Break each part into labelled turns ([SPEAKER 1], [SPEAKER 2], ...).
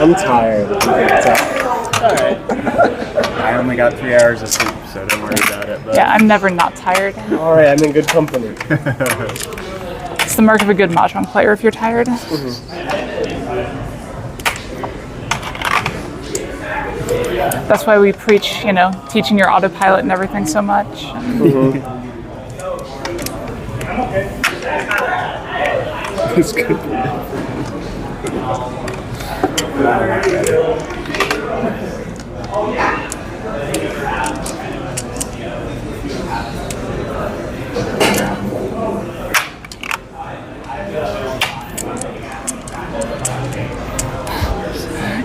[SPEAKER 1] I'm tired.
[SPEAKER 2] Alright. I only got 3 hours of sleep, so don't worry about it. But...
[SPEAKER 3] Yeah, I'm never not tired.
[SPEAKER 1] Alright, I'm in good company.
[SPEAKER 3] It's the mark of a good Mahjong player if you're tired. That's why we preach, teaching your autopilot and everything so much.
[SPEAKER 2] That's good.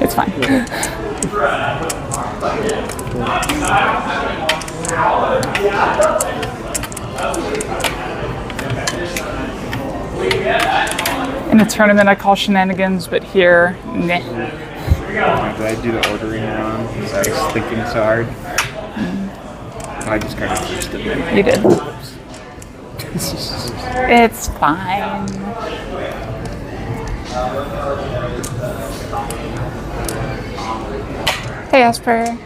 [SPEAKER 3] It's fine. In a tournament, I call shenanigans, but here, nah.
[SPEAKER 2] Did I do the ordering wrong because I was thinking so hard? I just kind of pushed it.
[SPEAKER 3] You did. It's fine. Hey, Asper.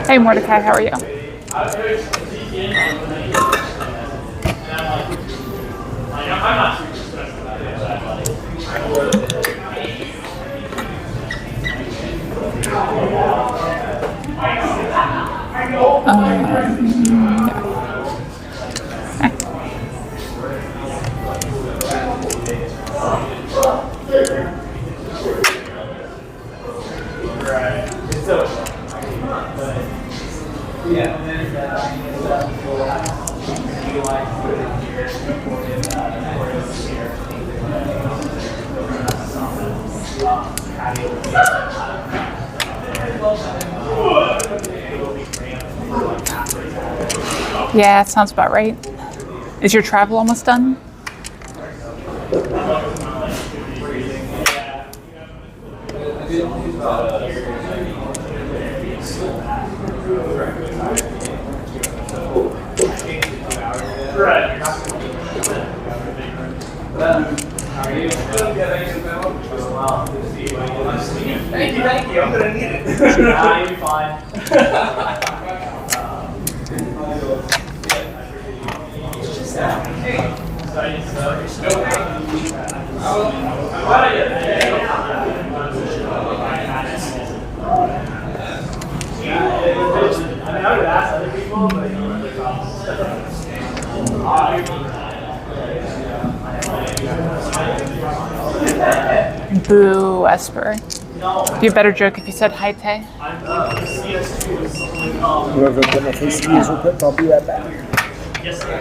[SPEAKER 3] Hey Mordecai, how are you? Yeah, sounds about right. Is your travel almost done?
[SPEAKER 4] Thank you. I'm gonna need it. Nah, you'll be fine. I would ask other people, but
[SPEAKER 3] Boo, Esper. It'd be a better joke if you said hi, Tay.
[SPEAKER 1] Whoever put my face to use will put, I'll be right back.
[SPEAKER 4] Yes, sir.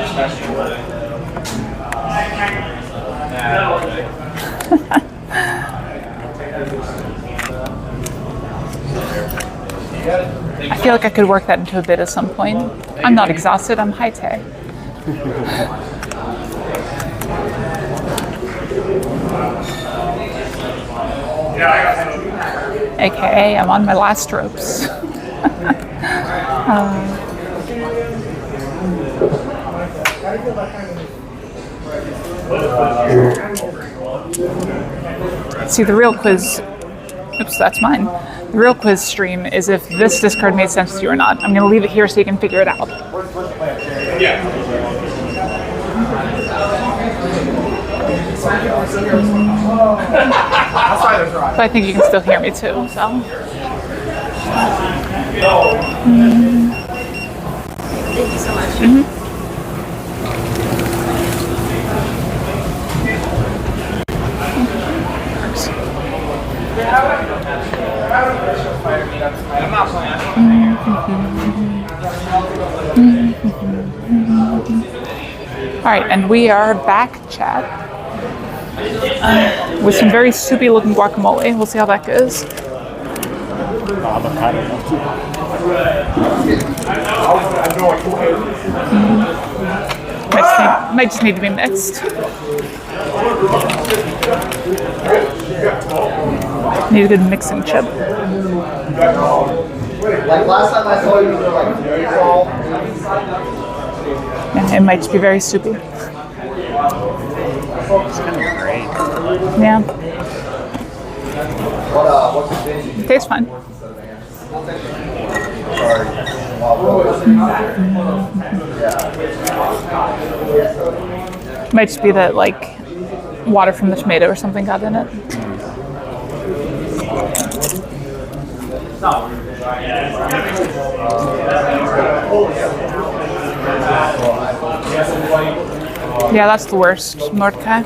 [SPEAKER 4] Just message you.
[SPEAKER 3] I feel like I could work that into a bit at some point. I'm not exhausted, I'm high Tay. AKA, I'm on my last ropes. See, the real quiz, oops, that's mine. The real quiz stream is if this discard made sense to you or not. I'm going to leave it here so you can figure it out. But I think you can still hear me too, so.
[SPEAKER 5] Thank you so much.
[SPEAKER 4] I'm not playing.
[SPEAKER 3] All right, and we are back, chat. with some very soupy looking guacamole. We'll see how that goes.
[SPEAKER 2] Avocado.
[SPEAKER 3] Might just need to be mixed. Need a good mixing chip.
[SPEAKER 6] Like last time I saw you, you were like very tall.
[SPEAKER 3] Yeah, it might just be very soupy.
[SPEAKER 2] It's kind of great.
[SPEAKER 3] Yeah,
[SPEAKER 6] What's the thing?
[SPEAKER 3] it tastes fine. Might just be that like water from the tomato or something got in it. Yeah, that's the worst, Mordecai.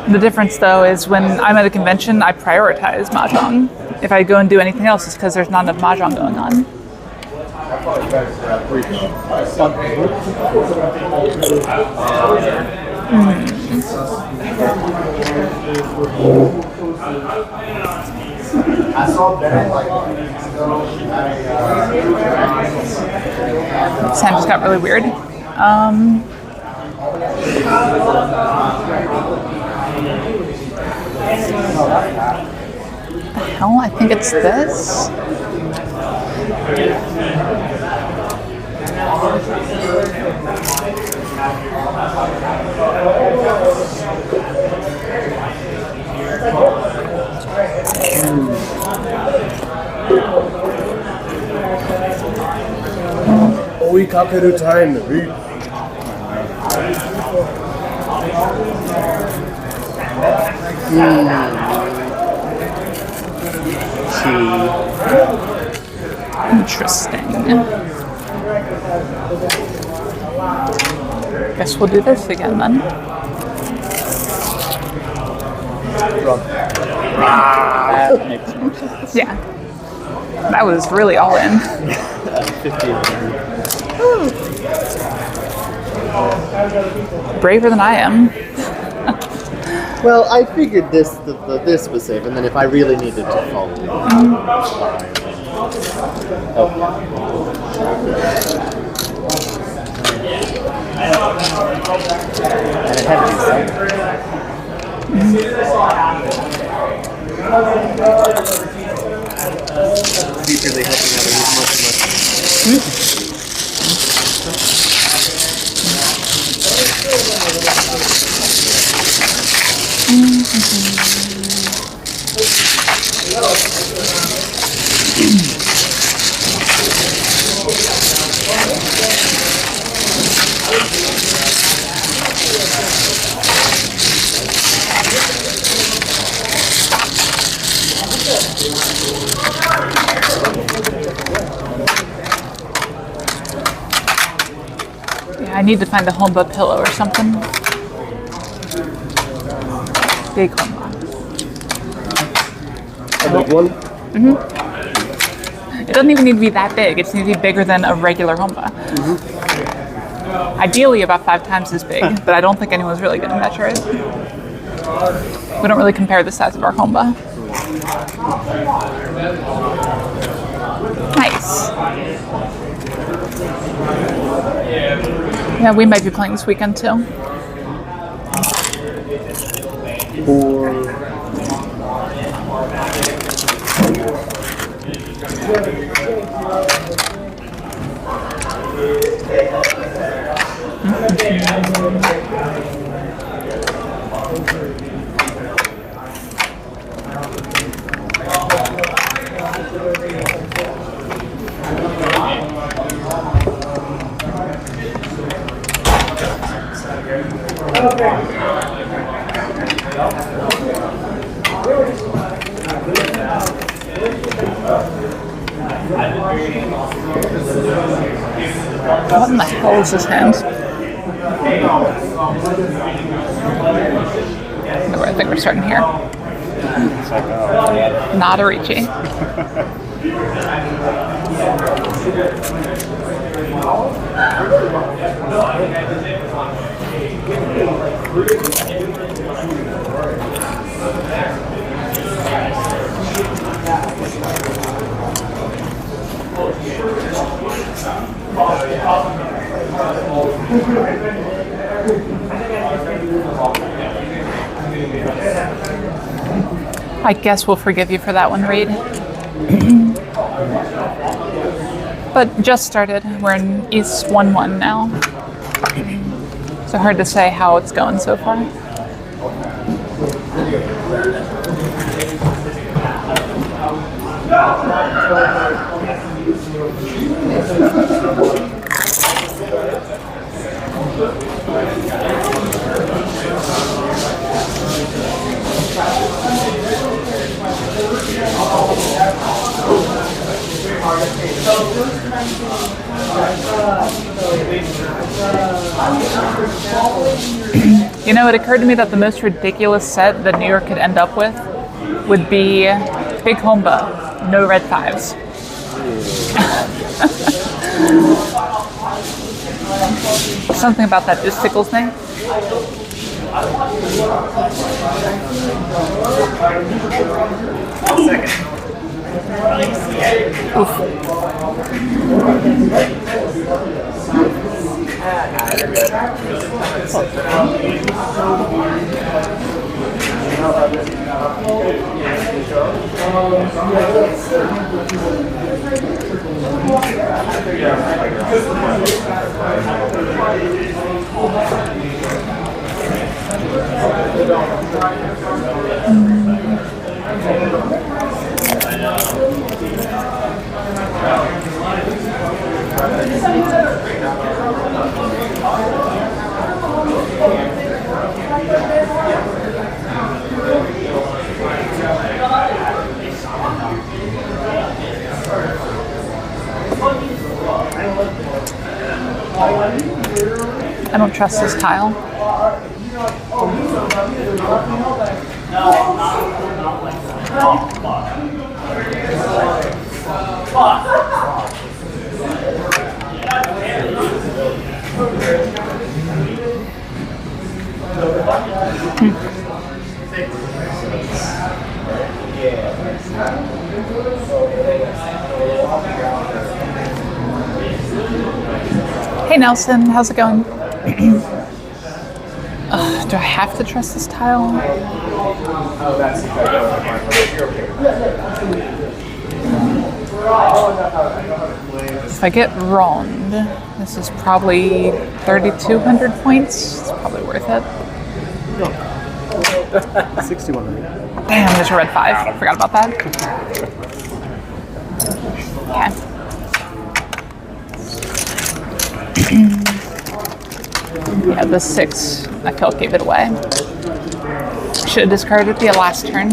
[SPEAKER 3] The difference, though, is when I'm at a convention, I prioritize Mahjong. If I go and do anything else, it's because there's not enough Mahjong going on.
[SPEAKER 6] I saw Ben like
[SPEAKER 3] Sound just got really weird. The hell? I think it's this.
[SPEAKER 1] Oi, kakeru time.
[SPEAKER 3] Interesting. Guess we'll do this again then.
[SPEAKER 2] That makes more sense.
[SPEAKER 3] Yeah. That was really all in.
[SPEAKER 2] 50 of them.
[SPEAKER 3] Braver than I am.
[SPEAKER 6] Well, I figured this was safe, and then if I really needed to follow it.
[SPEAKER 2] And it had to be something. Secretly helping out as much as
[SPEAKER 3] Yeah, I need to find a Homba pillow or something. Big Homba.
[SPEAKER 1] A big one.
[SPEAKER 3] It doesn't even need to be that big. It just needs to be bigger than a regular Homba. Ideally about 5 times as big, but I don't think anyone's really going to measure it. We don't really compare the size of our Homba. Nice. Yeah, we might be playing this weekend too. What in the hell is this hand? I think we're starting here.
[SPEAKER 2] It's like, oh,
[SPEAKER 3] Not a Ricci. I guess we'll forgive you for that one, Reed. But just started. We're in East 1-1 now. So hard to say how it's going so far. You know, it occurred to me that the most ridiculous set that New York could end up with would be Big Homba, no red fives. Something about that just tickles me. I don't trust this tile. Hey Nelson, how's it going? Do I have to trust this tile? If I get wronged, this is probably 3,200 points. It's probably worth it.
[SPEAKER 1] 6,100.
[SPEAKER 3] Damn, there's a red 5. Forgot about that. Okay. Yeah, the 6, I felt gave it away. Should have discarded the last turn.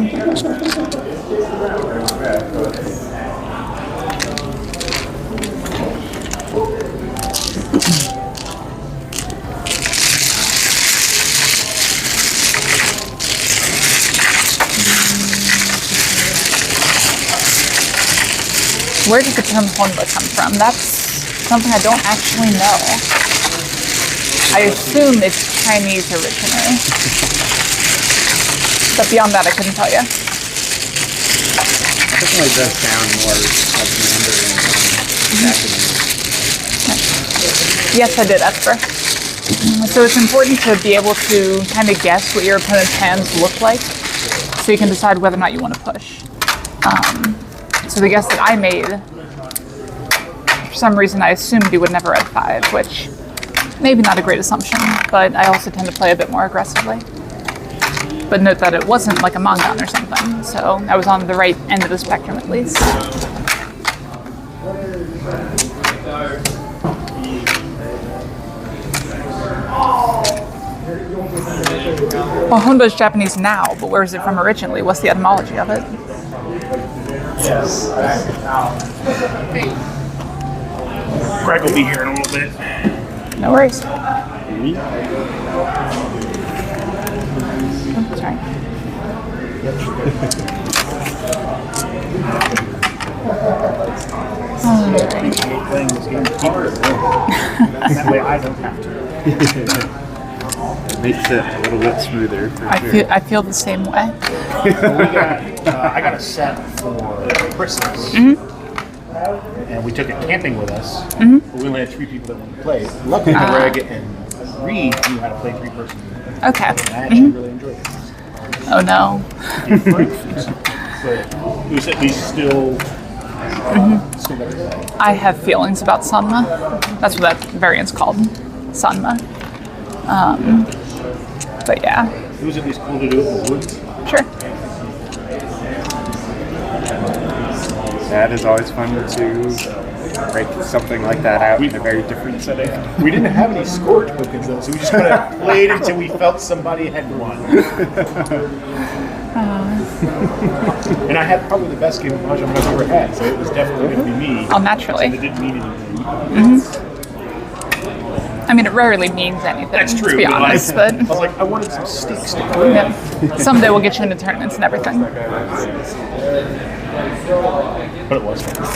[SPEAKER 3] Where did the term Honba come from? That's something I don't actually know. I assume it's Chinese originally. But beyond that, I couldn't tell you.
[SPEAKER 2] it definitely does sound more like Mandarin than Japanese.
[SPEAKER 3] Yes, I did, Esper. So it's important to be able to kind of guess what your opponent's hands look like so you can decide whether or not you want to push. So the guess that I made, for some reason I assumed you would never at 5, which maybe not a great assumption, but I also tend to play a bit more aggressively. But note that it wasn't like a Mahjong or something, so I was on the right end of the spectrum at least. Well, Honba is Japanese now, but where is it from originally? What's the etymology of it?
[SPEAKER 4] Yes. Greg will be here in a little bit.
[SPEAKER 3] No worries.
[SPEAKER 7] Me?
[SPEAKER 3] Oh, sorry.
[SPEAKER 7] Appreciate playing this game. That way I don't have to.
[SPEAKER 2] Makes it a little bit smoother for sure.
[SPEAKER 3] I feel the same way.
[SPEAKER 7] I got a set for Christmas. And we took it camping with us. But we only had 3 people that wanted to play. Luckily, Greg and Reed knew how to play 3-person.
[SPEAKER 3] Okay.
[SPEAKER 7] And I actually really enjoyed it.
[SPEAKER 3] Oh no.
[SPEAKER 7] But it was at least still better.
[SPEAKER 3] I have feelings about Sanma. That's what that variant's called. Sanma. But yeah.
[SPEAKER 7] It was at least cool to do it in the woods.
[SPEAKER 3] Sure.
[SPEAKER 2] That is always fun to break something like that out in a very different setting.
[SPEAKER 7] We didn't have any scorch tokens though, so we just kind of played until we felt somebody had won. And I had probably the best game of Mahjong I've ever had, so it was definitely going to be me.
[SPEAKER 3] Oh, naturally.
[SPEAKER 7] So it didn't mean anything.
[SPEAKER 3] I mean, it rarely means anything,
[SPEAKER 7] That's true.
[SPEAKER 3] to be honest, but
[SPEAKER 7] I was like, I wanted some sticks to play.
[SPEAKER 3] yeah. Someday we'll get you into tournaments and everything.
[SPEAKER 7] But it was fun.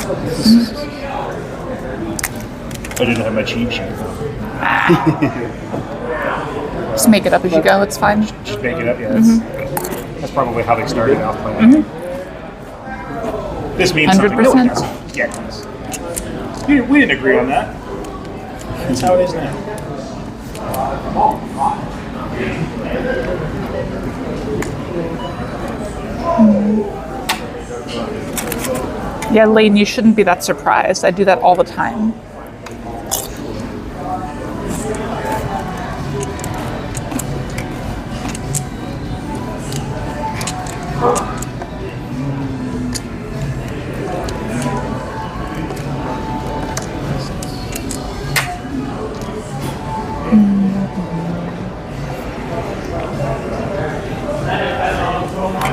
[SPEAKER 7] I didn't have my cheat sheet.
[SPEAKER 3] Just make it up as you go, it's fine.
[SPEAKER 7] Just make it up, yeah. That's probably how they started out playing. This means
[SPEAKER 3] 100%.
[SPEAKER 7] something. No, it doesn't. Yeah, it does. We didn't agree on that. That's how it is now.
[SPEAKER 3] Yeah, Layden, you shouldn't be that surprised. I do that all the time.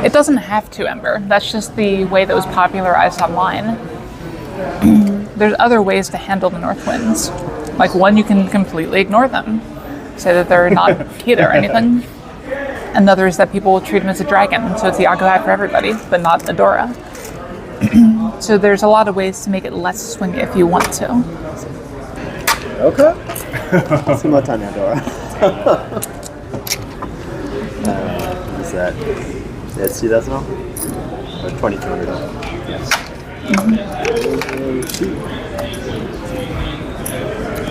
[SPEAKER 3] It doesn't have to, Ember. That's just the way that was popularized online. There's other ways to handle the North Winds. Like, one, you can completely ignore them. Say that they're not kid or anything. Another is that people will treat him as a dragon, so it's the Akko hat for everybody, but not Adora. So there's a lot of ways to make it less swingy if you want to.
[SPEAKER 6] Okay. Sumatanya Dora. Is that? Let's see that now? Or 2200? Yes.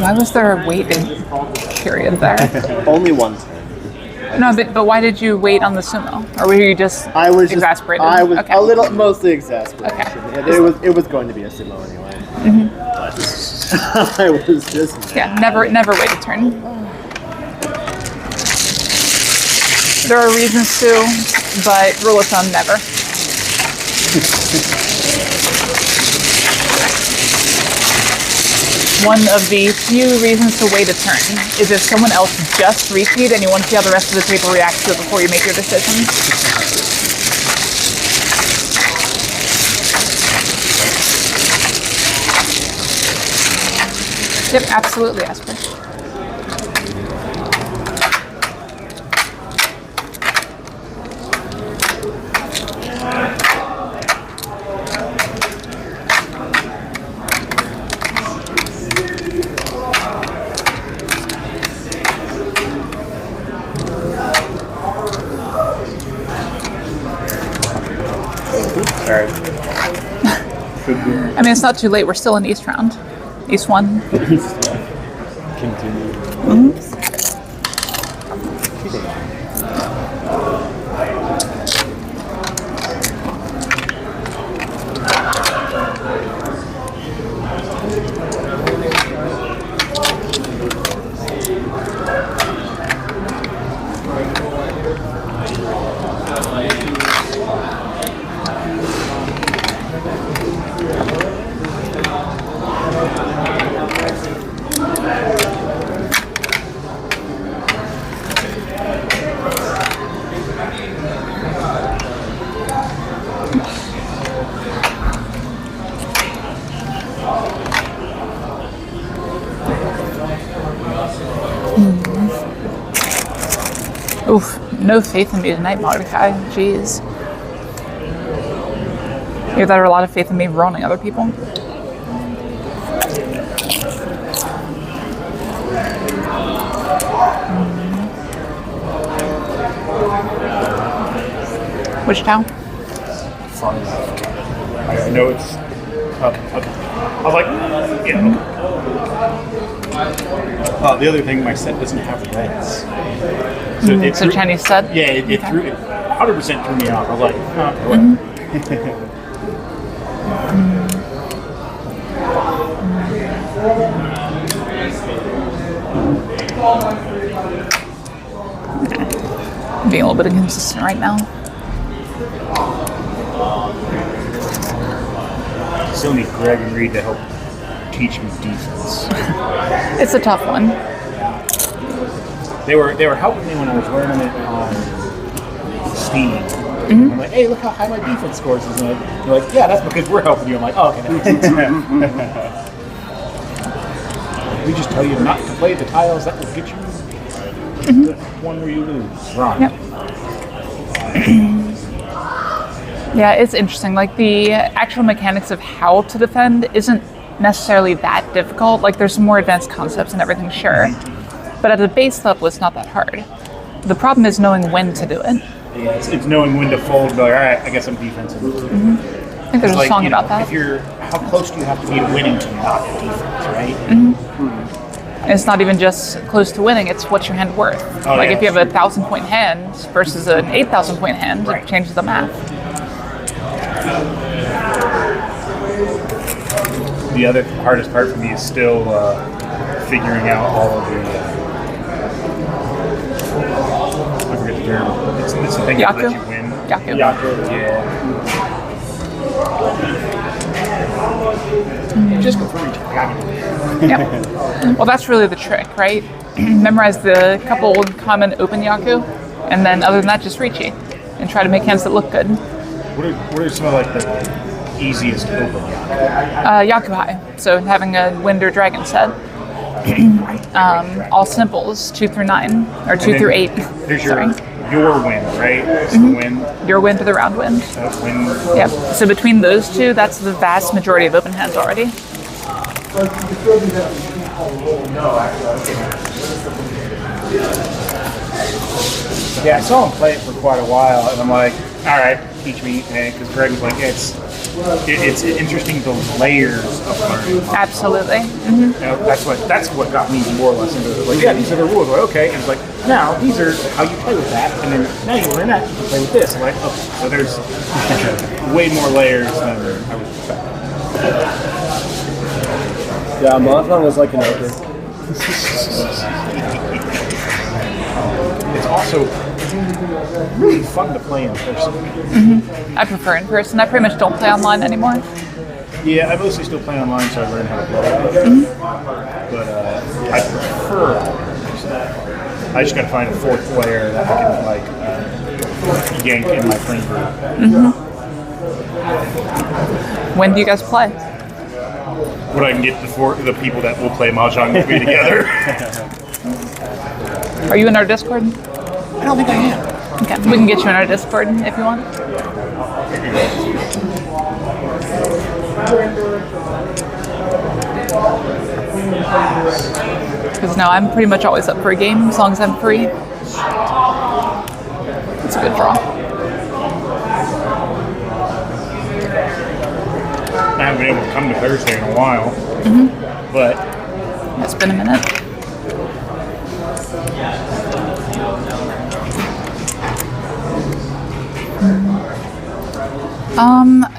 [SPEAKER 3] Why was there a waiting period there?
[SPEAKER 6] Only one.
[SPEAKER 3] No, but why did you wait on the sumo? Or were you just exasperated?
[SPEAKER 6] I was
[SPEAKER 3] Okay.
[SPEAKER 6] a little, mostly exasperated.
[SPEAKER 3] Okay.
[SPEAKER 6] It was going to be a sumo anyway. But I was just...
[SPEAKER 3] Yeah, never wait a turn. There are reasons to, but rule of thumb, never. One of the few reasons to wait a turn is if someone else just repeat and you want to see how the rest of the table reacts to it before you make your decision. Yep, absolutely, Esper.
[SPEAKER 2] Sorry.
[SPEAKER 3] I mean, it's not too late. We're still in East round. East 1.
[SPEAKER 2] Continue.
[SPEAKER 3] Oof, no faith in me tonight, Mordecai. Jeez. You have a lot of faith in me ruining other people. Which town?
[SPEAKER 7] Far enough. I know it's... Okay. I was like, yeah. The other thing, my set doesn't have reds. So it
[SPEAKER 3] So
[SPEAKER 7] threw-
[SPEAKER 3] Chinese set?
[SPEAKER 7] Yeah, it
[SPEAKER 3] Okay.
[SPEAKER 7] threw it 100% threw me off. I was like, what?
[SPEAKER 3] Being a little bit inconsistent right now.
[SPEAKER 7] Still need Greg and Reed to help teach me defense.
[SPEAKER 3] It's a tough one.
[SPEAKER 7] They were helping me when I was learning it on Steam. I'm like, hey, look how high my defense scores is. And they're like, yeah, that's because we're helping you. I'm like, oh, okay. We just tell you not to play the tiles that will get you the one where you lose. Wrong.
[SPEAKER 3] Yep. Yeah, it's interesting. Like, the actual mechanics of how to defend isn't necessarily that difficult. Like, there's some more advanced concepts and everything, sure. But at a base level, it's not that hard. The problem is knowing when to do it.
[SPEAKER 7] Yeah, it's knowing when to fold and be like, all right, I guess I'm defensive.
[SPEAKER 3] I think there's a song about that.
[SPEAKER 7] If you're, how close do you have to be to winning to not defense, right?
[SPEAKER 3] And it's not even just close to winning, it's what's your hand worth.
[SPEAKER 7] Oh,
[SPEAKER 3] Like,
[SPEAKER 7] yeah,
[SPEAKER 3] if you have a 1,000-point hand versus an 8,000-point hand,
[SPEAKER 7] Right.
[SPEAKER 3] it changes the math.
[SPEAKER 7] The other hardest part for me is still figuring out all of the. I forget the term. It's the thing that lets you
[SPEAKER 3] Yaku?
[SPEAKER 7] win.
[SPEAKER 3] Yaku.
[SPEAKER 7] Yeah. Just go for each.
[SPEAKER 3] Yep. Well, that's really the trick, right? Memorize the couple common open Yaku, and then other than that, just reach it and try to make hands that look good.
[SPEAKER 7] What are some of like the easiest open?
[SPEAKER 3] Yaku High, so having a wind or dragon set. All simples, 2 through 9, or 2 through 8.
[SPEAKER 7] There's
[SPEAKER 3] Sorry.
[SPEAKER 7] your win, right? It's the win.
[SPEAKER 3] Your wind to the round wind.
[SPEAKER 7] Win.
[SPEAKER 3] Yep. So between those two, that's the vast majority of open hands already.
[SPEAKER 7] Yeah, I saw him play it for quite a while, and I'm like, all right, teach me, because Greg was like, it's interesting the layers of learning.
[SPEAKER 3] Absolutely.
[SPEAKER 7] You know, that's what got me more or less into it. Like, yeah, these are the rules. Like, okay, and it's like, now these are how you play with that, and then now you learn that, you can play with this. I'm like, okay, so there's way more layers than I was expecting.
[SPEAKER 1] Yeah, Mahjong is like an ogre.
[SPEAKER 7] It's also really fun to play in person.
[SPEAKER 3] I prefer in person. I pretty much don't play online anymore.
[SPEAKER 7] Yeah, I mostly still play online, so I learned how to play. But I prefer. I just got to find a fourth player that I can like yank in my friend group.
[SPEAKER 3] When do you guys play?
[SPEAKER 7] When I can get the people that will play Mahjong with me together.
[SPEAKER 3] Are you in our Discord?
[SPEAKER 7] I don't think I am.
[SPEAKER 3] Okay, we can get you in our Discord if you want. Because no, I'm pretty much always up for a game as long as I'm free. It's a good draw.
[SPEAKER 7] I haven't been able to come to Thursday in a while, but
[SPEAKER 3] It's been a minute.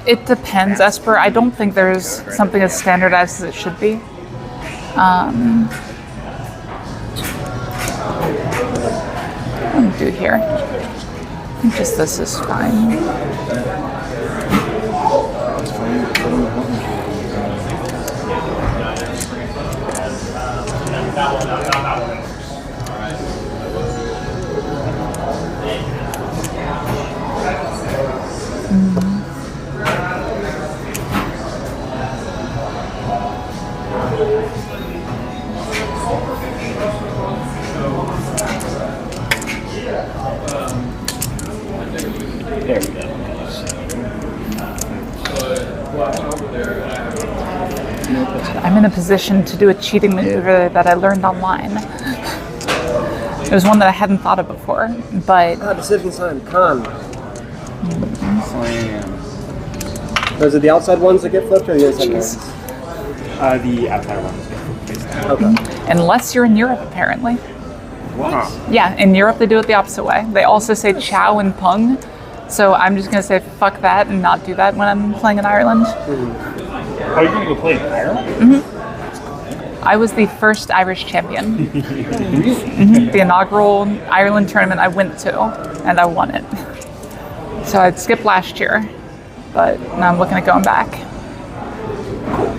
[SPEAKER 3] It depends, Esper. I don't think there's something as standardized as it should be. What do we do here? I think just this is fine.
[SPEAKER 7] There we go.
[SPEAKER 3] I'm in a position to do a cheating maneuver that I learned online. It was one that I hadn't thought of before, but
[SPEAKER 1] Decision sign. Con.
[SPEAKER 2] Slam.
[SPEAKER 1] Those are the outside ones that get flipped or the inside
[SPEAKER 3] Jeez.
[SPEAKER 1] ones?
[SPEAKER 2] The outside ones.
[SPEAKER 1] Okay.
[SPEAKER 3] unless you're in Europe, apparently.
[SPEAKER 2] Wow.
[SPEAKER 3] Yeah, in Europe they do it the opposite way. They also say chow and pung. So I'm just gonna say fuck that and not do that when I'm playing in Ireland.
[SPEAKER 7] Oh, you're gonna go play in Ireland?
[SPEAKER 3] I was the first Irish champion. The inaugural Ireland tournament I went to, and I won it. So I'd skipped last year, but now I'm looking at going back.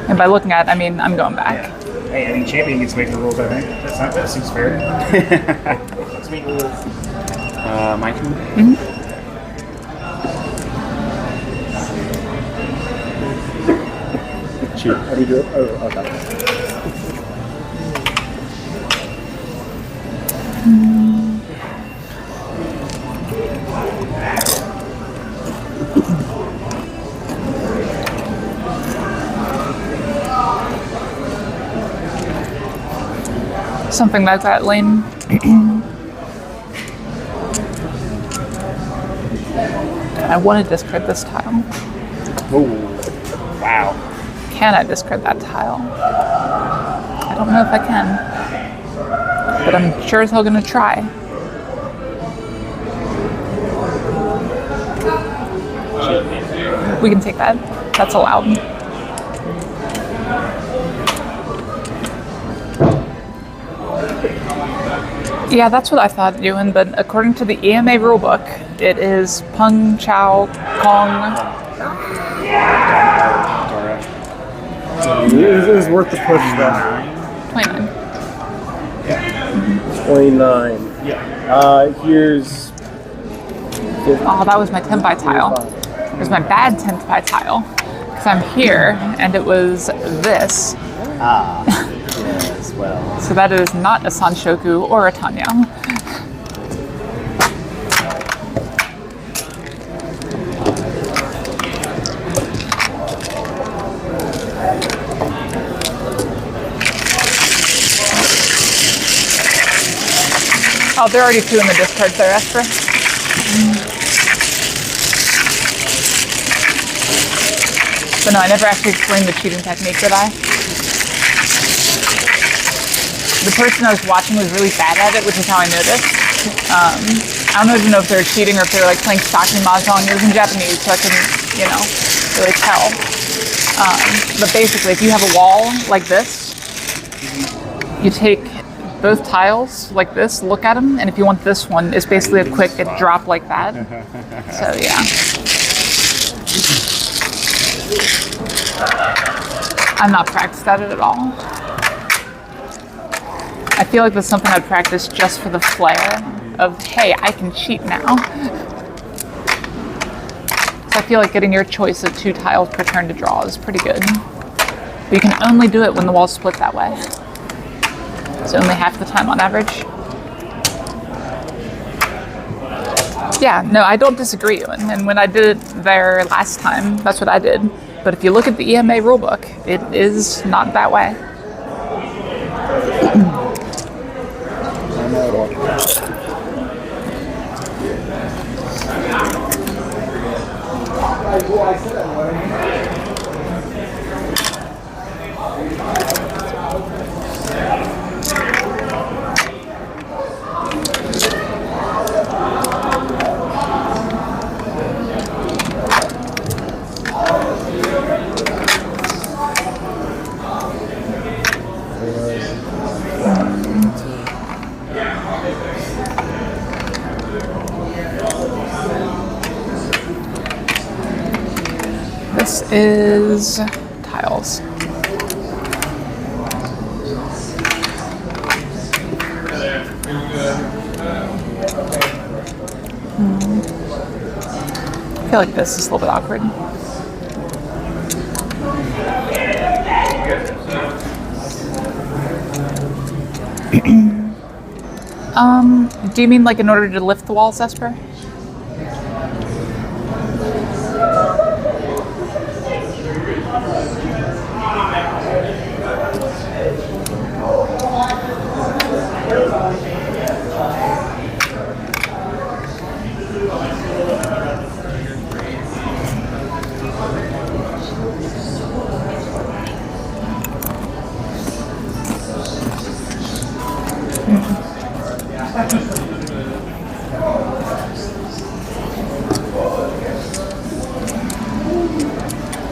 [SPEAKER 3] And by looking at, I mean I'm going back.
[SPEAKER 7] Hey, any champion gets to make the rules, I think. That seems fair. Let's make the rules.
[SPEAKER 2] My turn? Shoot.
[SPEAKER 1] How do you do it? Oh, okay.
[SPEAKER 3] Something like that, Lane. I want to discard this tile.
[SPEAKER 7] Oh, wow.
[SPEAKER 3] Can I discard that tile? I don't know if I can. But I'm sure as hell gonna try. We can take that. That's allowed. Yeah, that's what I thought, Ewan, but according to the EMA rulebook, it is Pung, Chow, Kong.
[SPEAKER 1] It is worth the push, though.
[SPEAKER 3] 29.
[SPEAKER 1] 29. Here's...
[SPEAKER 3] Oh, that was my 10 by tile. It was my bad 10 by tile. Because I'm here, and it was this.
[SPEAKER 6] Yes, well.
[SPEAKER 3] So that is not a Sanshoku or a Tanya. Oh, there are already two in the discards there, Esper. But no, I never actually explained the cheating technique, did I? The person I was watching was really bad at it, which is how I noticed. I don't even know if they were cheating or if they were like playing stocking Mahjong. It was in Japanese, so I couldn't, really tell. But basically, if you have a wall like this, you take both tiles like this, look at them, and if you want this one, it's basically a quick drop like that. So yeah. I'm not practiced at it at all. I feel like that's something I'd practice just for the flair of, hey, I can cheat now. So I feel like getting your choice of 2 tiles per turn to draw is pretty good. But you can only do it when the wall's split that way. So only half the time on average. Yeah, no, I don't disagree. And when I did it there last time, that's what I did. But if you look at the EMA rulebook, it is not that way. This is tiles. I feel like this is a little bit awkward. Do you mean like in order to lift the walls, Esper?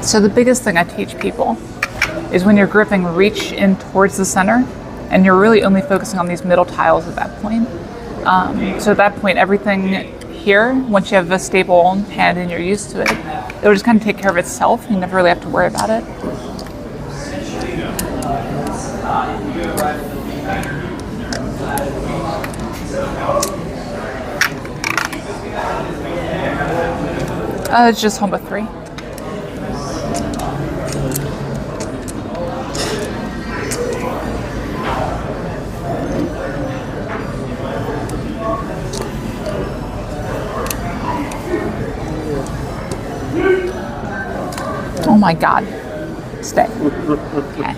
[SPEAKER 3] So the biggest thing I teach people is when you're gripping, reach in towards the center, and you're really only focusing on these middle tiles at that point. So at that point, everything here, once you have a stable hand and you're used to it, it'll just kind of take care of itself. You never really have to worry about it. It's just home with 3. Oh my God. Stay. Okay.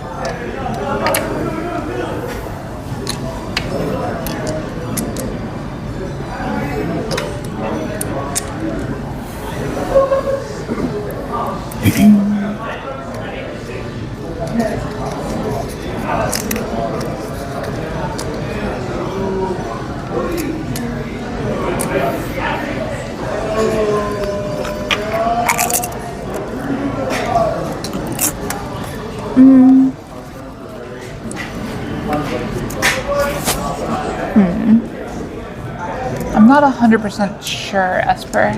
[SPEAKER 3] I'm not 100% sure, Esper.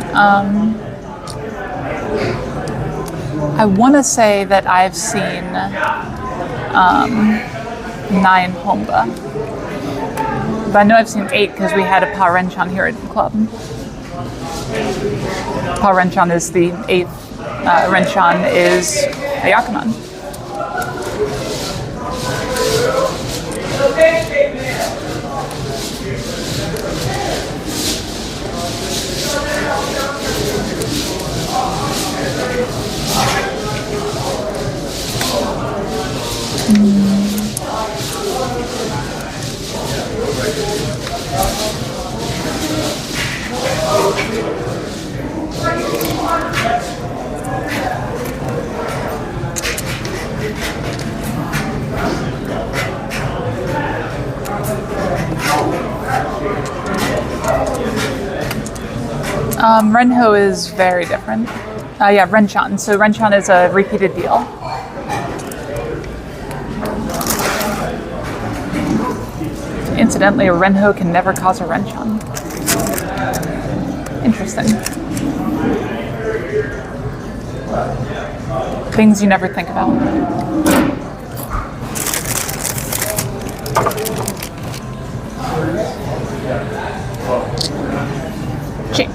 [SPEAKER 3] I want to say that I've seen 9 Homba. But I know I've seen 8 because we had a Pa Renchan here at the club. Pa Renchan is the 8th. Renchan is a Yakuman. Renho is very different. Yeah, Renchan. So Renchan is a repeated deal. Incidentally, a Renho can never cause a Renchan. Interesting. Things you never think about. Ching.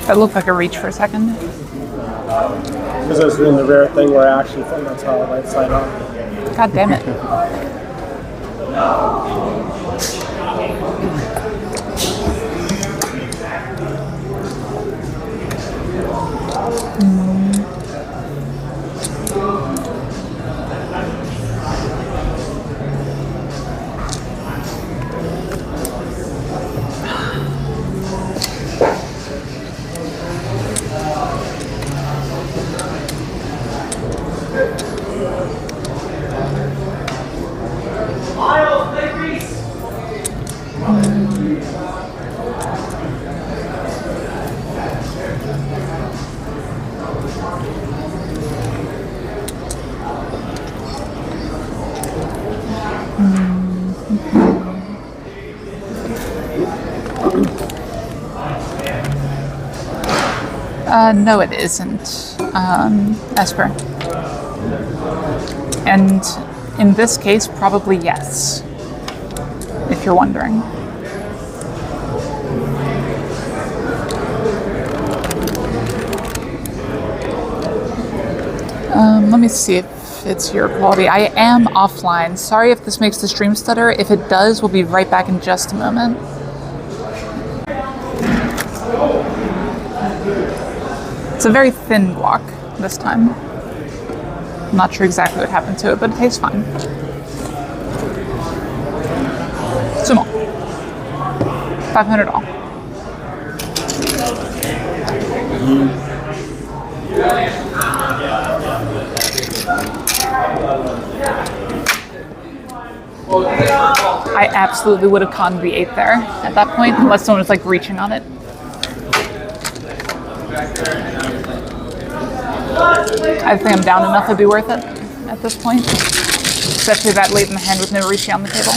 [SPEAKER 3] That looked like a reach for a second.
[SPEAKER 1] Because I was doing the rare thing where I actually flip my tile right side up.
[SPEAKER 3] God damn it. No, it isn't, Esper. And in this case, probably yes, if you're wondering. Let me see if it's your quality. I am offline. Sorry if this makes the stream stutter. If it does, we'll be right back in just a moment. It's a very thin guac this time. I'm not sure exactly what happened to it, but it tastes fine. Sumo. $500. I absolutely would have conned the 8 there at that point, unless someone was like reaching on it. I think I'm down enough to be worth it at this point, especially that late in the hand with no rishi on the table.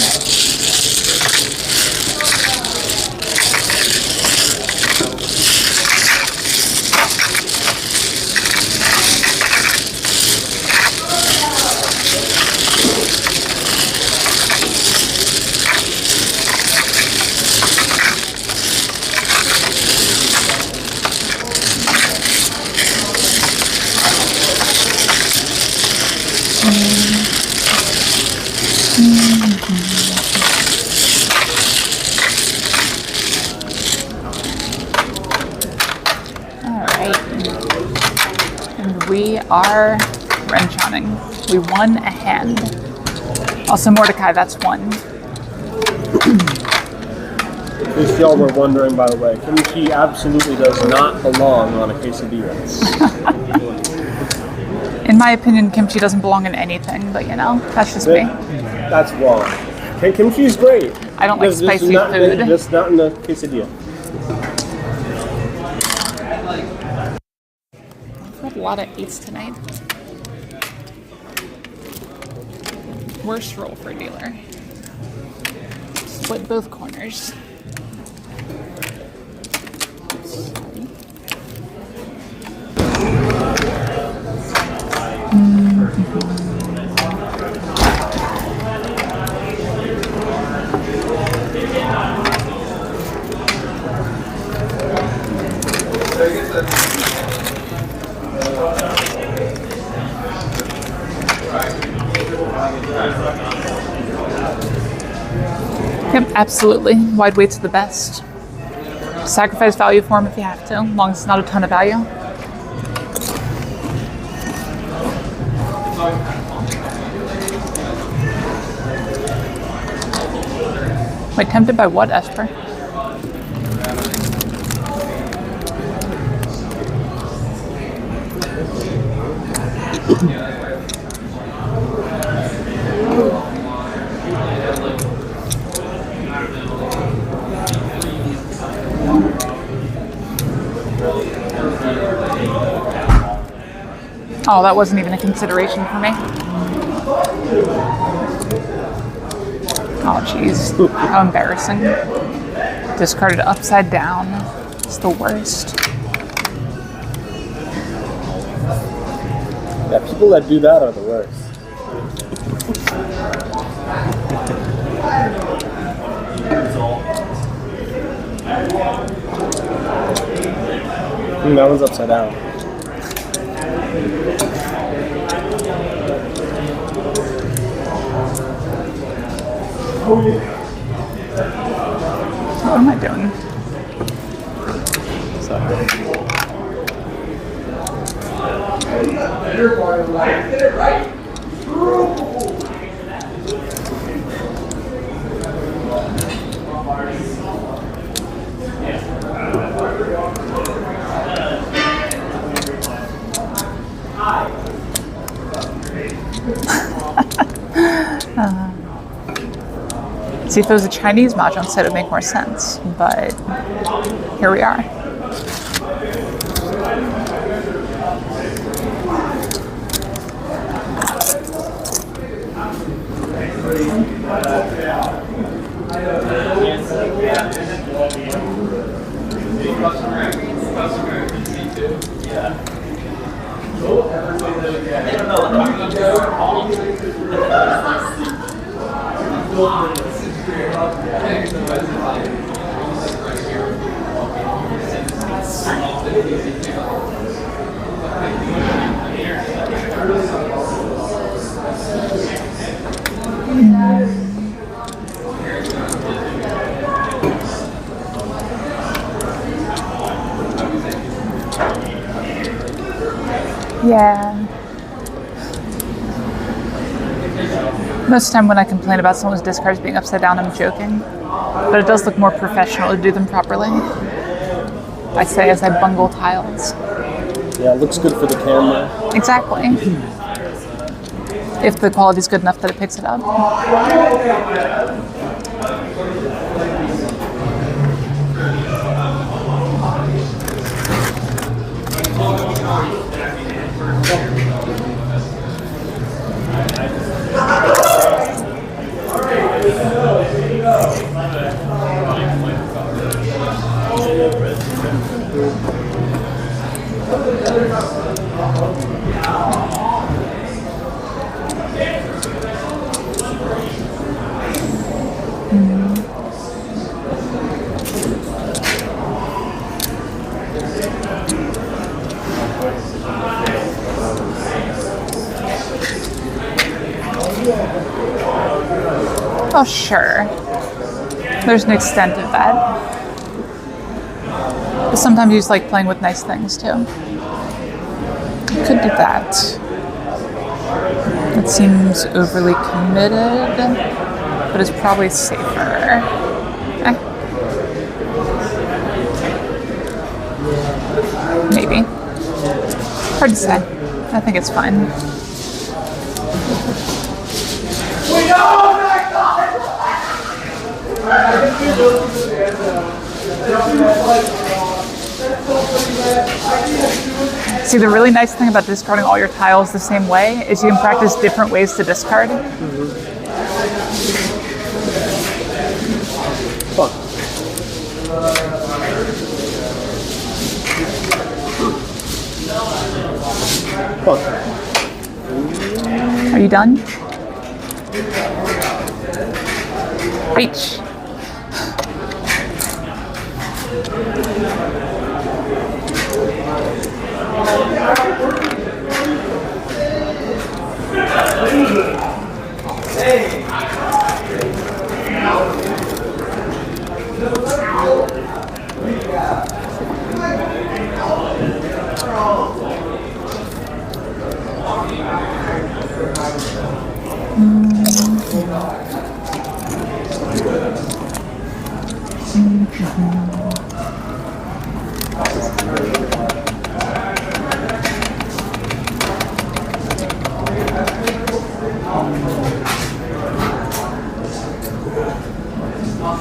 [SPEAKER 3] We are Renchoning. We won a hand. Also, Mordecai, that's 1.
[SPEAKER 1] If y'all were wondering, by the way, kimchi absolutely does not belong on a quesadilla.
[SPEAKER 3] In my opinion, kimchi doesn't belong in anything, but you know, that's just me.
[SPEAKER 1] That's wrong. Kimchi is great.
[SPEAKER 3] I don't like spicy food.
[SPEAKER 1] Just not in the quesadilla.
[SPEAKER 3] A lot of 8s tonight. Worst roll for a dealer. Split both corners. Yep, absolutely. Wide weight's the best. Sacrifice value for him if you have to, as long as it's not a ton of value. Wait, tempted by what, Esper? Oh, that wasn't even a consideration for me. Oh, jeez. How embarrassing. Discarded upside down. It's the worst.
[SPEAKER 1] Yeah, people that do that are the worst. That one's upside down.
[SPEAKER 3] What am I doing?
[SPEAKER 1] Sorry.
[SPEAKER 3] See, if it was a Chinese mahjong set, it would make more sense. But here we are. Yeah. Most of the time when I complain about someone's discards being upside down, I'm joking. But it does look more professional to do them properly. I say as I bungle tiles.
[SPEAKER 1] Yeah, it looks good for the camera.
[SPEAKER 3] Exactly. If the quality's good enough that it picks it up. Oh, sure. There's an extent of that. But sometimes you just like playing with nice things, too. You could do that. It seems overly committed, but it's probably safer. Eh. Maybe. Hard to say. I think it's fine. See, the really nice thing about discarding all your tiles the same way is you can practice different ways to discard.
[SPEAKER 1] Fun. Fun.
[SPEAKER 3] Are you done? Reach.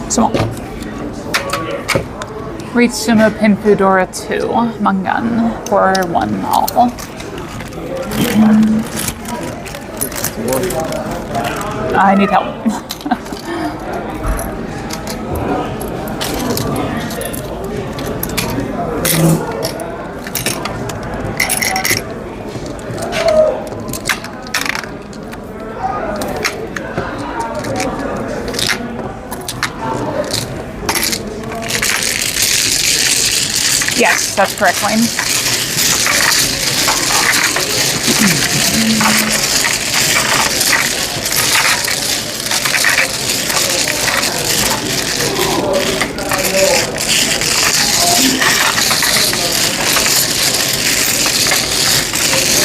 [SPEAKER 3] Small. Reach Sumo Pin Fudora 2, Mangan, for 1 all. I need help. Yes, that's correct, Wayne.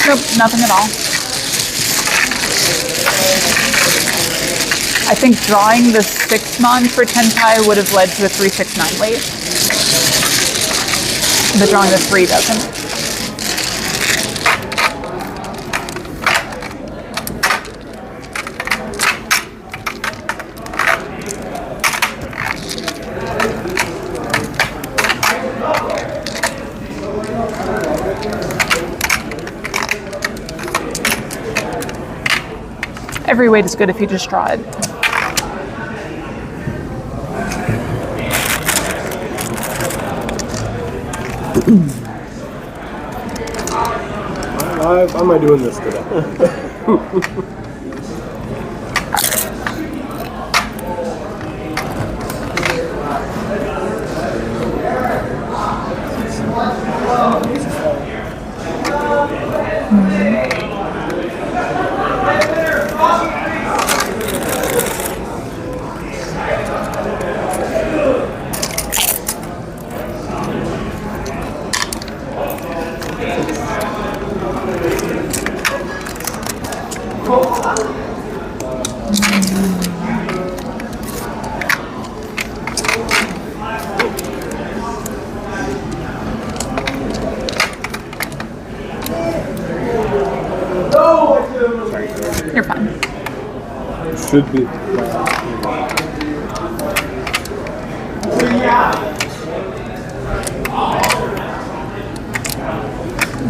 [SPEAKER 3] Nope, nothing at all. I think drawing the 6-mon for Tentai would have led to a 3-6-9 late. But drawing the 3 doesn't. Every weight is good if you just draw it.
[SPEAKER 1] Why am I doing this today?
[SPEAKER 3] You're fine.
[SPEAKER 1] Should be.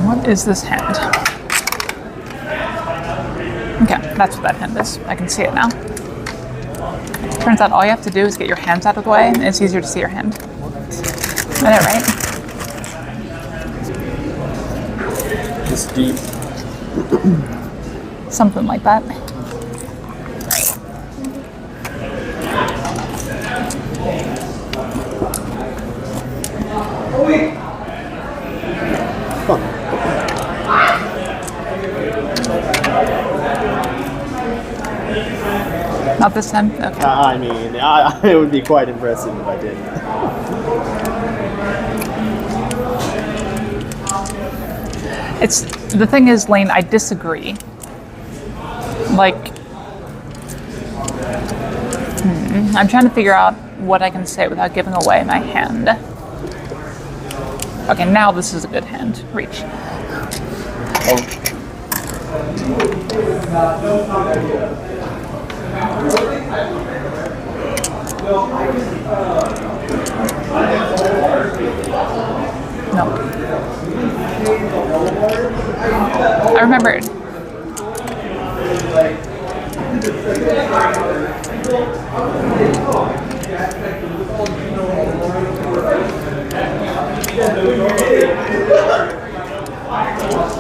[SPEAKER 3] What is this hand? Okay, that's what that hand is. I can see it now. Turns out all you have to do is get your hands out of the way, and it's easier to see your hand. I know, right?
[SPEAKER 1] This deep.
[SPEAKER 3] Something like that. Not this time? Okay.
[SPEAKER 6] I mean, it would be quite impressive if I did.
[SPEAKER 3] It's the thing is, Lane, I disagree. Like, I'm trying to figure out what I can say without giving away my hand. Okay, now this is a good hand. Reach. No. I remembered.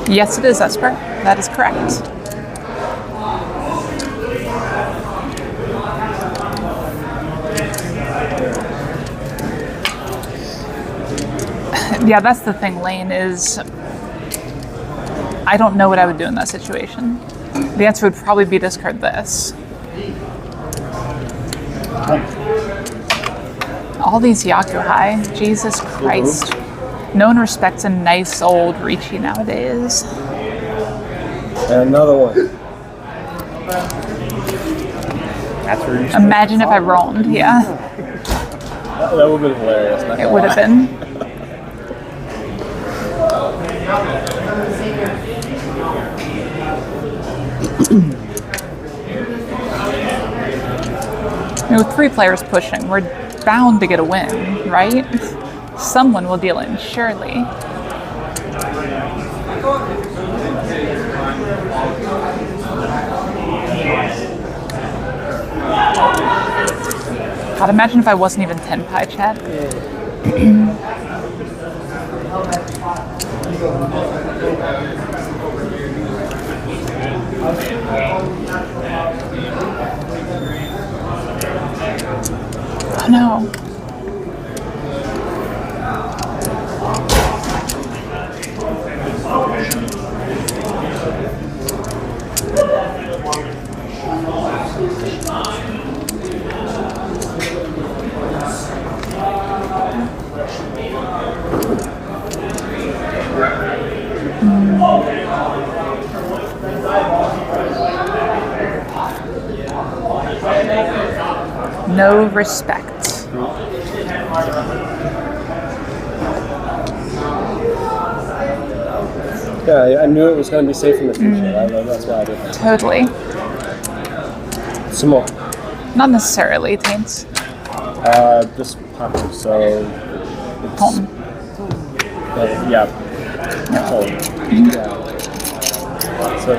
[SPEAKER 3] Yes, it is, Esper. That is correct. Yeah, that's the thing, Lane, is I don't know what I would do in that situation. The answer would probably be discard this. All these Yakuhai, Jesus Christ. No one respects a nice old Riichi nowadays.
[SPEAKER 1] And another one.
[SPEAKER 2] That's where you
[SPEAKER 3] Imagine if I roamed, yeah.
[SPEAKER 1] That would have been hilarious. not
[SPEAKER 3] It
[SPEAKER 1] gonna
[SPEAKER 3] would have
[SPEAKER 1] lie.
[SPEAKER 3] been. With 3 players pushing, we're bound to get a win, right? Someone will deal in, surely. God, imagine if I wasn't even Tenpai, chat. Oh no. No respect.
[SPEAKER 1] Yeah, I knew it was going to be safe in the future. That's why I did that.
[SPEAKER 3] Totally.
[SPEAKER 1] Some more.
[SPEAKER 3] Not necessarily, Taints.
[SPEAKER 1] Just pocket. So. It's,
[SPEAKER 3] Home.
[SPEAKER 1] yeah. Home. Yeah. So.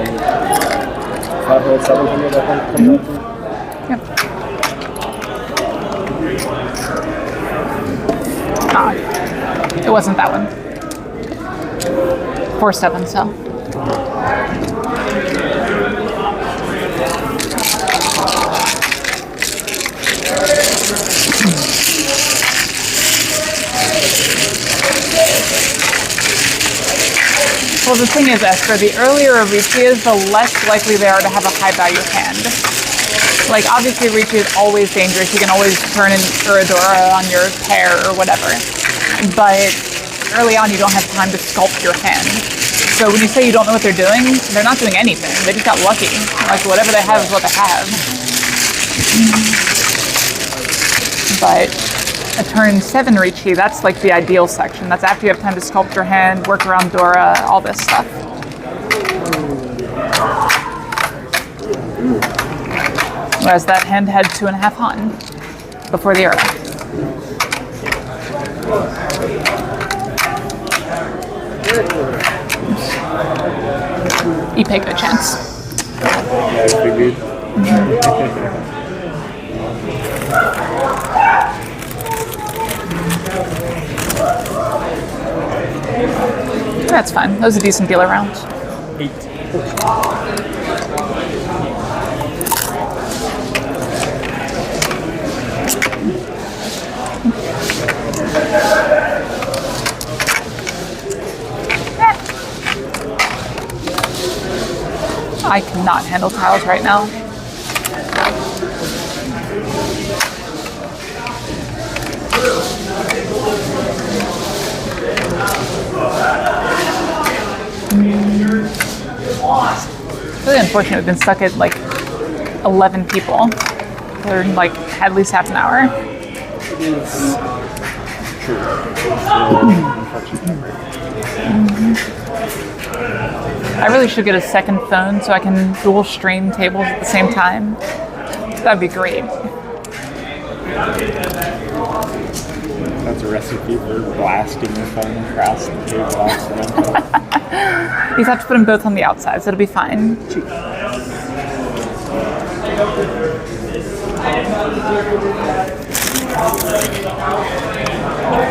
[SPEAKER 1] 500, 700, I think, comes out to.
[SPEAKER 3] Yep. Ah, it wasn't that one. 4-7, so. Well, the thing is, Esther, the earlier a Ricci is, the less likely they are to have a high value hand. Like, obviously, Ricci is always dangerous. You can always turn an Uradora on your pair or whatever. But early on, you don't have time to sculpt your hand. So when you say you don't know what they're doing, they're not doing anything. They just got lucky. Like, whatever they have is what they have. But a turn 7 Ricci, that's like the ideal section. That's after you have time to sculpt your hand, work around Dora, all this stuff. Whereas that hand had 2.5 Han before the era. You pay good chance.
[SPEAKER 2] Yeah, I figured.
[SPEAKER 3] That's fine. That was a decent deal around.
[SPEAKER 1] 8.
[SPEAKER 3] I cannot handle tiles right now. It's really unfortunate we've been stuck at like 11 people for like at least half an hour. I really should get a second phone so I can dual stream tables at the same time. That'd be great.
[SPEAKER 2] That's a recipe for blasting your phone across the table accidentally.
[SPEAKER 3] You just have to put them both on the outside, so it'll be fine.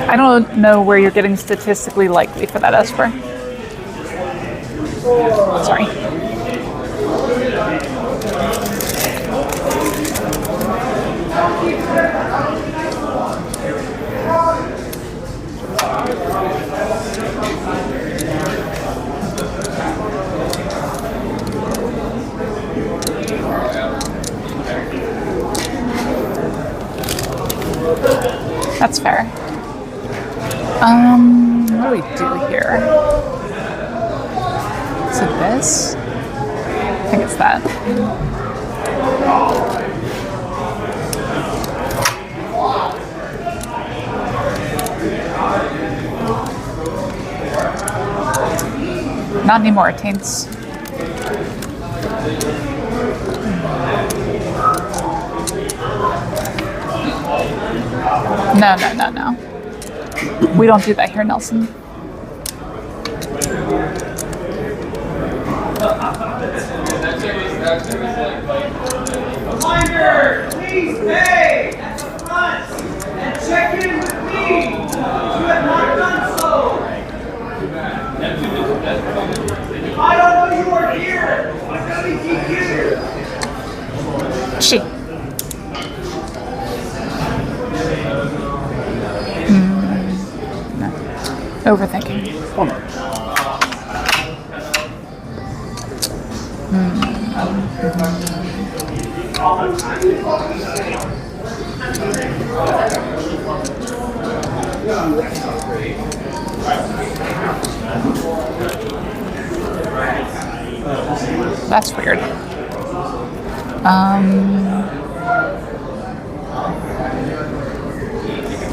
[SPEAKER 3] I don't know where you're getting statistically likely for that, Esper. Sorry. That's fair. What do we do here? Is it this? I think it's that. Not anymore, taints. No. We don't do that here, Nelson.
[SPEAKER 4] Reminder, please pay at the front and check in with me if you have not done so. I don't know you are here. I'm coming to you.
[SPEAKER 3] She. No. Overthinking. That's weird.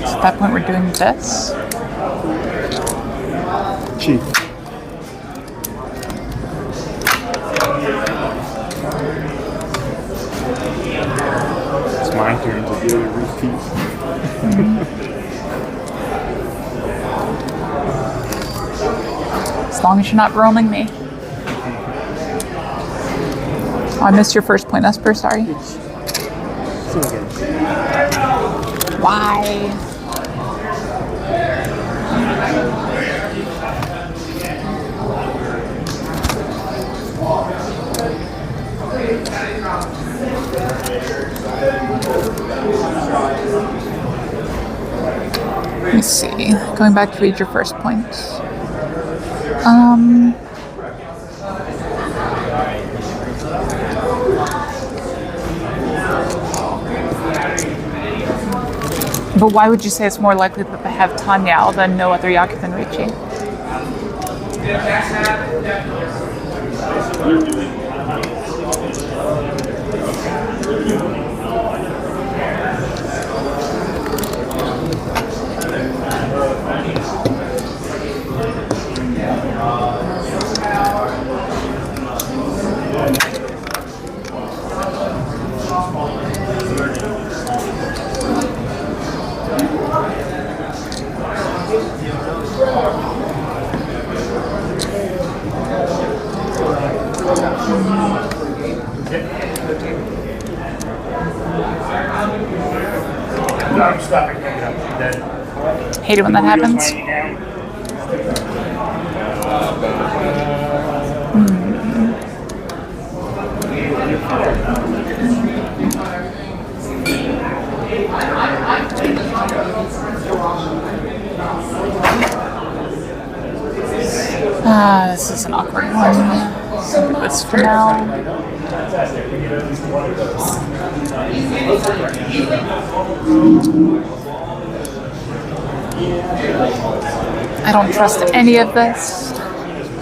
[SPEAKER 3] So at that point we're doing this.
[SPEAKER 2] Chief. It's my turn to do a repeat.
[SPEAKER 3] As long as you're not roaming me. I missed your first point, Esper. Sorry.
[SPEAKER 6] So good.
[SPEAKER 3] Why? Let me see. Going back to read your first point. But why would you say it's more likely that they have Tanyao than no other Yakuza and Ricci?
[SPEAKER 7] I'm stopping.
[SPEAKER 3] Hate it when that happens. This is an awkward one. I'll do this for now. I don't trust any of this.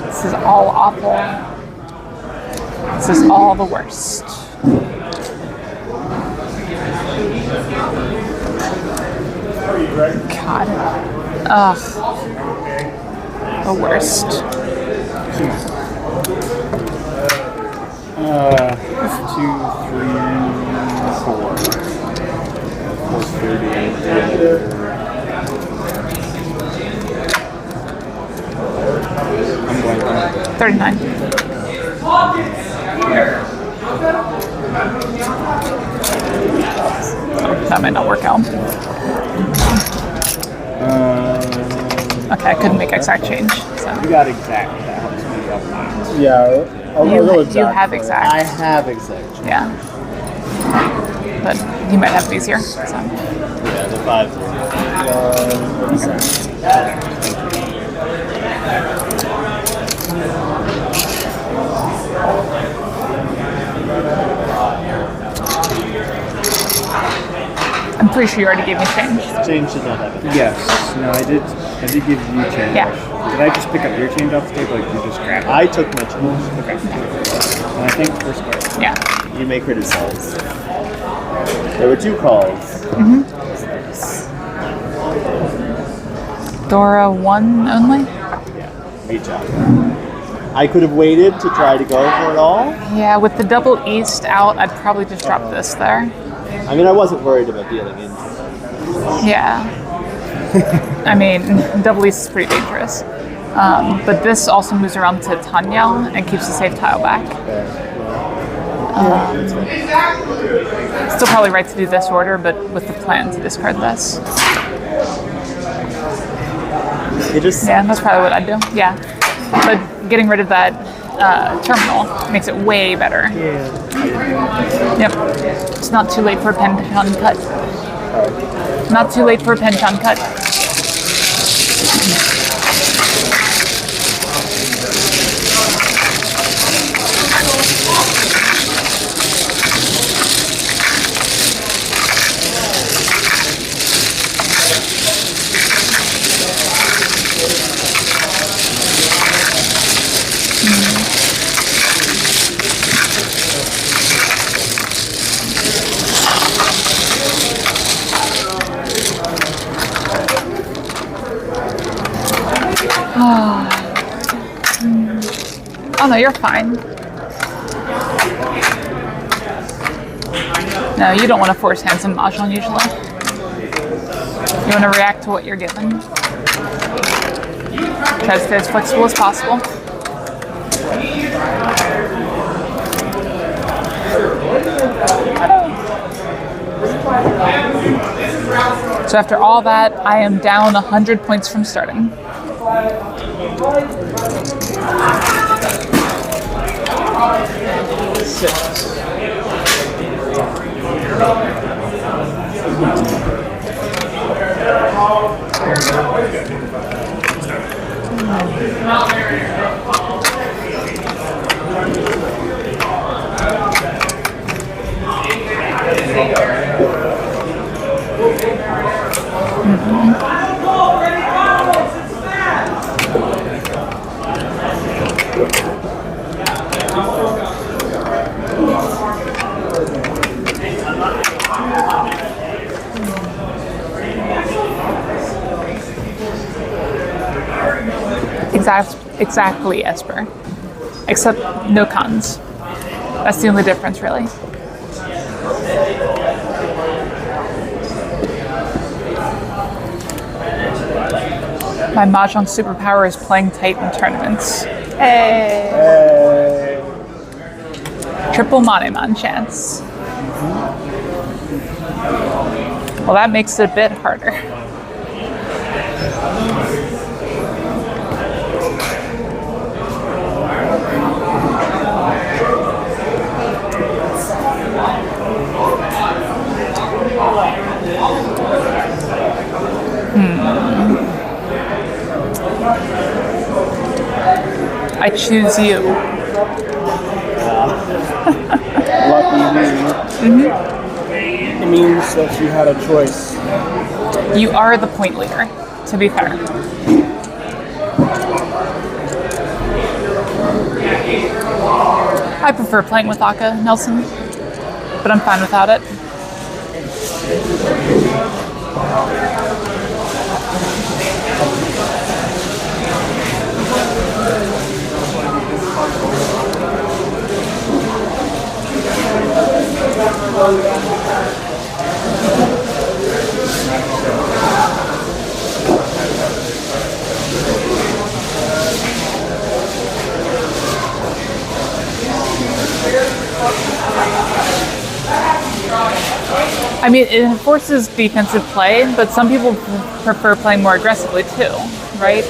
[SPEAKER 3] This is all awful. This is all the worst. God. Ugh. The worst.
[SPEAKER 2] 2, 3, 4. 430. I'm going
[SPEAKER 3] 39. That might not work out. Okay, I couldn't make exact change. So.
[SPEAKER 2] You got exact. That helps me up.
[SPEAKER 1] Yeah, I'll go exact.
[SPEAKER 3] You have
[SPEAKER 6] I
[SPEAKER 3] exact.
[SPEAKER 6] have exact.
[SPEAKER 3] Yeah. But you might have it easier. So.
[SPEAKER 6] Yeah, the 5.
[SPEAKER 3] I'm pretty sure you already gave me change.
[SPEAKER 6] Change should not have it.
[SPEAKER 2] Yes. No, I did give you change.
[SPEAKER 3] Yeah.
[SPEAKER 2] Did I just pick up your change off the table, or did you just grab it?
[SPEAKER 6] I took my change.
[SPEAKER 2] Okay. And I think we're square.
[SPEAKER 3] Yeah.
[SPEAKER 6] You may criticize. There were 2 calls.
[SPEAKER 3] Dora 1 only?
[SPEAKER 6] Great job. I could have waited to try to go for it all.
[SPEAKER 3] Yeah, with the double east out, I'd probably just drop this there.
[SPEAKER 6] I mean, I wasn't worried about dealing into it.
[SPEAKER 3] Yeah. I mean, double east is pretty dangerous. But this also moves around to Tanyao and keeps the safe tile back. Still probably right to do this order, but with the plan to discard this.
[SPEAKER 6] It just
[SPEAKER 3] Yeah, that's probably what I'd do. Yeah. But getting rid of that terminal makes it way better. Yep. It's not too late for a Penchon cut. Not too late for a Penchon cut. Oh no, you're fine. No, you don't want to force hands in Mahjong usually. You want to react to what you're given. Try to stay as flexible as possible. So after all that, I am down 100 points from starting. Exactly, Esper. Except no cons. That's the only difference, really. My Mahjong superpower is playing tight in tournaments. Hey! Triple Moneman chance. Well, that makes it a bit harder. I choose you.
[SPEAKER 1] Lucky you. It means that you had a choice.
[SPEAKER 3] You are the point leader, to be fair. I prefer playing with Aka, Nelson, but I'm fine without it. I mean, it forces defensive play, but some people prefer playing more aggressively too, right?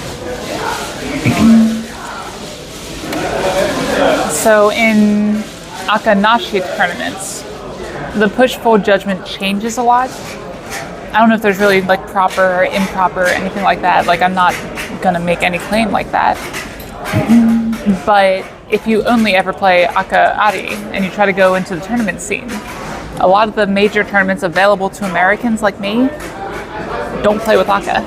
[SPEAKER 3] So in Akanashi tournaments, the push-pull judgment changes a lot. I don't know if there's really like proper or improper or anything like that. Like, I'm not gonna make any claim like that. But if you only ever play Aka Ari and you try to go into the tournament scene, a lot of the major tournaments available to Americans like me don't play with Aka.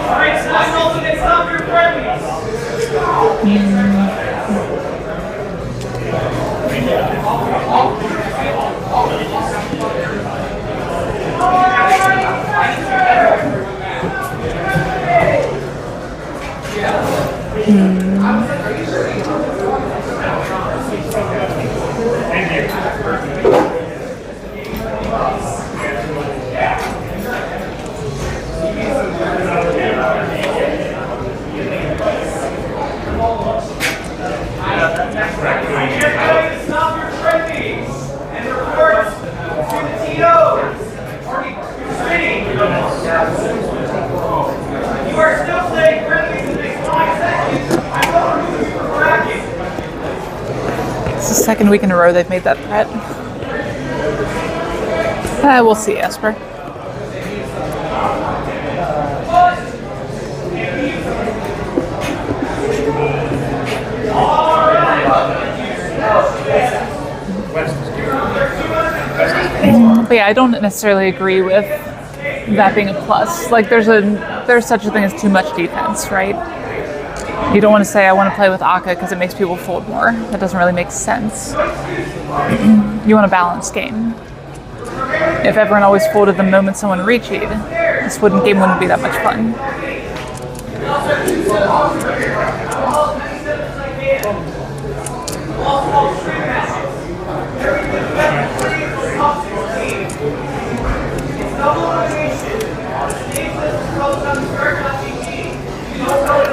[SPEAKER 4] Alright, slide ultimate, stop your friendlies. Stop your friendlies and report to the TOs. You are still playing friendlies in the next 5 seconds. I will remove you from bracket.
[SPEAKER 3] It's the second week in a row they've made that threat. We'll see, Esper. But yeah, I don't necessarily agree with that being a plus. Like, there's such a thing as too much defense, right? You don't want to say I want to play with Aka because it makes people fold more. That doesn't really make sense. You want a balanced game. If everyone always folded the moment someone reached, This wooden game wouldn't be that much fun.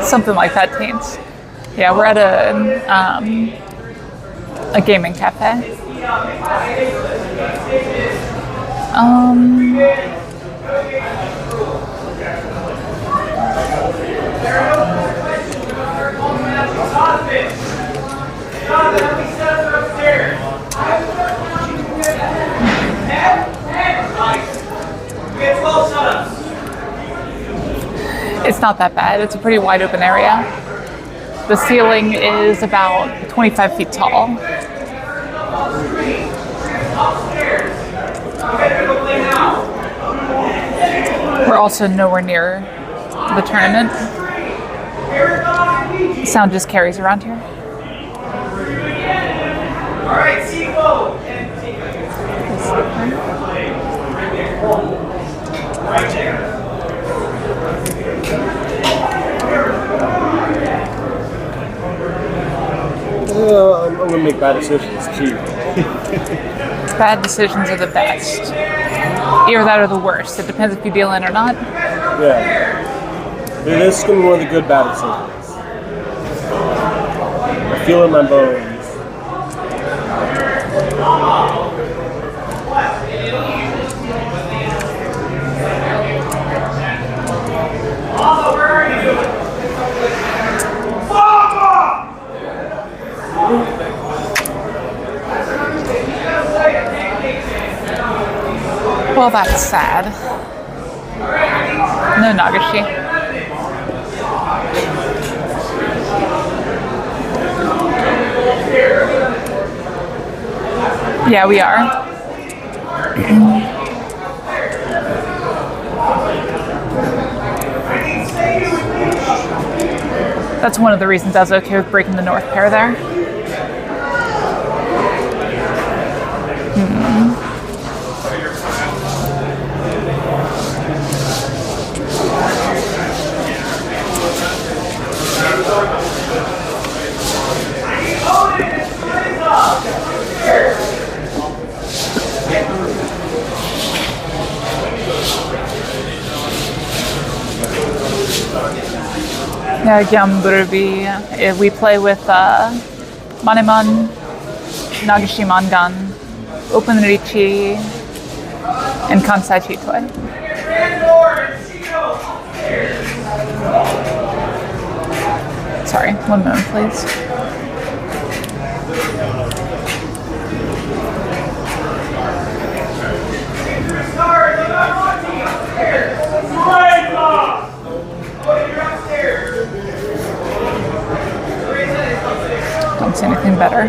[SPEAKER 3] Something like that, teens. Yeah, we're at a gaming cafe. It's not that bad. It's a pretty wide open area. The ceiling is about 25 feet tall. We're also nowhere near the tournament. Sound just carries around here.
[SPEAKER 4] All right, Sequel. Right there.
[SPEAKER 1] I'm gonna make bad decisions too.
[SPEAKER 3] Bad decisions are the best. Either that or the worst. It depends if you deal in or not.
[SPEAKER 1] Yeah. This is gonna be one of the good bad decisions. I feel it in my bones.
[SPEAKER 3] Well, that's sad. No Nagashi. Yeah, we are. That's one of the reasons I was okay with breaking the north pair there. Yeah, Gyamburubi. We play with Maneman, Nagashi Mangan, Open Richi, and Kansai Chitoi. Sorry, one moment, please. Don't see anything better.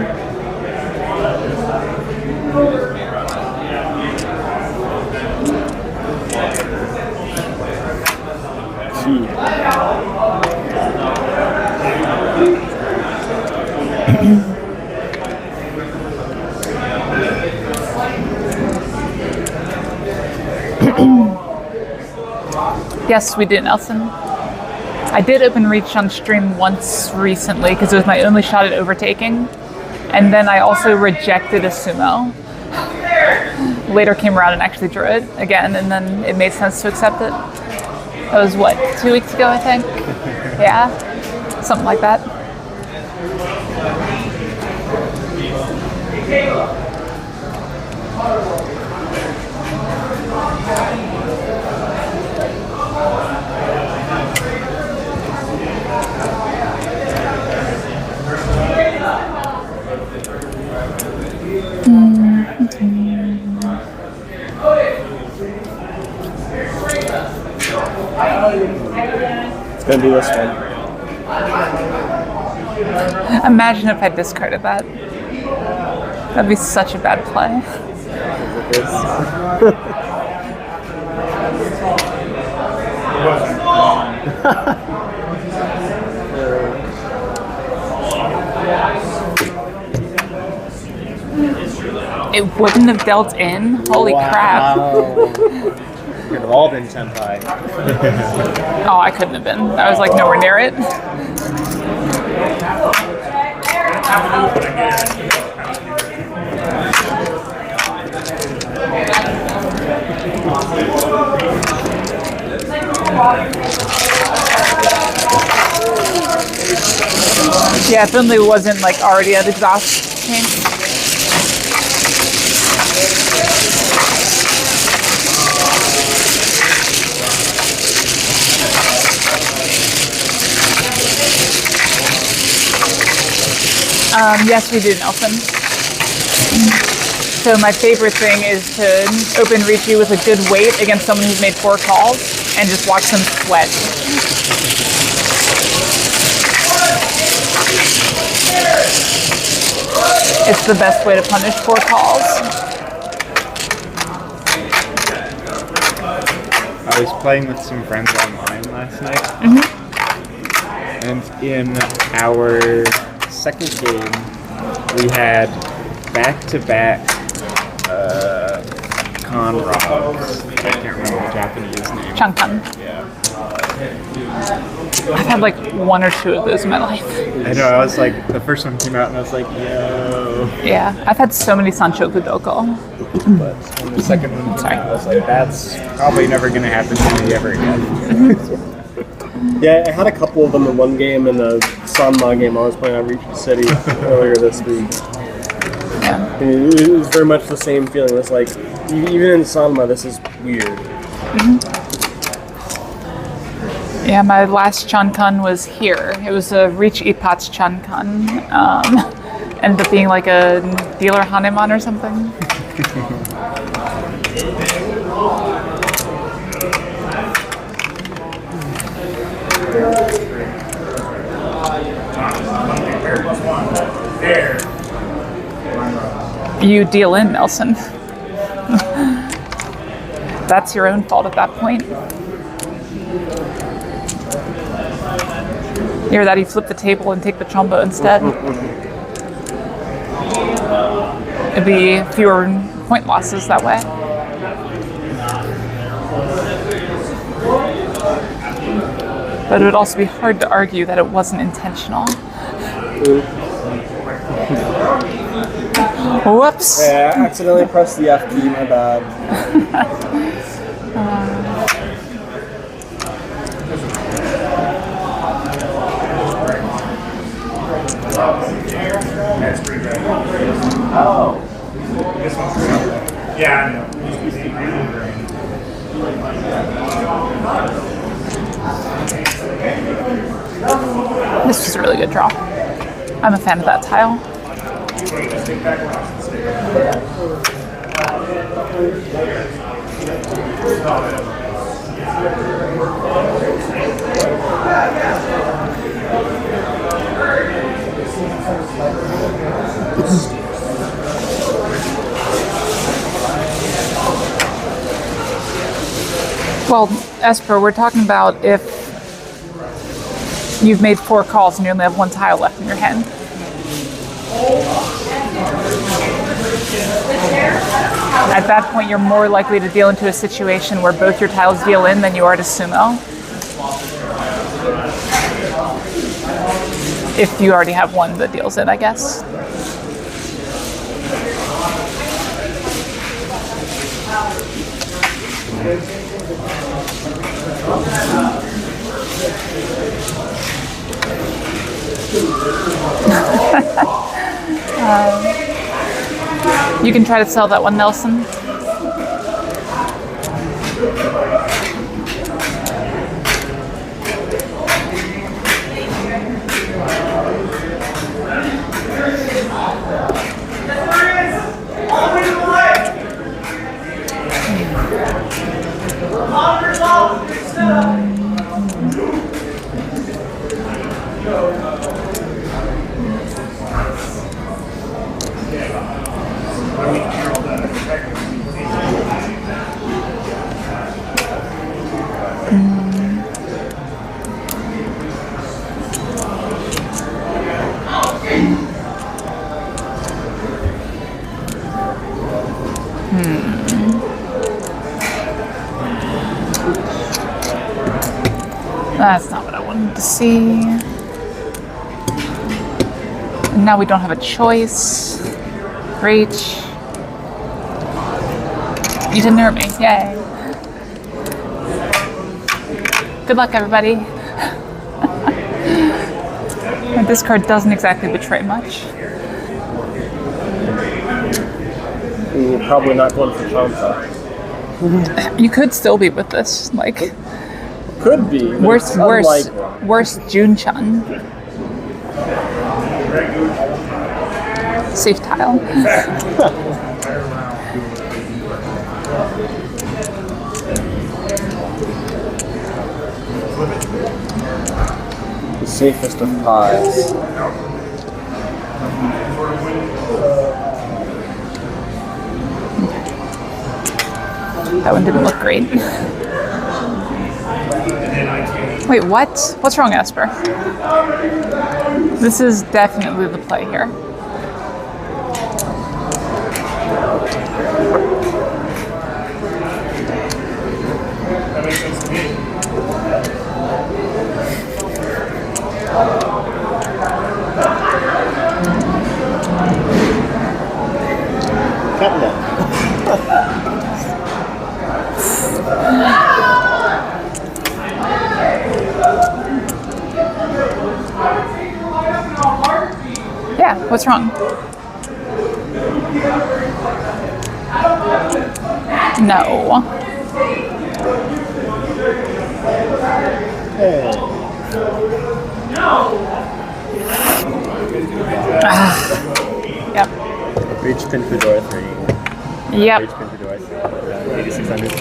[SPEAKER 3] Yes, we did, Nelson. I did open reach on stream once recently because it was my only shot at overtaking. And then I also rejected a sumo. Later came around and actually drew it again, and then it made sense to accept it. That was what, 2 weeks ago, I think? Yeah, something like that.
[SPEAKER 1] It's gonna be this one.
[SPEAKER 3] Imagine if I discarded that. That'd be such a bad play. It wouldn't have dealt in? Holy crap.
[SPEAKER 2] could have all been senpai.
[SPEAKER 3] Oh, I couldn't have been. I was like nowhere near it. Yeah, if only it wasn't like already at exhaust pain. Yes, we do, Nelson. So my favorite thing is to open Ricci with a good weight against someone who's made 4 calls and just watch them sweat. It's the best way to punish 4 calls.
[SPEAKER 2] I was playing with some friends online last night, and in our second game, we had back-to-back Conrods. I can't remember the Japanese name.
[SPEAKER 3] Chunkan.
[SPEAKER 2] Yeah.
[SPEAKER 3] I've had like 1 or 2 of those in my life.
[SPEAKER 2] I know, I was like, the first one came out and I was like, yo.
[SPEAKER 3] Yeah, I've had so many Sanchoku Doko.
[SPEAKER 2] But when the second one
[SPEAKER 3] Sorry.
[SPEAKER 2] I was like, that's probably never going to happen to me ever again.
[SPEAKER 1] Yeah, I had a couple of them in one game in the Sanma game I was playing on Ricci City earlier this week.
[SPEAKER 3] Yeah.
[SPEAKER 1] And it was very much the same feeling. It's like, even in Sanma, this is weird.
[SPEAKER 3] Yeah, my last Chunkan was here. It was a Reach Ipats Chunkan. Ended up being like a dealer Haneman or something. You deal in, Nelson. That's your own fault at that point. Either that, you flip the table and take the chombo instead. It'd be fewer point losses that way. But it would also be hard to argue that it wasn't intentional. Whoops.
[SPEAKER 1] Yeah, I accidentally pressed the F key, my bad.
[SPEAKER 7] Yeah, I know.
[SPEAKER 3] This was a really good draw. I'm a fan of that tile. Well, Esper, we're talking about if you've made 4 calls and you only have 1 tile left in your hand. At that point, you're more likely to deal into a situation where both your tiles deal in than you are to sumo. If you already have one that deals in, I guess. You can try to sell that one, Nelson. That's not what I wanted to see. And now we don't have a choice. Great. You didn't hurt me. Yay. Good luck, everybody. This card doesn't exactly betray much.
[SPEAKER 1] You're probably not going for Chompa.
[SPEAKER 3] You could still be with this, like
[SPEAKER 1] Could be. but
[SPEAKER 3] worse,
[SPEAKER 1] it's
[SPEAKER 3] worse,
[SPEAKER 1] unlikely.
[SPEAKER 3] worse. Jun-chan. Safe tile.
[SPEAKER 1] The safest of pies.
[SPEAKER 3] That one didn't look great. Wait, what? What's wrong, Esper? This is definitely the play here.
[SPEAKER 6] Cut that.
[SPEAKER 3] Yeah, what's wrong? No. Yep.
[SPEAKER 2] Reach pin for door 3.
[SPEAKER 3] Yep.
[SPEAKER 2] Reach pin for door 3. 8600.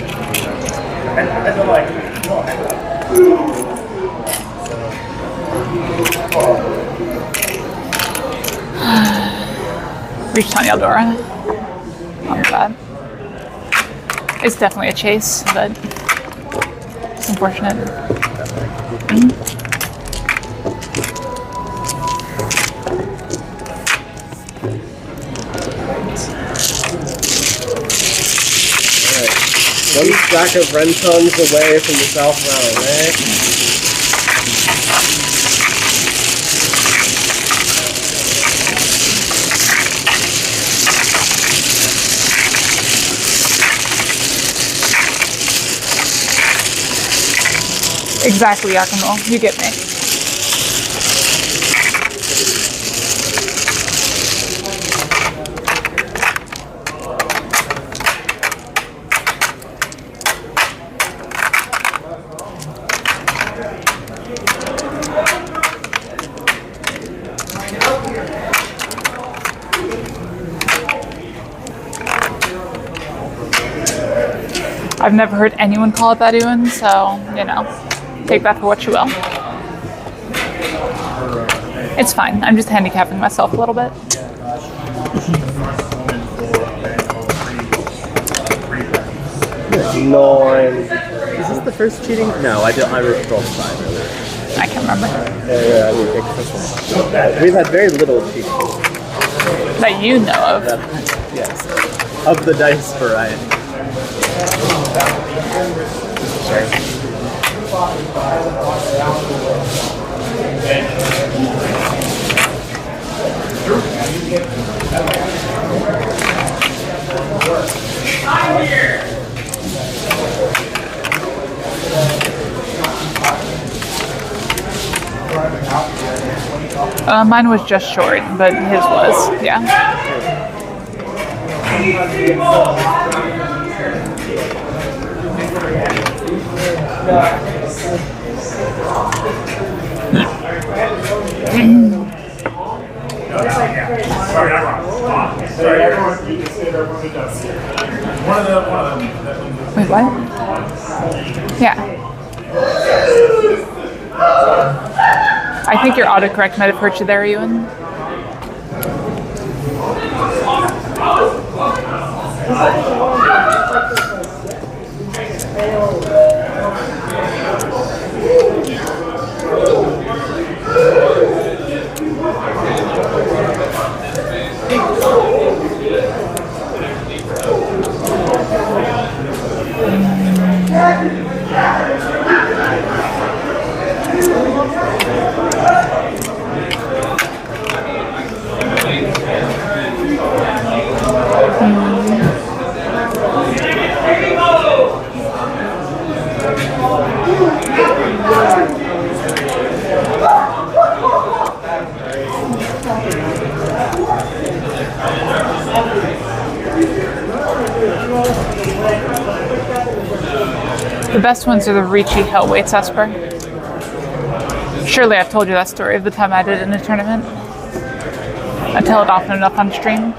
[SPEAKER 3] Reach Tanya Eldora. Not bad. It's definitely a chase, but it's unfortunate.
[SPEAKER 1] One stack of Rentongs away from the South Round, eh?
[SPEAKER 3] Exactly, Yakumo. You get me. I've never heard anyone call it Baduin, so, you know, take that for what you will. It's fine. I'm just handicapping myself a little bit.
[SPEAKER 1] Nine.
[SPEAKER 6] Is this the first cheating? No, I rolled 5 earlier.
[SPEAKER 3] I can't remember.
[SPEAKER 1] Yeah, I mean, take this one.
[SPEAKER 6] We've had very little cheating.
[SPEAKER 3] That you know of.
[SPEAKER 6] Yes. Of the dice variety.
[SPEAKER 3] Mine was just short, but his was, yeah. Wait, what? Yeah. I think your autocorrect might have hurt you there, Ewan. The best ones are the Ricci Hell weights, Esper. Surely I've told you that story of the time I did it in a tournament. I tell it often enough on stream.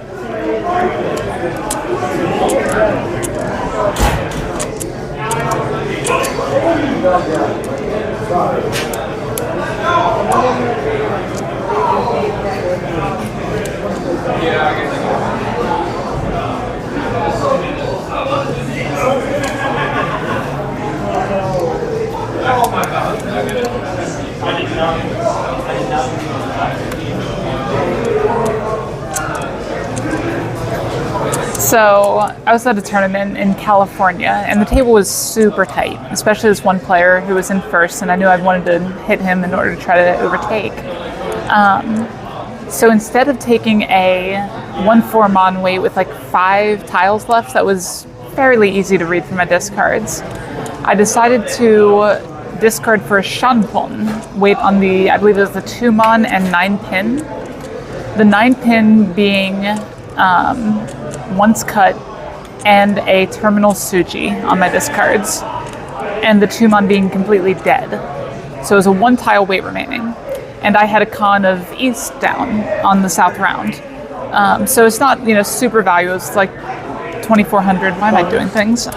[SPEAKER 3] So I was at a tournament in California, and the table was super tight, especially this one player who was in first, and I knew I wanted to hit him in order to try to overtake. So instead of taking a 1/4 mon weight with like 5 tiles left, that was fairly easy to read from my discards, I decided to discard for a Shanpon weight on the, I believe it was the 2 mon and 9 pin. The 9 pin being once cut and a terminal Suji on my discards, and the 2 mon being completely dead. So it was a 1 tile weight remaining, and I had a con of east down on the south round. So it's not, super valuable. It's like 2,400. Why am I doing things?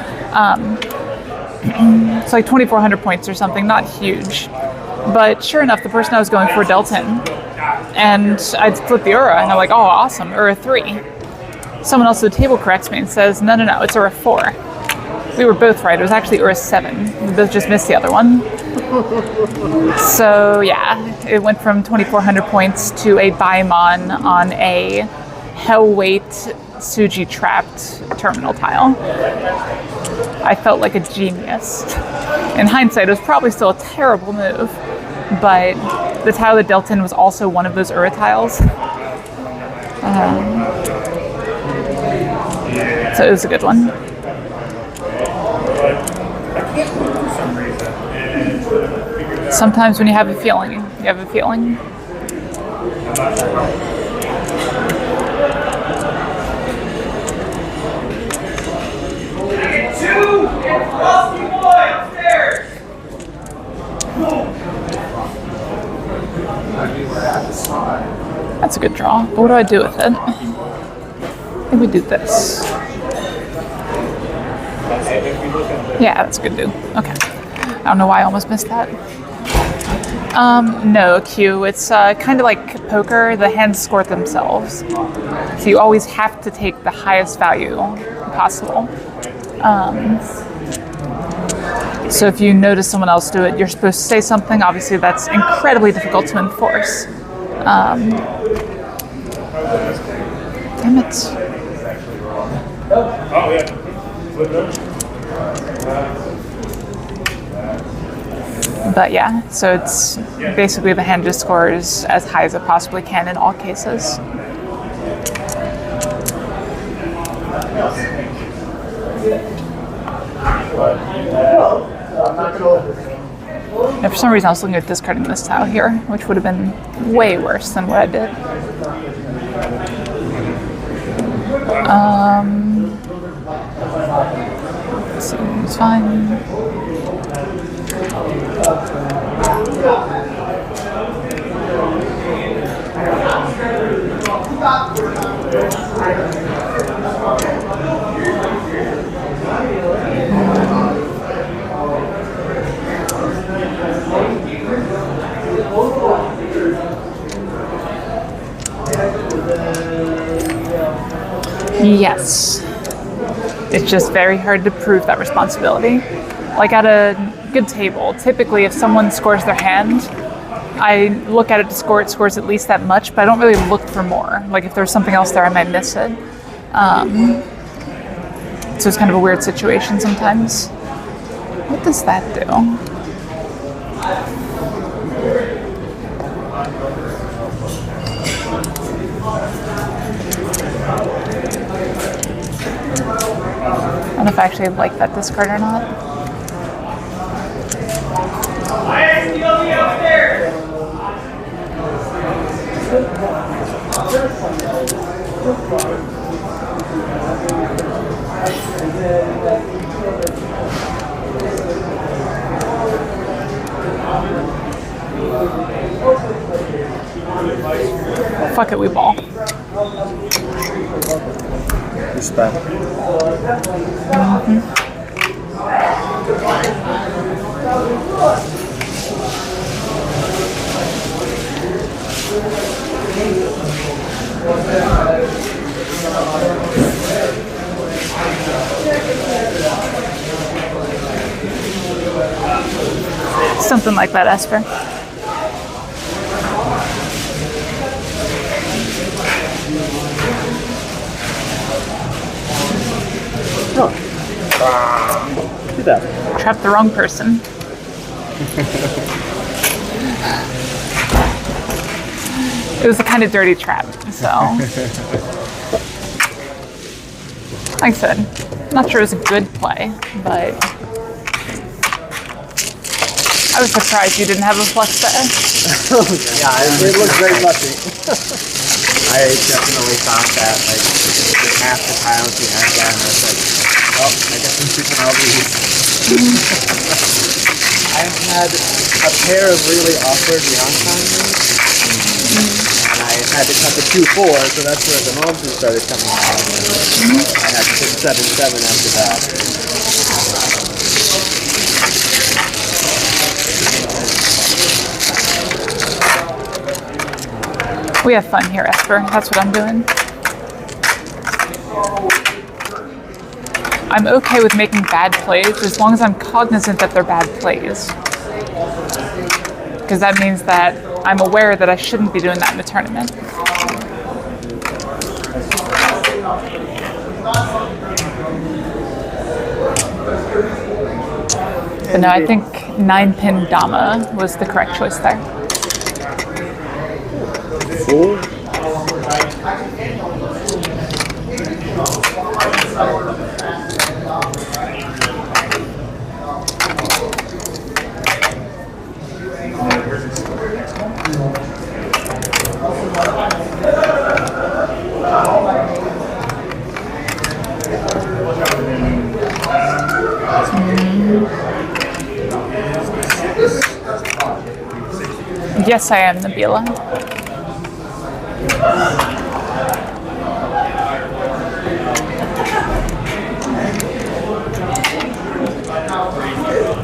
[SPEAKER 3] It's like 2,400 points or something, not huge. But sure enough, the person I was going for dealt in, and I'd split the Ura, and I'm like, oh, awesome, Ura 3. Someone else at the table corrects me and says, no, it's Ura 4. We were both right. It was actually Ura 7. We both just missed the other one. So yeah, it went from 2,400 points to a Baimon on a Hellweight Suji trapped terminal tile. I felt like a genius. In hindsight, it was probably still a terrible move, but the tile that dealt in was also one of those Ura tiles. So it was a good one. Sometimes when you have a feeling, you have a feeling.
[SPEAKER 4] Two and Frosty Boy upstairs.
[SPEAKER 3] That's a good draw. But what do I do with it? I think we do this. Yeah, that's a good do. Okay. I don't know why I almost missed that. No, Q. It's kind of like poker. The hands score themselves. So you always have to take the highest value possible. So if you notice someone else do it, you're supposed to say something. Obviously, that's incredibly difficult to enforce. Damn it.
[SPEAKER 7] Oh, yeah.
[SPEAKER 3] But yeah, so it's basically the hand just scores as high as it possibly can in all cases. And for some reason I was looking at discarding this tile here, which would have been way worse than what I did. Seems fine. Yes. It's just very hard to prove that responsibility. Like at a good table, typically if someone scores their hand, I look at it to score, it scores at least that much, but I don't really look for more. Like if there's something else there, I might miss it. So it's kind of a weird situation sometimes. What does that do? I don't know if I actually like that discard or not.
[SPEAKER 4] I asked you to be upstairs.
[SPEAKER 3] Fuck it, we ball.
[SPEAKER 1] Respect.
[SPEAKER 3] Something like that, Esper.
[SPEAKER 1] Do that.
[SPEAKER 3] Trapped the wrong person. It was a kind of dirty trap, so. Like I said, not sure it was a good play, but I was surprised you didn't have a flex there.
[SPEAKER 6] Yeah, it looks very lucky.
[SPEAKER 2] I definitely thought that, like, with half the tiles we had down, I was like, well, I guess I'm keeping all these.
[SPEAKER 6] I've had a pair of really awkward Yonkon moves, and I had to cut the 2-4, so that's where the monsters started coming out. I had to hit 7-7 after that.
[SPEAKER 3] We have fun here, Esper. That's what I'm doing. I'm okay with making bad plays as long as I'm cognizant that they're bad plays. Because that means that I'm aware that I shouldn't be doing that in the tournament. But no, I think 9-pin Dama was the correct choice there.
[SPEAKER 1] Fool.
[SPEAKER 3] Yes, I am, Nabila.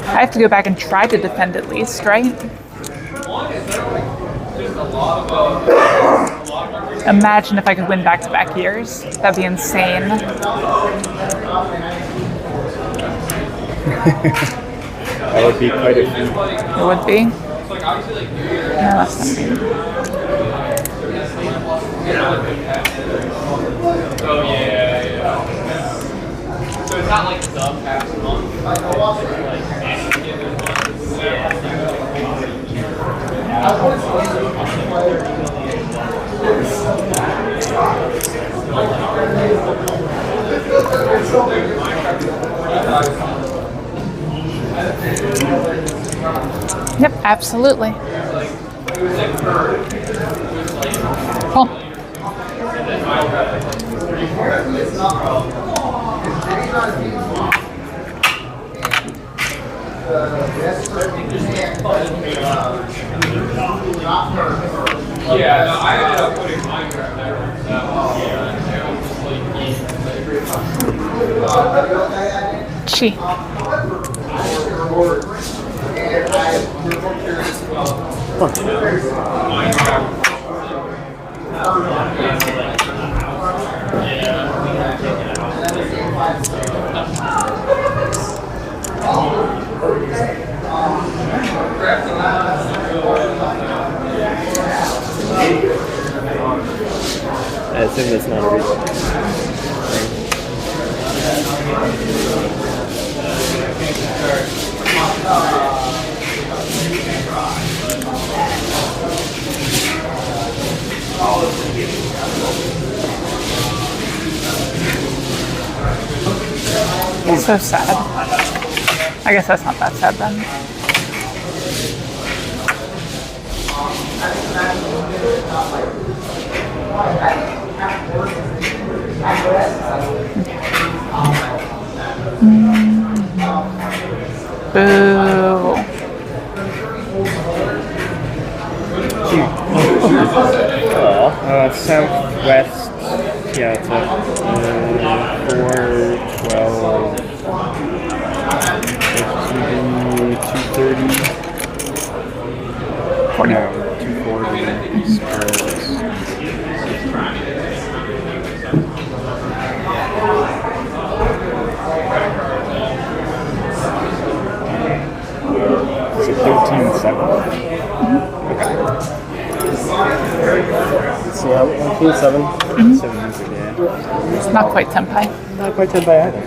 [SPEAKER 3] I have to go back and try to defend at least, right? Imagine if I could win back-to-back years. That'd be insane.
[SPEAKER 2] That would be quite a feat.
[SPEAKER 3] It would be. No, that's not good.
[SPEAKER 8] Oh yeah. So it's not like sub past month.
[SPEAKER 3] Yep, absolutely. Cool.
[SPEAKER 8] Yeah, no, I ended up putting Minecraft there.
[SPEAKER 3] Chi.
[SPEAKER 1] I assume that's not a reason.
[SPEAKER 3] So sad. I guess that's not that sad then. Boo.
[SPEAKER 2] Southwest. Yeah, it's at 412. It's 230. No, 240. Spurs. Is it 13-7?
[SPEAKER 1] So yeah, 1.7.
[SPEAKER 2] 7 music, yeah.
[SPEAKER 3] It's not quite tempai.
[SPEAKER 6] Not quite 10 by either.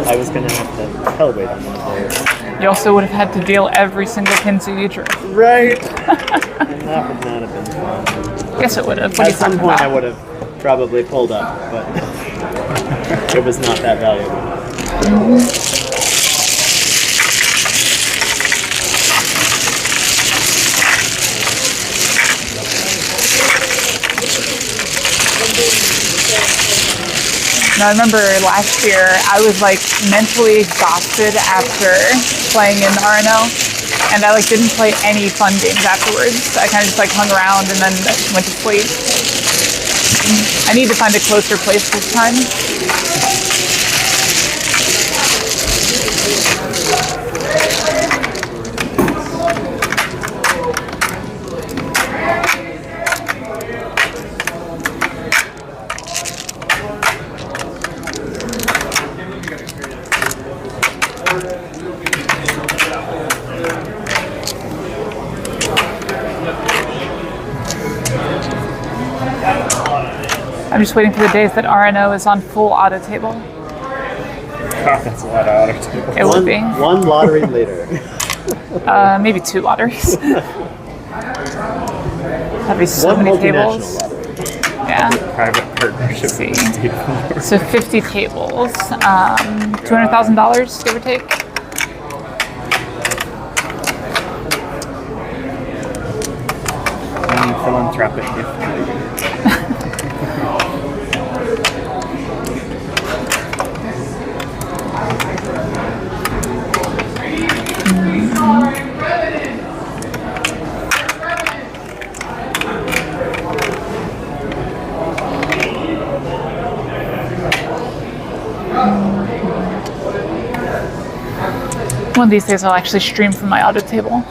[SPEAKER 6] I was gonna have to calibrate on one of those.
[SPEAKER 3] You also would have had to deal every single Pinzu you drew.
[SPEAKER 6] Right. And that would not have been fun.
[SPEAKER 3] Yes, it would have. What are
[SPEAKER 6] At
[SPEAKER 3] you
[SPEAKER 6] some
[SPEAKER 3] talking
[SPEAKER 6] point, I
[SPEAKER 3] about?
[SPEAKER 6] would have probably pulled up, but it was not that valuable.
[SPEAKER 3] Now, I remember last year, I was like mentally exhausted after playing in RNO, and I like didn't play any fun games afterwards. I kind of just like hung around and then went to sleep. I need to find a closer place this time. I'm just waiting for the days that RNO is on full auto table.
[SPEAKER 2] God, that's a lot of auto table.
[SPEAKER 3] It would be.
[SPEAKER 6] One lottery later.
[SPEAKER 3] Maybe 2 lotteries. That'd be so
[SPEAKER 6] One
[SPEAKER 3] many
[SPEAKER 6] multinational
[SPEAKER 3] tables.
[SPEAKER 6] lottery.
[SPEAKER 3] Yeah.
[SPEAKER 2] Private partnership.
[SPEAKER 3] Let's see.
[SPEAKER 2] with State Farm.
[SPEAKER 3] So 50 tables. $200,000, give or take.
[SPEAKER 2] Philanthropic gift.
[SPEAKER 3] One of these days I'll actually stream from my auto table.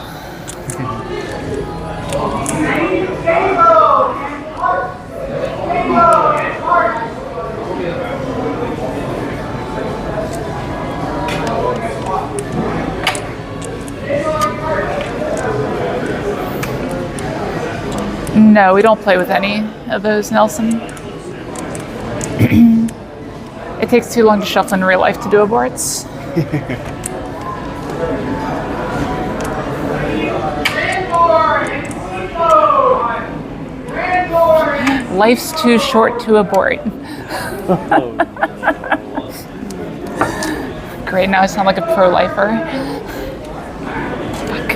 [SPEAKER 3] No, we don't play with any of those, Nelson. It takes too long to shuffle in real life to do aborts. Life's too short to abort. Great, now I sound like a pro-lifer. Fuck.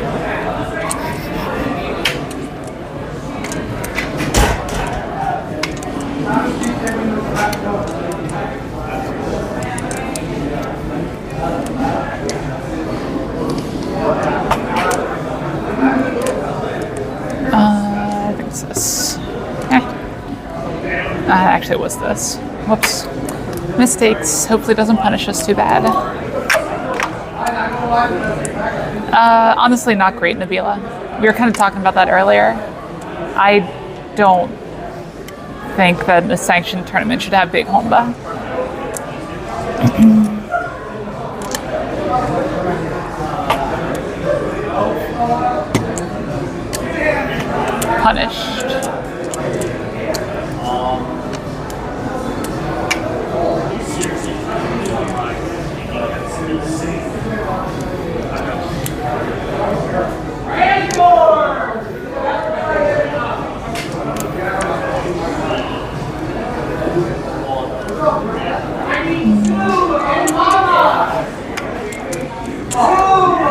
[SPEAKER 3] I think it's this. Actually, it was this. Whoops. Mistakes. Hopefully it doesn't punish us too bad. Honestly, not great, Nabila. We were kind of talking about that earlier. I don't think that a sanctioned tournament should have big homba. Punished.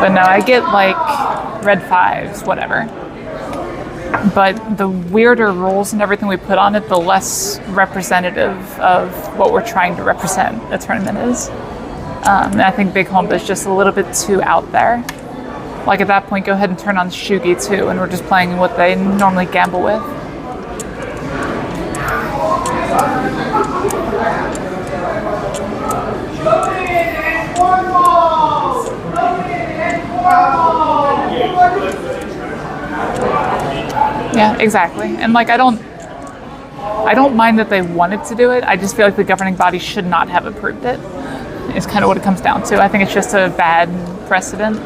[SPEAKER 3] But no, I get like red 5s, whatever. But the weirder rules and everything we put on it, the less representative of what we're trying to represent a tournament is. And I think Big Home is just a little bit too out there. Like at that point, go ahead and turn on Shugi too, and we're just playing what they normally gamble with. Yeah, exactly. And like I don't mind that they wanted to do it. I just feel like the governing body should not have approved it. Is kind of what it comes down to. I think it's just a bad precedent.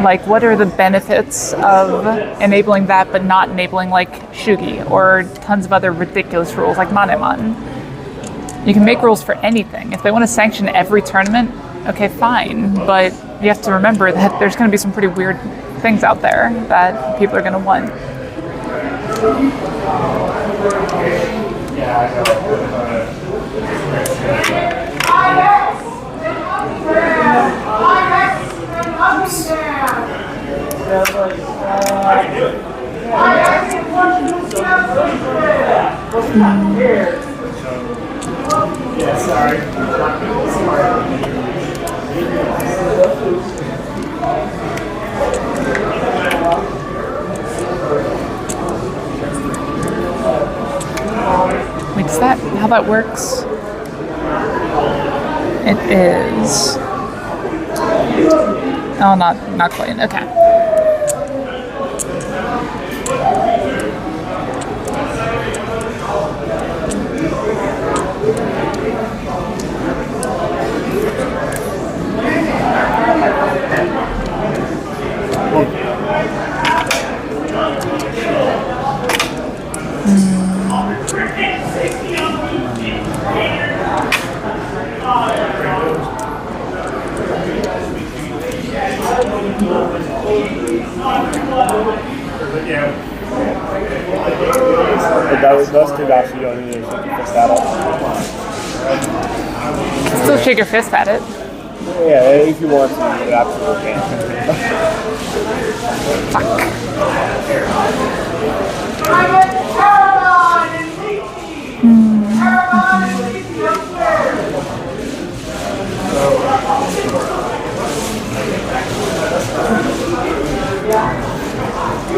[SPEAKER 3] Like, what are the benefits of enabling that but not enabling like Shugi or tons of other ridiculous rules like Maneman? You can make rules for anything. If they want to sanction every tournament, okay, fine. But you have to remember that there's going to be some pretty weird things out there that people are going to want. Wait, is that how that works? It is. Oh, not quite. Okay.
[SPEAKER 6] Those two guys, you don't need to fix that up.
[SPEAKER 3] Still shake your fist at it.
[SPEAKER 6] Yeah, if you want to, you absolutely can.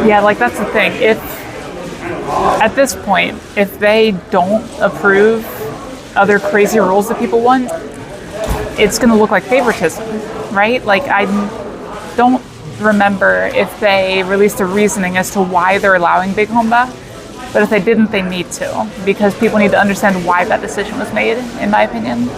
[SPEAKER 3] Yeah, like that's the thing. If at this point, if they don't approve other crazy rules that people want, it's going to look like favoritism, right? Like I don't remember if they released a reasoning as to why they're allowing Big Homba, but if they didn't, they need to, because people need to understand why that decision was made, in my opinion.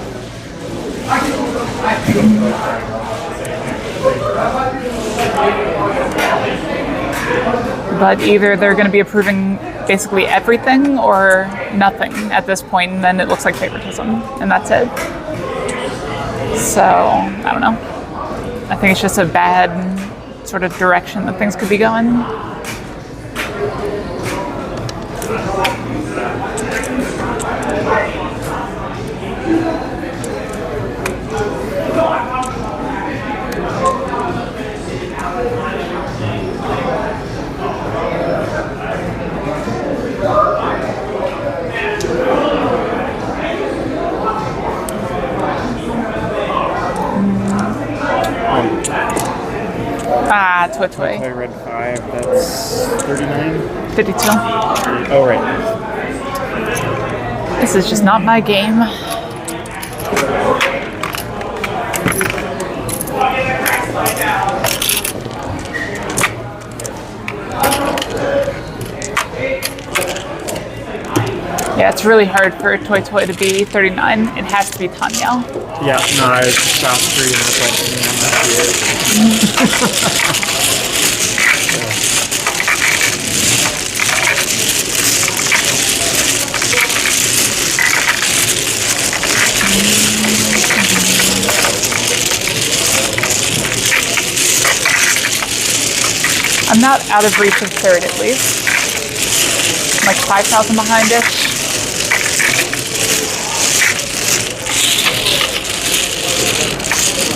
[SPEAKER 3] But either they're going to be approving basically everything or nothing at this point, and then it looks like favoritism, and that's it. So, I don't know. I think it's just a bad sort of direction that things could be going. Toy.
[SPEAKER 2] I read 5, that's 39?
[SPEAKER 3] 52.
[SPEAKER 2] Oh, right.
[SPEAKER 3] This is just not my game. Yeah, it's really hard for Toy to be 39. It has to be Tanya.
[SPEAKER 2] Yeah, no, I stopped 3 and I was like,
[SPEAKER 3] I'm not out of reach of third, at least. I'm like 5,000 behind-ish.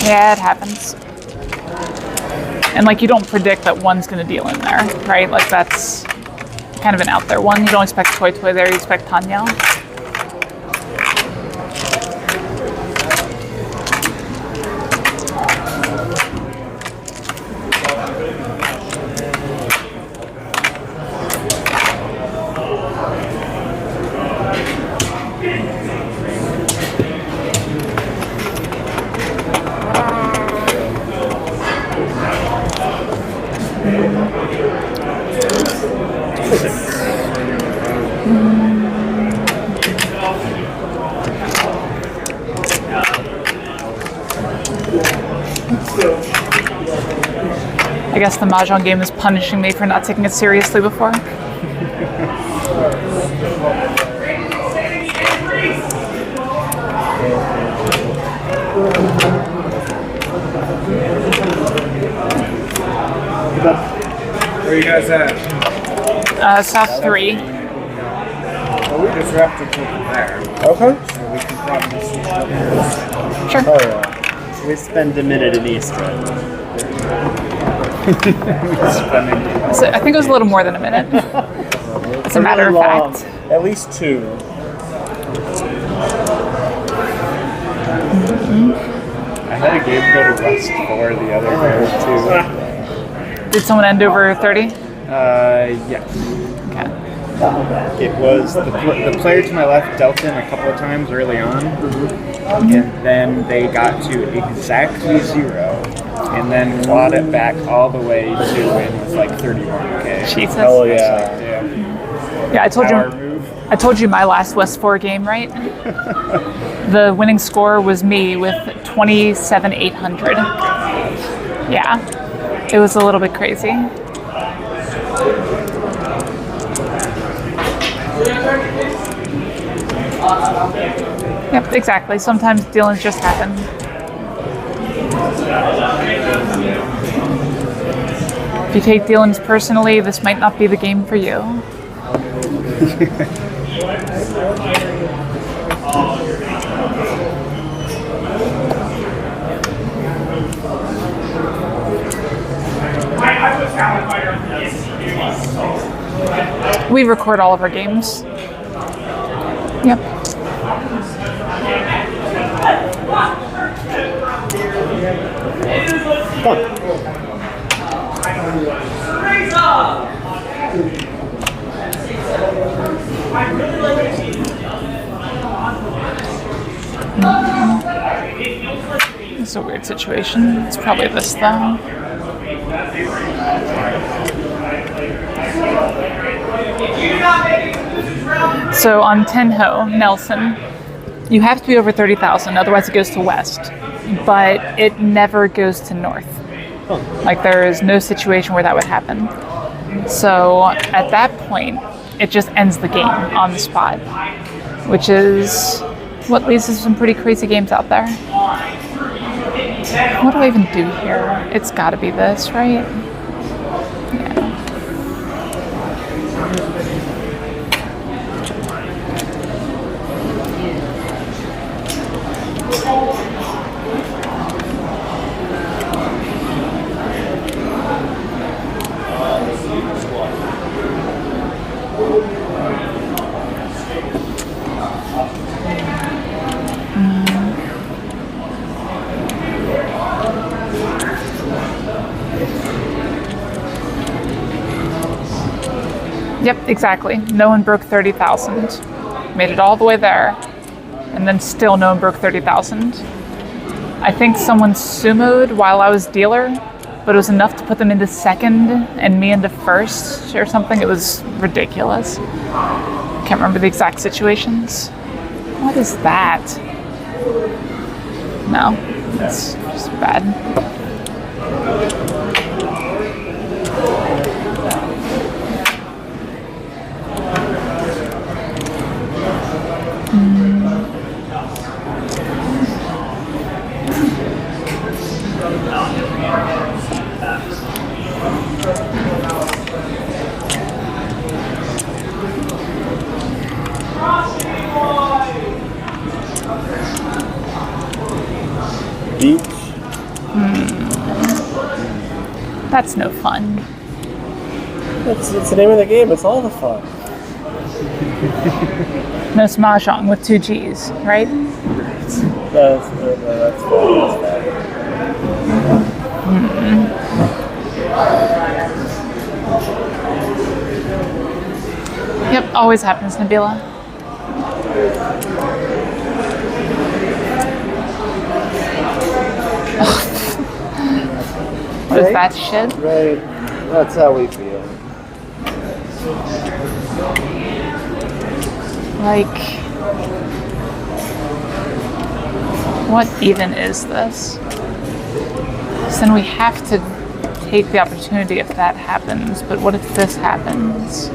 [SPEAKER 3] Yeah, it happens. And like you don't predict that one's going to deal in there, right? Like that's kind of an out there one. You don't expect Toy Toy there, you expect Tanya. I guess the Mahjong game is punishing me for not taking it seriously before.
[SPEAKER 6] Where are you guys at?
[SPEAKER 3] South 3.
[SPEAKER 6] Well, we just wrapped it over there.
[SPEAKER 2] Okay.
[SPEAKER 6] So we can probably switch over.
[SPEAKER 3] Sure.
[SPEAKER 2] Oh yeah.
[SPEAKER 6] We spend a minute in Easter.
[SPEAKER 3] So I think it was a little more than a minute. As a matter of fact.
[SPEAKER 2] At least 2. I had a game go to West 4 the other day too.
[SPEAKER 3] Did someone end over 30?
[SPEAKER 2] Yes.
[SPEAKER 3] Okay.
[SPEAKER 2] It was the player to my left dealt in a couple of times early on, and then they got to exactly 0, and then clawed it back all the way to win with like 31k.
[SPEAKER 3] Jesus.
[SPEAKER 2] Hell yeah!
[SPEAKER 3] Yeah, I told
[SPEAKER 2] Power
[SPEAKER 3] you.
[SPEAKER 2] move.
[SPEAKER 3] I told you my last West 4 game, right? The winning score was me with 27,800. Yeah, it was a little bit crazy. Yep, exactly. Sometimes dealings just happen. If you take dealings personally, this might not be the game for you. We record all of our games. Yep. It's a weird situation. It's probably this though. So on Tenho, Nelson, you have to be over 30,000, otherwise it goes to West, but it never goes to North. Like there is no situation where that would happen. So at that point, it just ends the game on the spot, which is what leads to some pretty crazy games out there. What do I even do here? It's gotta be this, right? Yeah. Yep, exactly. No one broke 30,000. Made it all the way there, and then still no one broke 30,000. I think someone sumoed while I was dealer, but it was enough to put them into second and me into first or something. It was ridiculous. Can't remember the exact situations. What is that? No, it's just bad. That's no fun.
[SPEAKER 1] It's the name of the game. It's all the fun.
[SPEAKER 3] No, it's Mahjong with 2 G's, right?
[SPEAKER 1] That's fun.
[SPEAKER 3] Yep, always happens, Nabila. What is that shit?
[SPEAKER 6] Right. That's how we feel.
[SPEAKER 3] Like, what even is this? So then we have to take the opportunity if that happens, but what if this happens?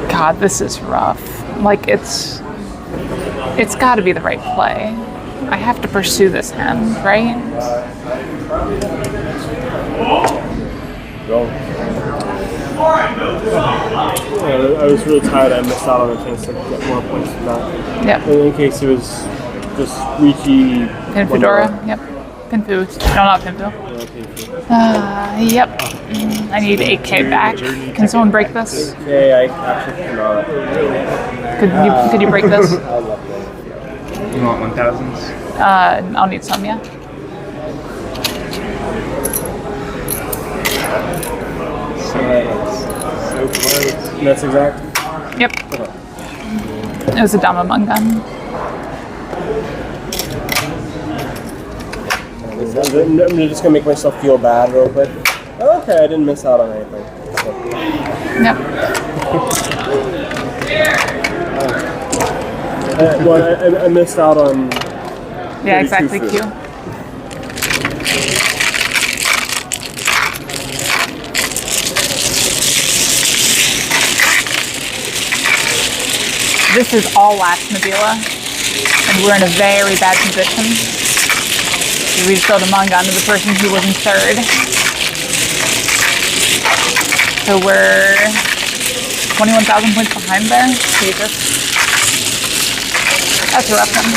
[SPEAKER 3] God, this is rough. Like, it's got to be the right play. I have to pursue this hand, right?
[SPEAKER 1] Go. I was really tired. I missed out on a chance to get more points from that.
[SPEAKER 3] Yep.
[SPEAKER 1] In case it was just Ricci.
[SPEAKER 3] Pinfudora. Yep. Pinfu. No, not Pinfu. Yep. I need 8K back. Can someone break this?
[SPEAKER 1] Okay, I actually cannot.
[SPEAKER 3] Could you break this?
[SPEAKER 2] You want 1,000s?
[SPEAKER 3] I'll need some, yeah.
[SPEAKER 6] So close.
[SPEAKER 1] That's exact.
[SPEAKER 3] Yep. It was a Damamungan.
[SPEAKER 1] I'm just gonna make myself feel bad real quick. Okay, I didn't miss out on anything.
[SPEAKER 3] Yep.
[SPEAKER 1] I missed out on.
[SPEAKER 3] Yeah, exactly.
[SPEAKER 1] food.
[SPEAKER 3] Q. This is all last Nabila, and we're in a very bad position. We just showed a manga to the person who was in third. So we're 21,000 points behind there. Jesus. That's a rough one.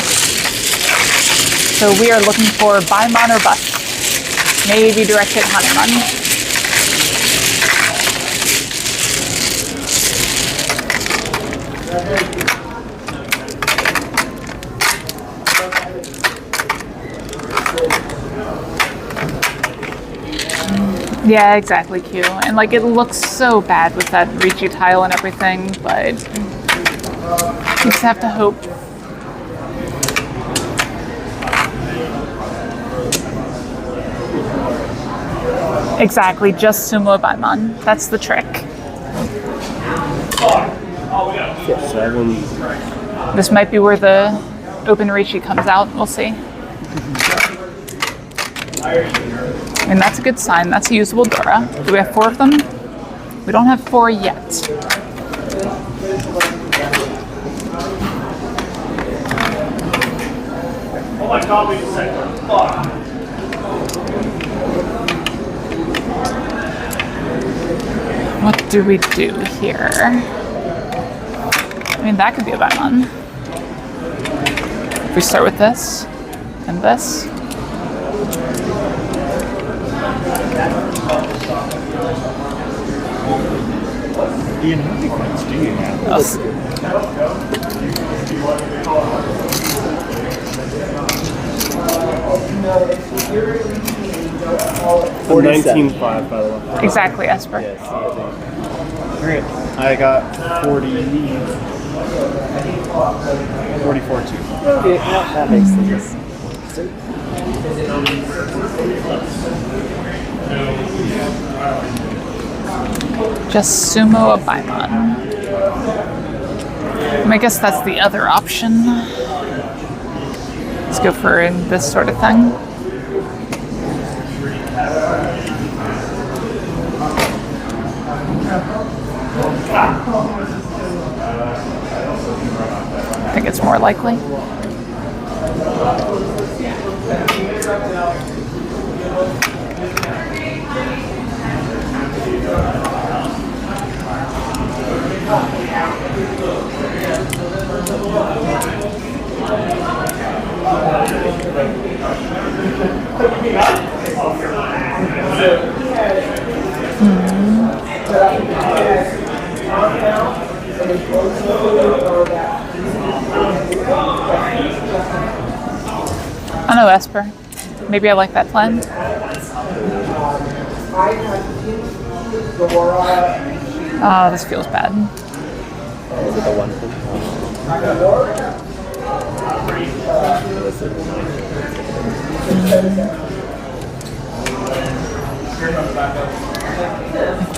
[SPEAKER 3] So we are looking for Baimon or bust. Maybe direct hit Hanuman. Yeah, exactly, Q. And like, it looks so bad with that Ricci tile and everything, but you just have to hope. Exactly, just Sumo Baimon. That's the trick. This might be where the open Ricci comes out. We'll see. I mean, that's a good sign. That's a usable Dora. Do we have 4 of them? We don't have 4 yet.
[SPEAKER 7] Oh my God, wait a second. Fuck.
[SPEAKER 3] What do we do here? I mean, that could be a bad one. If we start with this and this.
[SPEAKER 7] Ian, how many points do you have?
[SPEAKER 1] For 19.5, by the way.
[SPEAKER 3] Exactly, Esper.
[SPEAKER 2] Great. I got 44 too.
[SPEAKER 6] Okay, that makes sense.
[SPEAKER 3] Just Sumo a Baimon. I guess that's the other option. Let's go for this sort of thing. I think it's more likely. I know, Esper. Maybe I like that plan. Oh, this feels bad.
[SPEAKER 1] Is it the one thing?
[SPEAKER 3] Like,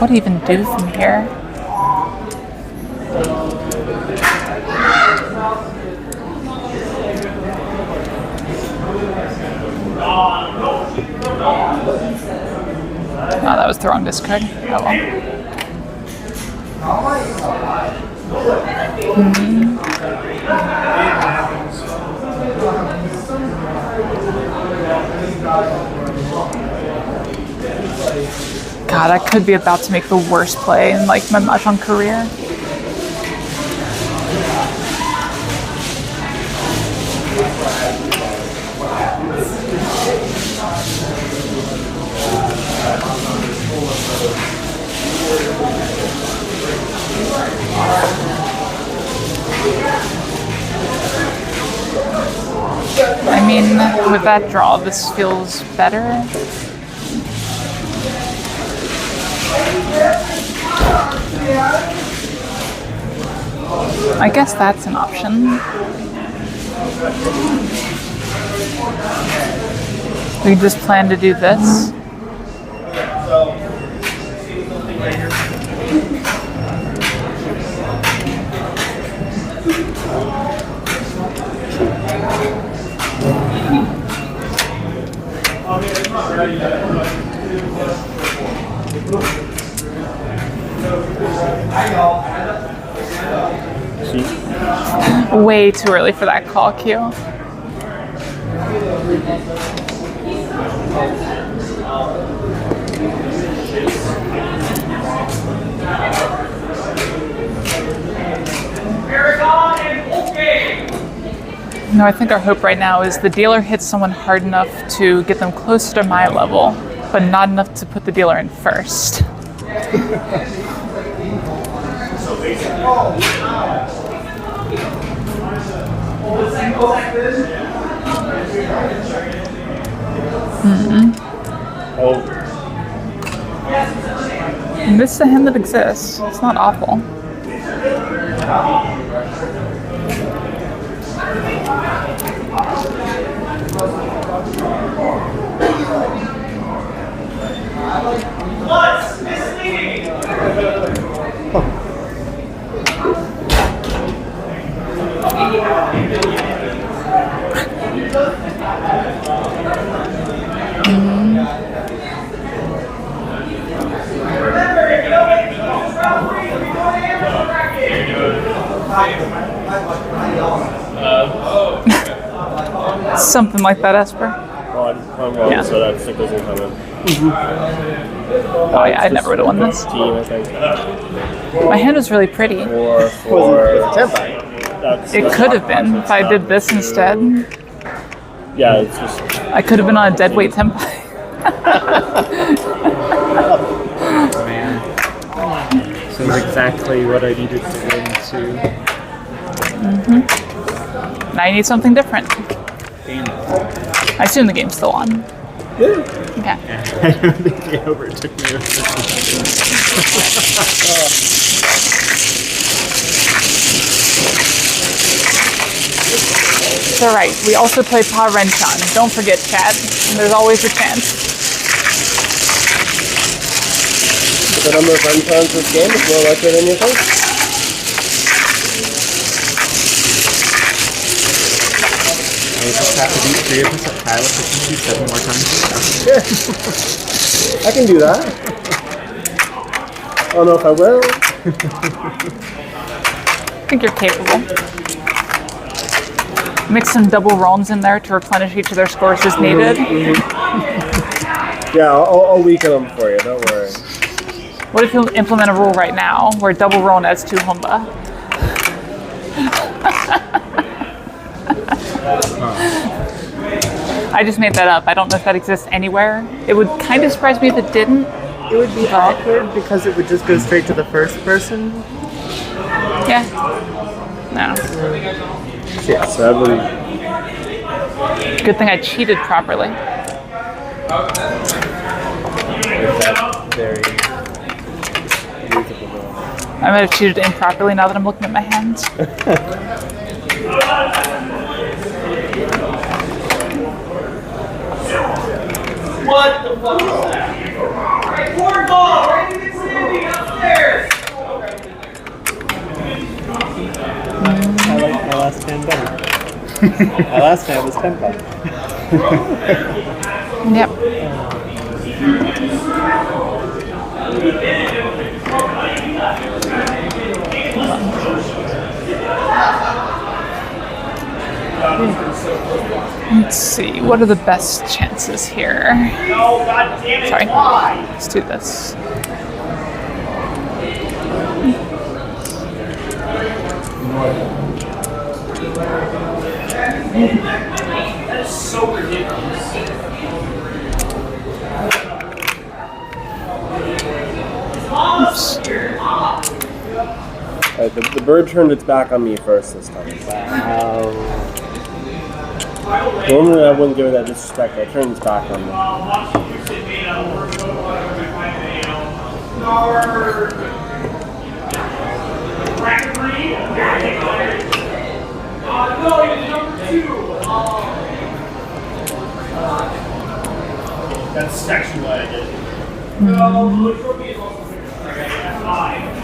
[SPEAKER 3] what do you even do from here? Oh, that was the wrong discard. Oh well. God, I could be about to make the worst play in like my Mahjong career. I mean, with that draw, this feels better. I guess that's an option. We just plan to do this. Way too early for that call cue. No, I think our hope right now is the dealer hits someone hard enough to get them closer to my level, but not enough to put the dealer in first. And this is a hand that exists. It's not awful.
[SPEAKER 4] What's misleading? Remember, if you don't make the calls round 3, you'll be going in for the bracket.
[SPEAKER 3] Something like that, Esper.
[SPEAKER 1] Well, I'm wrong,
[SPEAKER 3] Yeah.
[SPEAKER 1] so that stick doesn't come in.
[SPEAKER 3] Oh yeah, I never would have won this.
[SPEAKER 1] Team, I think.
[SPEAKER 3] My hand was really pretty.
[SPEAKER 1] Or for
[SPEAKER 6] It's a tempo.
[SPEAKER 3] It could have been if I did this instead.
[SPEAKER 1] Yeah, it's just.
[SPEAKER 3] I could have been on a deadweight tempo.
[SPEAKER 2] Man. This is exactly what I needed to win too.
[SPEAKER 3] Now you need something different.
[SPEAKER 2] Damn it.
[SPEAKER 3] I assume the game's still on. Okay.
[SPEAKER 2] I don't think they overtook me with this.
[SPEAKER 3] It's alright. We also play Pa Renchan. Don't forget, chat. There's always a chance.
[SPEAKER 1] The number of Renchons this game is more likely than you think.
[SPEAKER 2] I just have to beat 3 of us at Pilot 7 more times.
[SPEAKER 1] I can do that. I don't know if I will.
[SPEAKER 3] I think you're capable. Mix some double Rones in there to replenish each of their scores as needed.
[SPEAKER 1] Yeah, I'll weaken them for you. Don't worry.
[SPEAKER 3] What if you implement a rule right now where double Rone adds 2 Humba? I just made that up. I don't know if that exists anywhere. It would kind of surprise me if it didn't.
[SPEAKER 6] It would be awkward because it would just go straight to the first person.
[SPEAKER 3] Yeah. No.
[SPEAKER 1] Shit, 7.
[SPEAKER 3] Good thing I cheated properly.
[SPEAKER 6] Very
[SPEAKER 3] I might have cheated improperly now that I'm looking at my hands.
[SPEAKER 4] What the fuck is that? Alright, corn ball! Ready to get Sandy upstairs!
[SPEAKER 6] I like my last hand better. My last hand was 10 bucks.
[SPEAKER 3] Yep. Let's see, what are the best chances here?
[SPEAKER 4] No, god damn it!
[SPEAKER 3] Sorry,
[SPEAKER 4] Why?
[SPEAKER 3] let's do this.
[SPEAKER 4] That's so ridiculous.
[SPEAKER 1] Alright, the bird turned its back on me first this time. Normally I wouldn't give it that disrespect. I turned its back on me.
[SPEAKER 4] No, he was number 2. That's sexual etiquette. No, the trophy is also 5.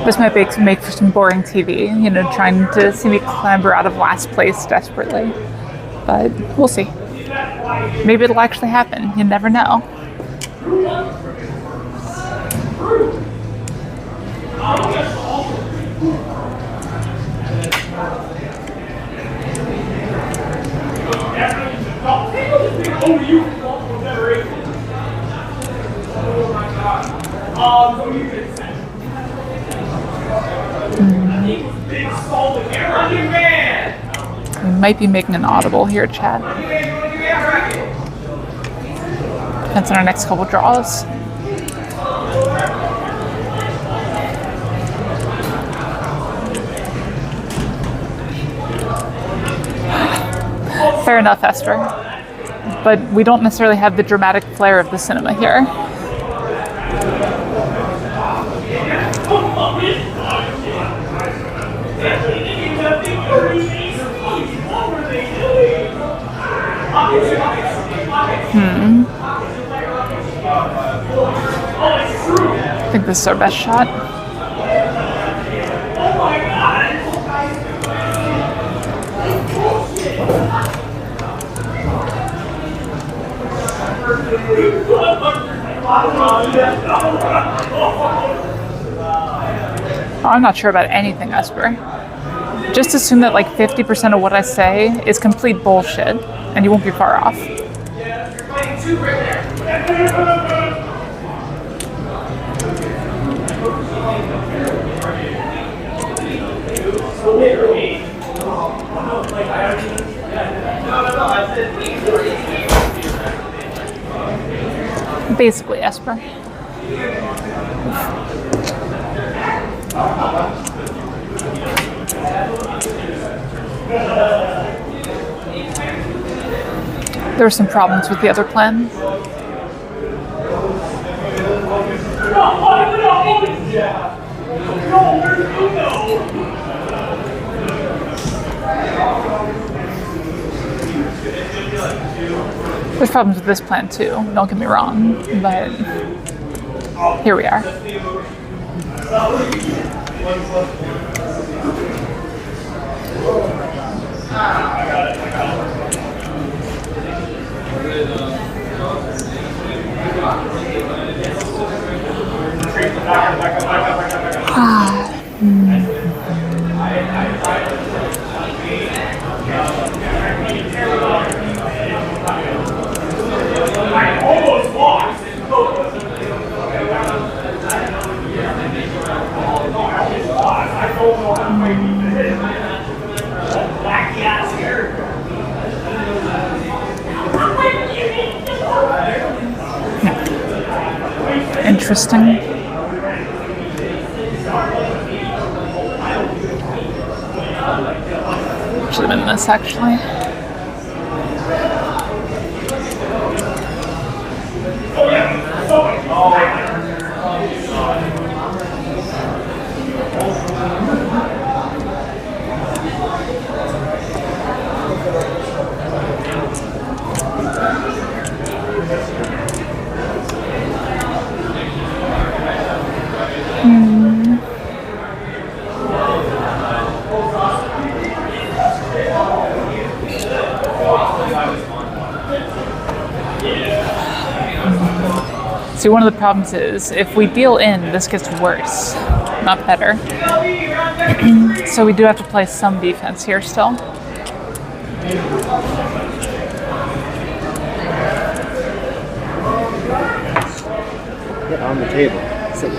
[SPEAKER 3] This might make for some boring TV, you know, trying to see me clamber out of last place desperately. But we'll see. Maybe it'll actually happen. You never know. We might be making an audible here, chat. Depends on our next couple draws. Fair enough, Esther. But we don't necessarily have the dramatic flair of the cinema here. I think this is our best shot. I'm not sure about anything, Esper. Just assume that like 50% of what I say is complete bullshit, and you won't be far off. Basically, Esper. There were some problems with the other plan. There's problems with this plan too, don't get me wrong, but here we are. Interesting. Should have been this actually. See, one of the problems is if we deal in, this gets worse, not better. So we do have to play some defense here still.
[SPEAKER 6] Get on the table. Sit.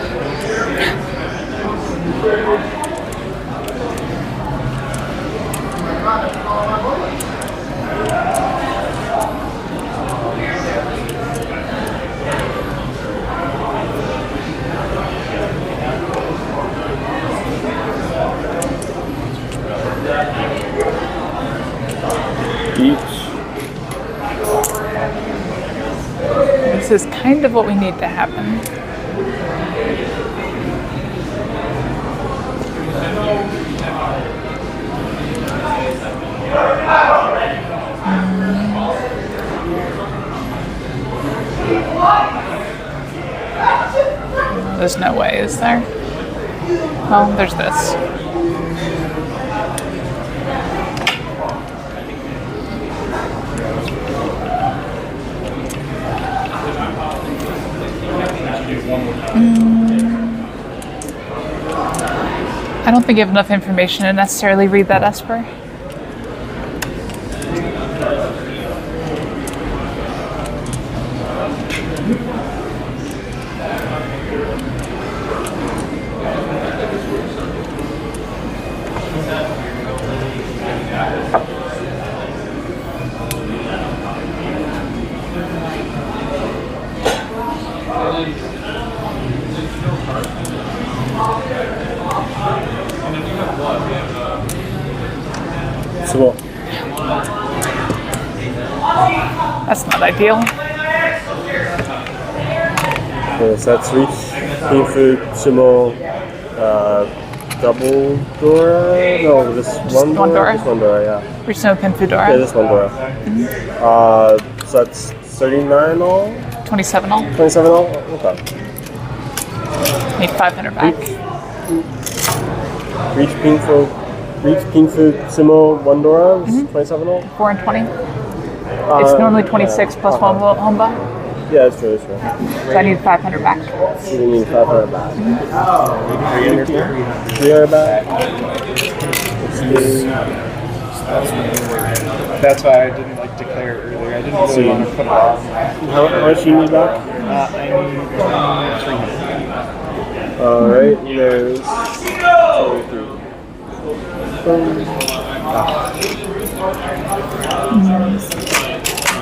[SPEAKER 3] This is kind of what we need to happen. There's no way, is there? Well, there's this. I don't think you have enough information to necessarily read that Esper.
[SPEAKER 1] Cool.
[SPEAKER 3] That's not ideal.
[SPEAKER 1] Okay, so that's reach, king food, sumo, double Dora? No, just one
[SPEAKER 3] one Dora?
[SPEAKER 1] Just one Dora, yeah.
[SPEAKER 3] Reach no pin Fudora.
[SPEAKER 1] Yeah, just one Dora. So that's 39 all?
[SPEAKER 3] 27 all.
[SPEAKER 1] 27 all? Okay.
[SPEAKER 3] Need 500 back.
[SPEAKER 1] Reach pink food, sumo, one Dora, 27 all?
[SPEAKER 3] 4 and 20. It's normally 26 plus one Homba.
[SPEAKER 1] Yeah, that's true, that's true.
[SPEAKER 3] So I need 500 back.
[SPEAKER 1] So you need 500 back. 300 back?
[SPEAKER 2] That's why I didn't like declare it earlier. I didn't really want to put it off.
[SPEAKER 1] How much you need back?
[SPEAKER 2] I need 300.
[SPEAKER 1] Alright, there's 2, 3.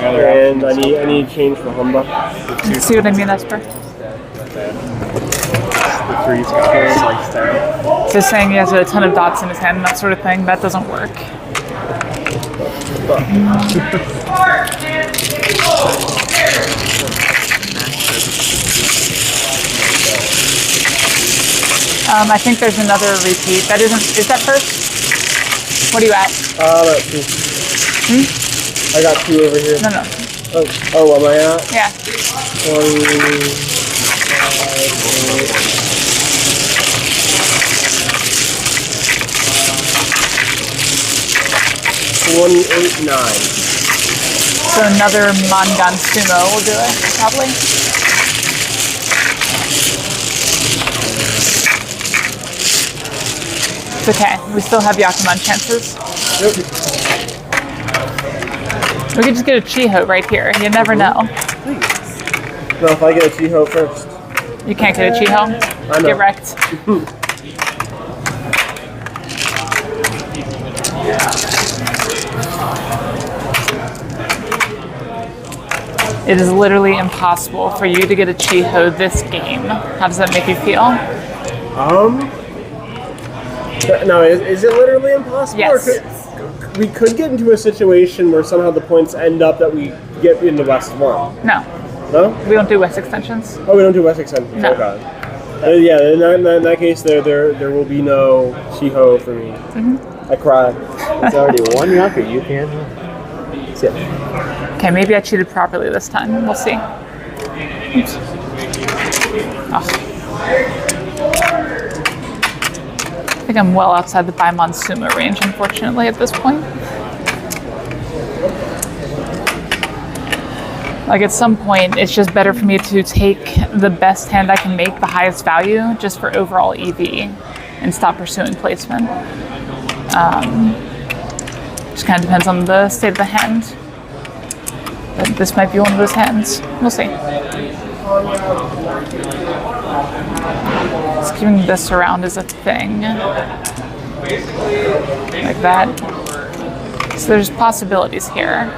[SPEAKER 1] And I need change for Humba.
[SPEAKER 3] See what I mean, Esper?
[SPEAKER 2] The three's got sliced out.
[SPEAKER 3] Just saying he has a ton of dots in his hand and that sort of thing, that doesn't work. I think there's another repeat. That isn't, is that first? What are you at?
[SPEAKER 1] Let's see. I got 2 over here.
[SPEAKER 3] No, no.
[SPEAKER 1] Oh, am I at?
[SPEAKER 3] Yeah.
[SPEAKER 1] 28.9.
[SPEAKER 3] So another Mangan Sumo will do it, probably. It's okay. We still have Yakuman chances.
[SPEAKER 1] Yep.
[SPEAKER 3] We could just get a Chiho right here. You never know.
[SPEAKER 1] No, if I get a Chiho first.
[SPEAKER 3] You can't get a Chiho.
[SPEAKER 1] I know.
[SPEAKER 3] Get wrecked. It is literally impossible for you to get a Chiho this game. How does that make you feel?
[SPEAKER 1] No, is it literally impossible?
[SPEAKER 3] Yes.
[SPEAKER 1] Or we could get into a situation where somehow the points end up that we get into West 1.
[SPEAKER 3] No,
[SPEAKER 1] No?
[SPEAKER 3] we don't do West extensions.
[SPEAKER 1] Oh, we don't do West extensions.
[SPEAKER 3] No.
[SPEAKER 1] Oh, God. Yeah, in that case, there will be no Shiho for me. I cry.
[SPEAKER 6] It's already 1 yucca. You can. Sit.
[SPEAKER 3] Okay, maybe I cheated properly this time. We'll see. Oops. Oh. I think I'm well outside the Baimon Sumo range, unfortunately, at this point. Like, at some point, it's just better for me to take the best hand I can make, the highest value, just for overall EV, and stop pursuing placement. Just kind of depends on the state of the hand. But this might be one of those hands. We'll see. Keeping this around is a thing. Like that. So there's possibilities here.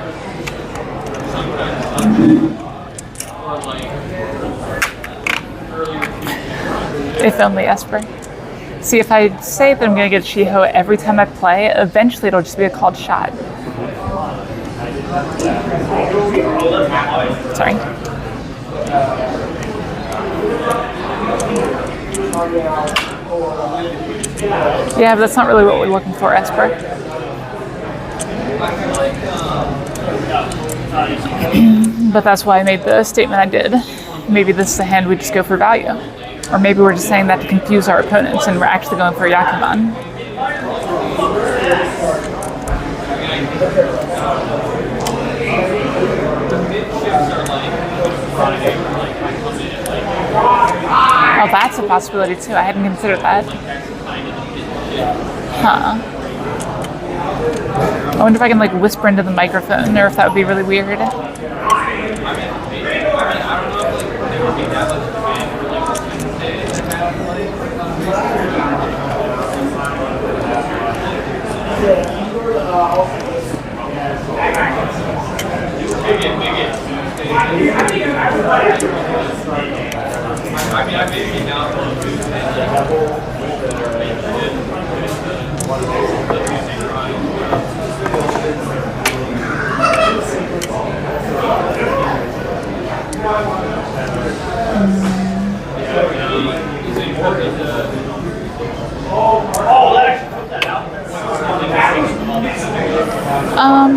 [SPEAKER 3] If only Esper. See, if I say that I'm going to get Shiho every time I play, eventually it'll just be a called shot. Sorry. Yeah, but that's not really what we're looking for, Esper. But that's why I made the statement I did. Maybe this is a hand we just go for value. Or maybe we're just saying that to confuse our opponents and we're actually going for Yakuman. Oh, that's a possibility too. I hadn't considered that. Huh. I wonder if I can like whisper into the microphone or if that would be really weird.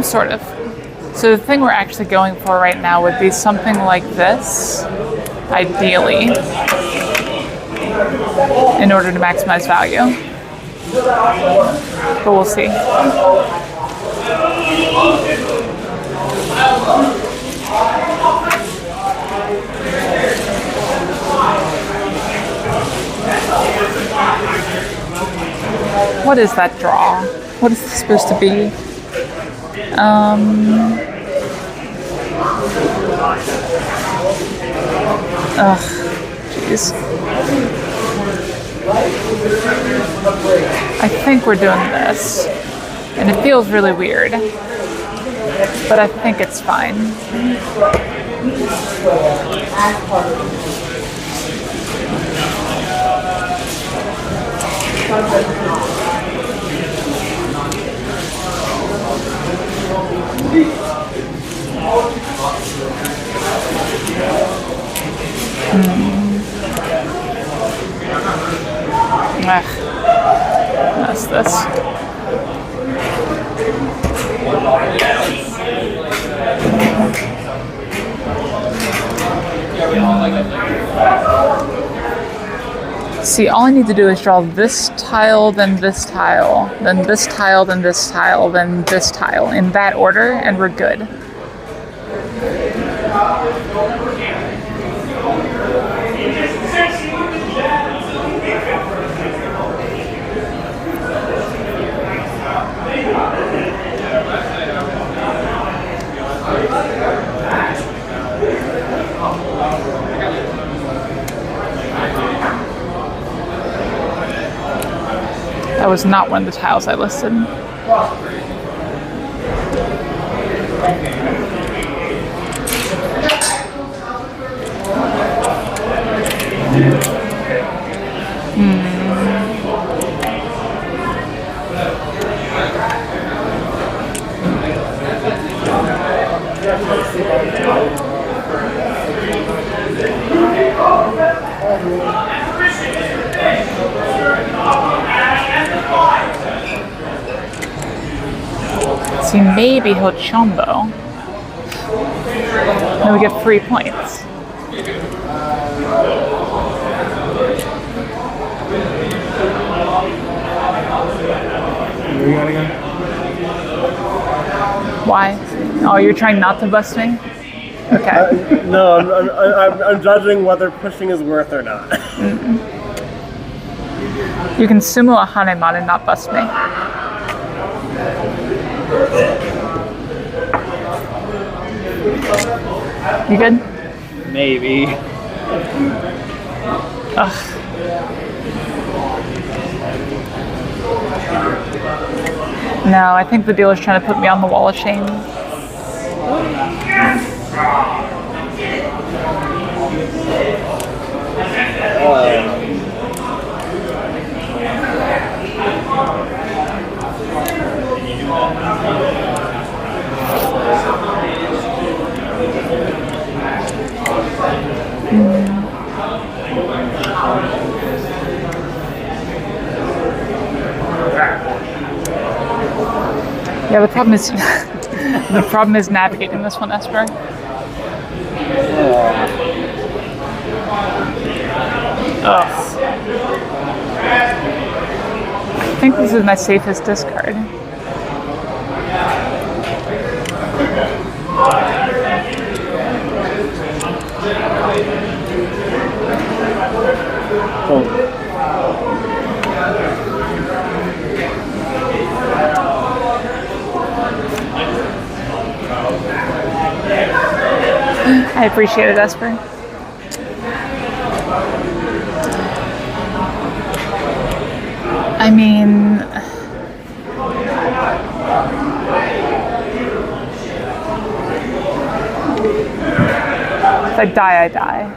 [SPEAKER 3] Sort of. So the thing we're actually going for right now would be something like this, ideally, in order to maximize value. But we'll see. What is that draw? What is this supposed to be? Ugh, jeez. I think we're doing this, and it feels really weird, but I think it's fine. That's this. See, all I need to do is draw this tile, then this tile, then this tile, then this tile, then this tile, in that order, and we're good. That was not one of the tiles I listed. See, maybe he'll chombo. Then we get 3 points.
[SPEAKER 1] Where you going again?
[SPEAKER 3] Why? Oh, you're trying not to bust me? Okay.
[SPEAKER 1] No, I'm judging whether pushing is worth or not.
[SPEAKER 3] You can sumo a Hanemon and not bust me. You good?
[SPEAKER 2] Maybe.
[SPEAKER 3] Ugh. No, I think the dealer's trying to put me on the wall of shame. Yeah, the problem is the problem is navigating this one, Esper. Ugh. I think this is my safest discard. I appreciate it, Esper. I mean, if I die, I die.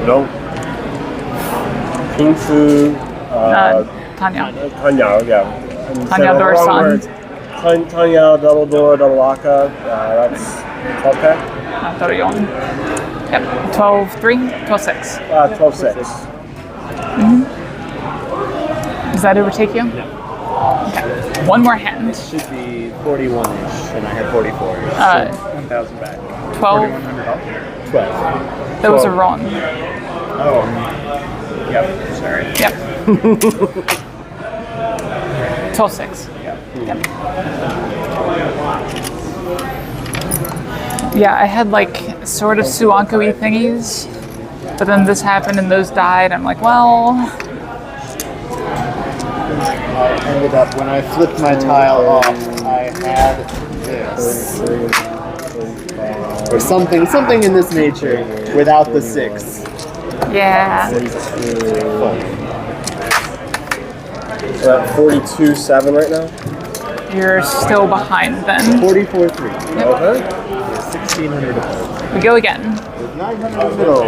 [SPEAKER 1] No. Pingfu,
[SPEAKER 3] Tanya.
[SPEAKER 1] Tanya, yeah. And
[SPEAKER 3] Tanya
[SPEAKER 1] so
[SPEAKER 3] Dor
[SPEAKER 1] wrong
[SPEAKER 3] San.
[SPEAKER 1] words. Tanya, double door, double aka. That's 12K?
[SPEAKER 3] Dorion. Yep. 12-3, 12-6.
[SPEAKER 1] 12-6.
[SPEAKER 3] Does that overtake you?
[SPEAKER 6] No.
[SPEAKER 3] Okay. One more hand.
[SPEAKER 6] Should be 41-ish, and I had 44.
[SPEAKER 2] 1,000 back.
[SPEAKER 3] 12.
[SPEAKER 2] 4,100.
[SPEAKER 6] 12.
[SPEAKER 3] Those are wrong.
[SPEAKER 2] Oh, yep. Sorry.
[SPEAKER 3] Yep. 12-6.
[SPEAKER 2] Yep.
[SPEAKER 3] Yep. Yeah, I had like sort of Suanko-y thingies, but then this happened and those died. I'm like, well.
[SPEAKER 6] I ended up, when I flipped my tile off, I had this. Or something in this nature without the 6.
[SPEAKER 3] Yeah.
[SPEAKER 1] We're at 42.7 right now.
[SPEAKER 3] You're still behind then.
[SPEAKER 6] 44-3.
[SPEAKER 1] Okay.
[SPEAKER 6] 1,600 above.
[SPEAKER 3] We go again.
[SPEAKER 6] With 900 in the middle.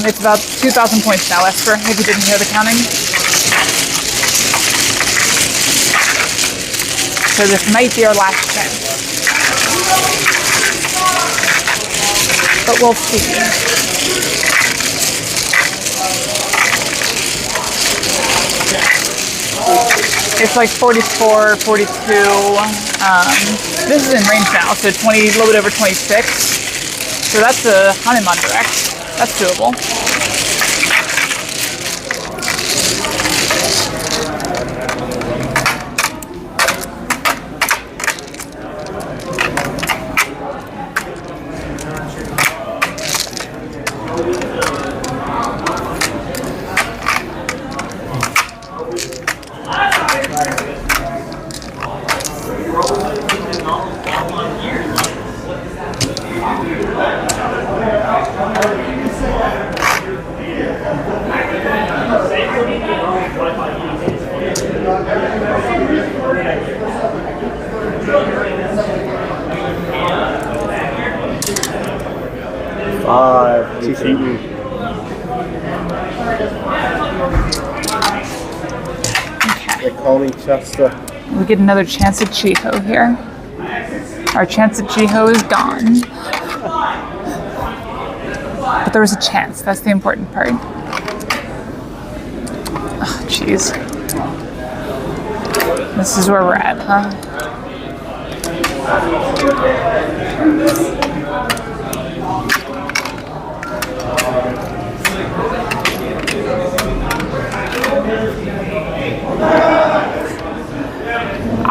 [SPEAKER 3] It's about 2,000 points now, Esper, if you didn't hear the counting. So this might be our last chance. But we'll see. It's like 44, 42. This is in range now, so 20, a little bit over 26. So that's a Hanuman direct. That's doable.
[SPEAKER 1] 5. Too cheating. They call me Chester.
[SPEAKER 3] We get another chance at Chiho here. Our chance at Chiho is gone. But there was a chance. That's the important part. Oh, jeez. This is where we're at, huh?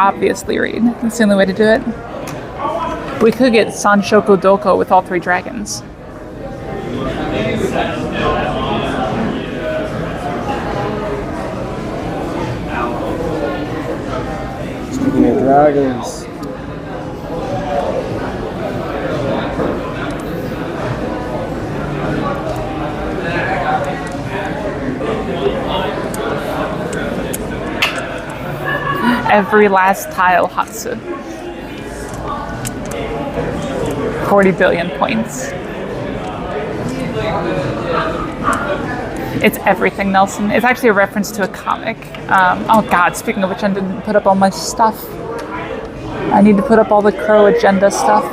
[SPEAKER 3] Obviously read. That's the only way to do it. We could get Sanshoko Doko with all 3 dragons.
[SPEAKER 1] Speaking of dragons.
[SPEAKER 3] Every last tile, Hatsu. 40 billion points. It's everything, Nelson. It's actually a reference to a comic. Oh God, speaking of which, I didn't put up all my stuff. I need to put up all the Crow agenda stuff.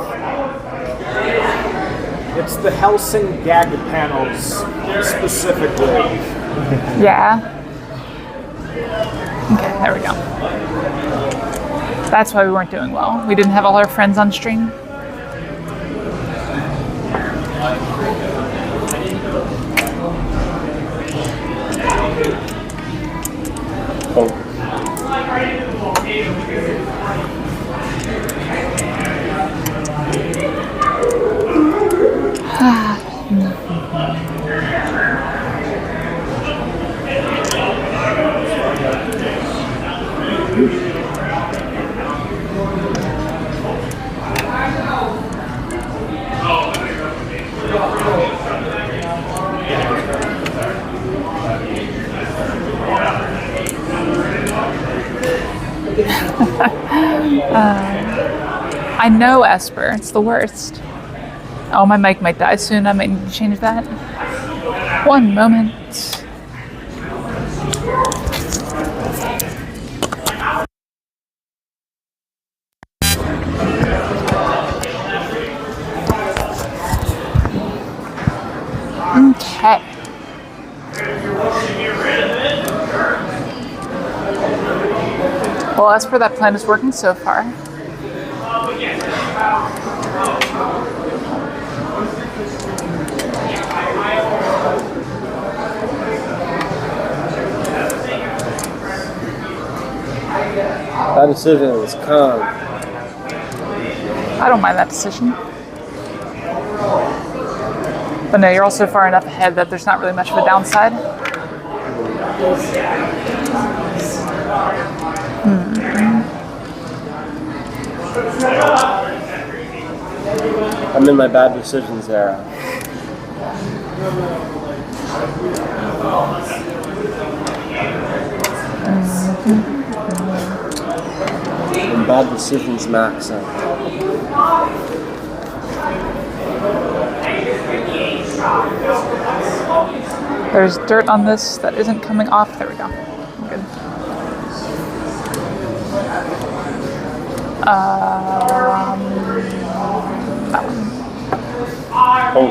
[SPEAKER 6] It's the Helsing gag panels, specifically.
[SPEAKER 3] Yeah. Okay, there we go. That's why we weren't doing well. We didn't have all our friends on stream.
[SPEAKER 1] Oh.
[SPEAKER 3] I know, Esper. It's the worst. Oh, my mic might die soon. I might need to change that. One moment. Okay. Well, as for that plan is working so far.
[SPEAKER 1] That decision was calm.
[SPEAKER 3] I don't mind that decision. But no, you're also far enough ahead that there's not really much of a downside.
[SPEAKER 1] I'm in my bad decisions era. And bad decisions max out.
[SPEAKER 3] There's dirt on this that isn't coming off. There we go. Good. That one.
[SPEAKER 1] Oh.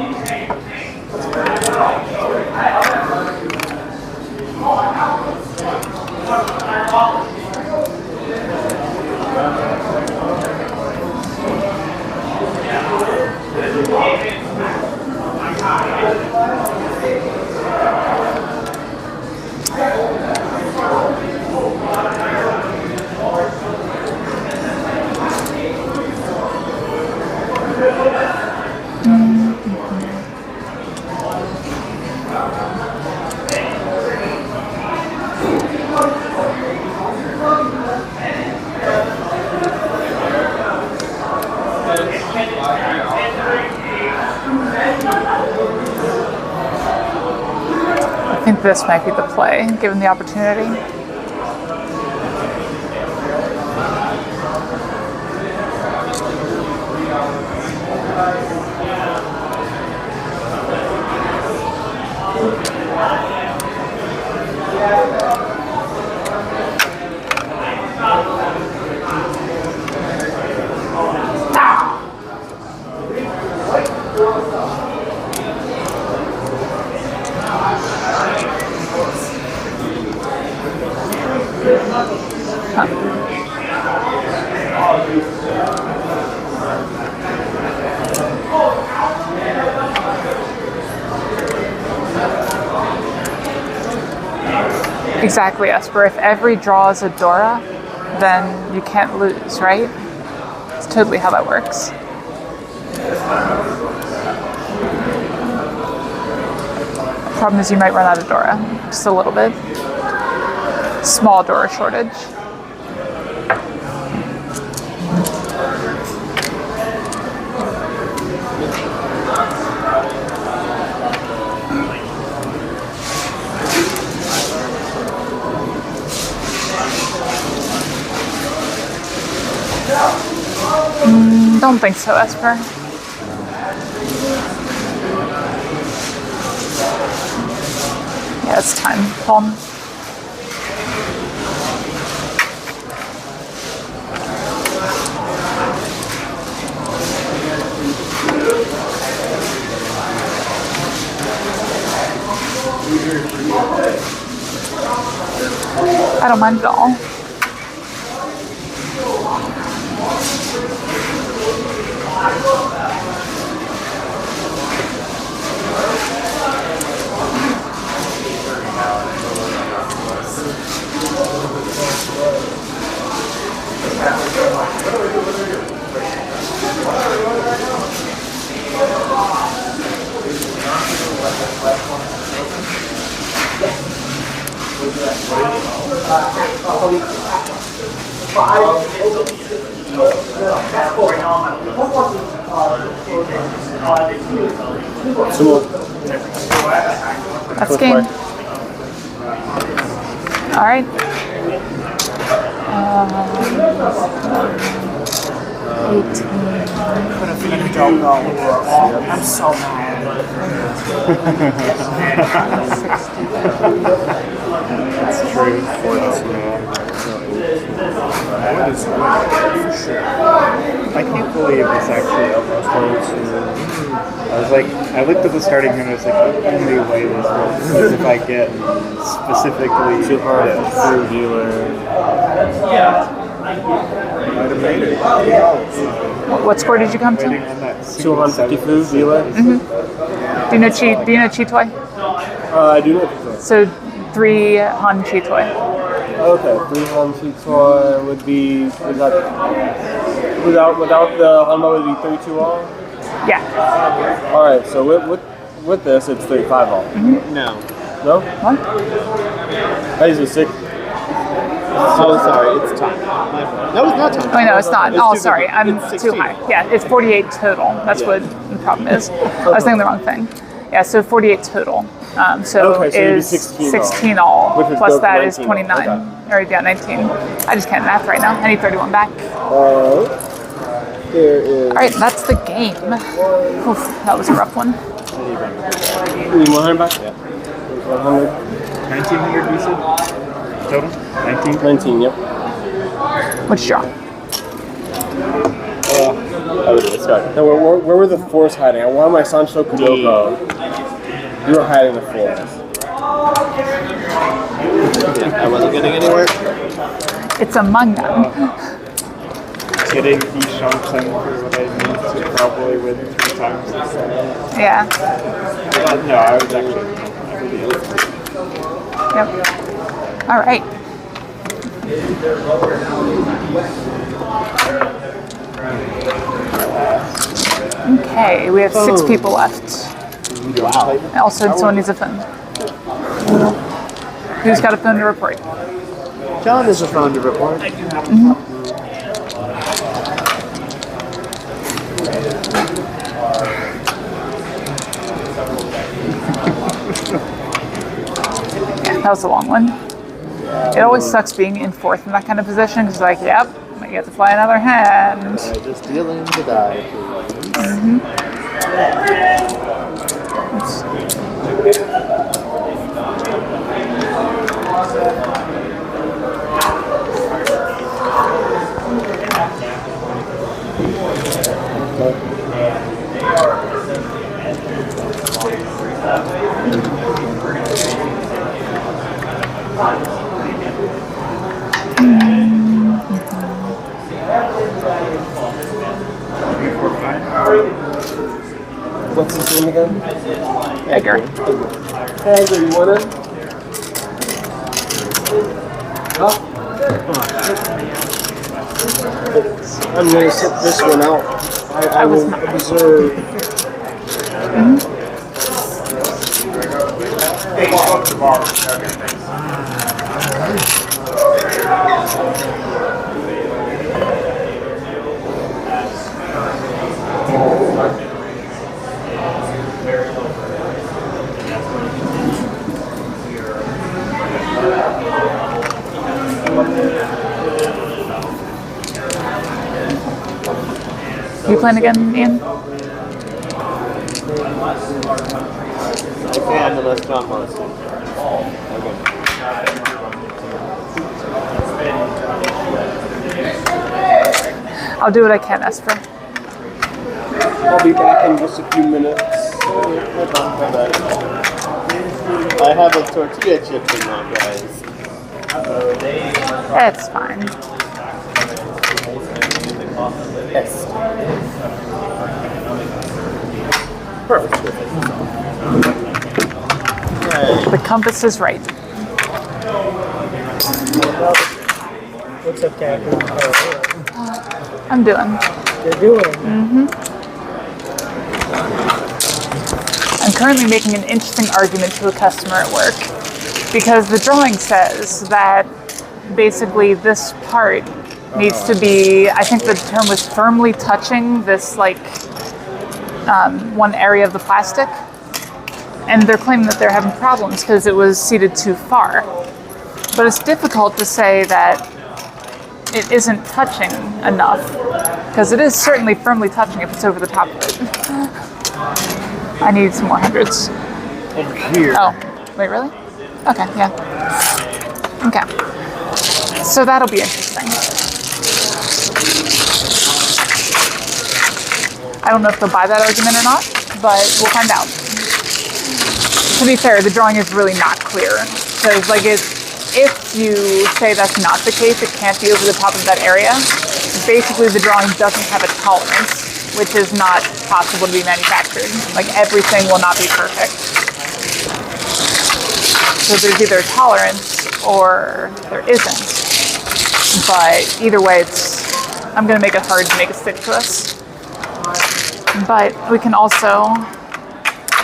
[SPEAKER 3] I think this might be the play, given the opportunity. Exactly, Esper. If every draw is a Dora, then you can't lose, right? It's totally how that works. Problem is you might run out of Dora, just a little bit. Small Dora shortage. Don't think so, Esper. Yeah, it's time. Pawn. I don't mind at all. That's game. All right. 18.
[SPEAKER 6] Don't go. I'm so mad.
[SPEAKER 2] That's true. I can't believe this actually almost works. I was like, I looked at the starting hand and I was like, the only way this works is if I get specifically
[SPEAKER 1] Too hard through dealer.
[SPEAKER 7] Might have made it.
[SPEAKER 3] What score did you come to?
[SPEAKER 2] waiting on that
[SPEAKER 1] 250 food dealer.
[SPEAKER 3] Do you know Chi Toy?
[SPEAKER 1] I do know.
[SPEAKER 3] So 3 Han Chi Toy.
[SPEAKER 1] Okay, 3 Han Toy would be without the Honma would be 32 all.
[SPEAKER 3] Yeah.
[SPEAKER 1] All right, so with this it's 35 all.
[SPEAKER 6] No.
[SPEAKER 1] No?
[SPEAKER 3] What?
[SPEAKER 1] I use a 6.
[SPEAKER 6] Oh, sorry. It's time. No, it's not time.
[SPEAKER 3] Wait, no, it's not.
[SPEAKER 6] It's
[SPEAKER 3] Oh,
[SPEAKER 6] too
[SPEAKER 3] sorry.
[SPEAKER 6] big.
[SPEAKER 3] I'm
[SPEAKER 6] It's
[SPEAKER 3] too
[SPEAKER 6] 16.
[SPEAKER 3] high. Yeah, it's 48 total. That's
[SPEAKER 6] Yeah.
[SPEAKER 3] what the problem is. I was thinking the wrong thing. Yeah, so 48 total. So
[SPEAKER 1] Okay, so it'd be
[SPEAKER 3] is
[SPEAKER 1] 16
[SPEAKER 3] all.
[SPEAKER 1] Which is
[SPEAKER 3] Plus
[SPEAKER 1] dope,
[SPEAKER 3] that is
[SPEAKER 1] 19.
[SPEAKER 3] 29. Or yeah, 19. I just can't math right now. I need 31 back.
[SPEAKER 1] There is.
[SPEAKER 3] All right, that's the game. Oof, that was a rough one.
[SPEAKER 1] You need 100 back? Yeah. 100.
[SPEAKER 2] 1900 we said? Total? 19?
[SPEAKER 1] 19, yep.
[SPEAKER 3] What'd you draw?
[SPEAKER 1] Let's go. Now, where were the fours hiding? I wanted my Sancho Kudoko. You were hiding the fours.
[SPEAKER 6] I wasn't getting anywhere.
[SPEAKER 3] It's among them.
[SPEAKER 2] Getting Ishansen for what I need to probably win 3 times instead.
[SPEAKER 3] Yeah.
[SPEAKER 2] Well, no, I was actually.
[SPEAKER 3] Yep. All right. Okay, we have 6 people left.
[SPEAKER 6] Wow.
[SPEAKER 3] Also, someone needs a phone. Who's got a phone to report?
[SPEAKER 6] John is a phone to report.
[SPEAKER 3] Yeah, that was a long one. It always sucks being in 4th in that kind of position because, like, yep, I get to fly another hand.
[SPEAKER 6] Just dealing the die.
[SPEAKER 1] again?
[SPEAKER 3] Edgar.
[SPEAKER 1] Hey, Edgar, you want in? I'm gonna sit this one out. I
[SPEAKER 3] was
[SPEAKER 1] will
[SPEAKER 3] not.
[SPEAKER 1] observe.
[SPEAKER 7] Hey, walk up to the bar. Okay, thanks.
[SPEAKER 3] You playing again, Ian?
[SPEAKER 6] I can unless John wants to.
[SPEAKER 3] I'll do what I can, Esper.
[SPEAKER 1] I'll be back in just a few minutes.
[SPEAKER 6] I have a tortilla chip in there, guys.
[SPEAKER 3] It's fine.
[SPEAKER 6] Yes.
[SPEAKER 3] The compass is right.
[SPEAKER 9] What's up, Captain?
[SPEAKER 3] I'm doing.
[SPEAKER 9] You're doing?
[SPEAKER 3] I'm currently making an interesting argument to a customer at work because the drawing says that basically this part needs to be, I think the term was firmly touching this one area of the plastic, and they're claiming that they're having problems because it was seated too far. But it's difficult to say that it isn't touching enough, because it is certainly firmly touching if it's over the top of it. I need some more hundreds.
[SPEAKER 6] And here.
[SPEAKER 3] Oh, wait, really? Okay, yeah. Okay. So that'll be interesting. I don't know if they'll buy that argument or not, but we'll find out. To be fair, the drawing is really not clear. Because, if you say that's not the case, it can't be over the top of that area. Basically, the drawing doesn't have a tolerance, which is not possible to be manufactured. Everything will not be perfect. So there's either a tolerance or there isn't. But either way, I'm going to make it hard to make it stick to us. But we can also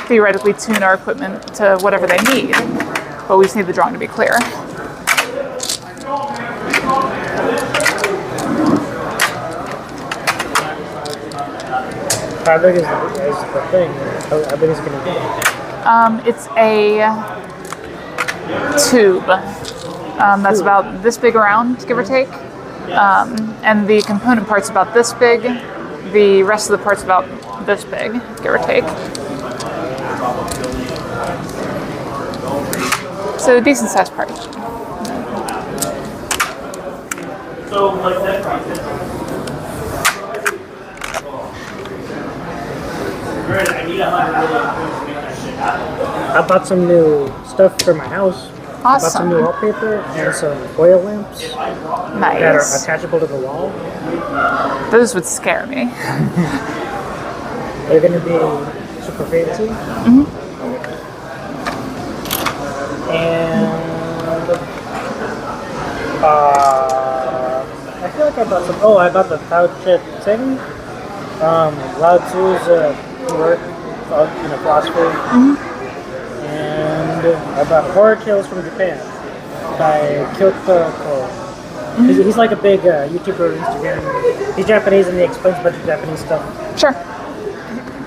[SPEAKER 3] theoretically tune our equipment to whatever they need. But we just need the drawing to be clear.
[SPEAKER 9] How big is the thing? How big is it going to be?
[SPEAKER 3] It's a tube that's about this big around, give or take. And the component part's about this big. The rest of the part's about this big, give or take. So a decent sized part.
[SPEAKER 9] I bought some new stuff for my house. I bought some new
[SPEAKER 3] Awesome.
[SPEAKER 9] wallpaper and some oil lamps that are
[SPEAKER 3] Nice.
[SPEAKER 9] attachable to the wall.
[SPEAKER 3] Those would scare me.
[SPEAKER 9] They're going to be super fancy. And I feel like I bought some. Oh, I bought the Tao Te Ching. Lao Tzu's work in a philosophy. And I bought Horror Tales from Japan by Kyoko Ko. He's like a big YouTuber, Instagram. He's Japanese and he explains a bunch of Japanese stuff.
[SPEAKER 3] Sure.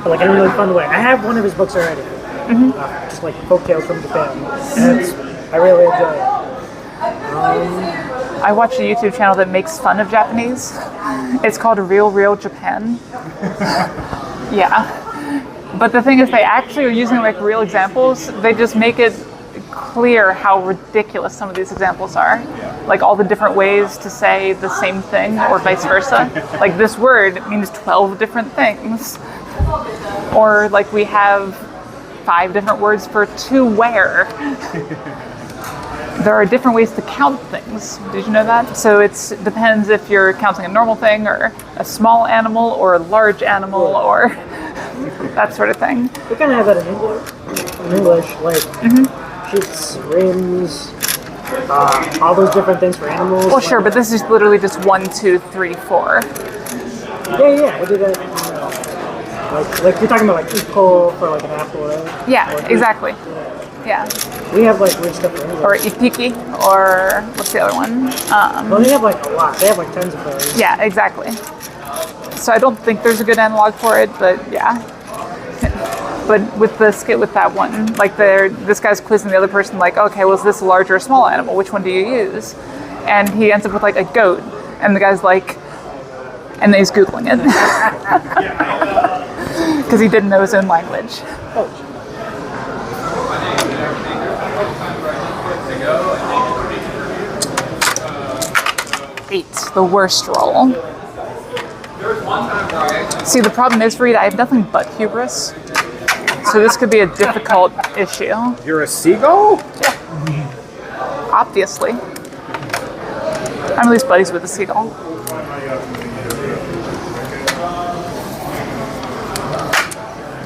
[SPEAKER 9] But in a really fun way. I have one of his books already. Just like Folk Tales from Japan. And I really enjoy it.
[SPEAKER 3] I watch a YouTube channel that makes fun of Japanese. It's called Real Japan. Yeah. But the thing is, they actually are using real examples. They just make it clear how ridiculous some of these examples are. All the different ways to say the same thing or vice versa. This word means 12 different things. Or we have 5 different words for to wear. There are different ways to count things. Did you know that? So it depends if you're counting a normal thing or a small animal or a large animal or that sort of thing.
[SPEAKER 9] We kind of have that in English, like sheets, rims, all those different things for animals.
[SPEAKER 3] Well, sure, but this is literally just 1, 2, 3, 4.
[SPEAKER 9] Yeah, we do that. Like you're talking about like equal for like an apple, right?
[SPEAKER 3] Yeah, exactly. Yeah.
[SPEAKER 9] We have like weird stuff for
[SPEAKER 3] Or
[SPEAKER 9] English.
[SPEAKER 3] ipiki, or what's the other one?
[SPEAKER 9] Well, they have like a lot. They have like tons of those.
[SPEAKER 3] Yeah, exactly. So I don't think there's a good analog for it, but yeah. But with the skit with that one, like this guy's quizzing the other person, like, okay, well, is this a large or a small animal? Which one do you use? And he ends up with like a goat, and the guy's like, and then he's Googling it. Because he didn't know his own language.
[SPEAKER 9] Oh.
[SPEAKER 3] 8, the worst roll. See, the problem is, Reed, I have nothing but hubris. So this could be a difficult issue.
[SPEAKER 2] You're a seagull?
[SPEAKER 3] Obviously. I'm at least buddies with a seagull.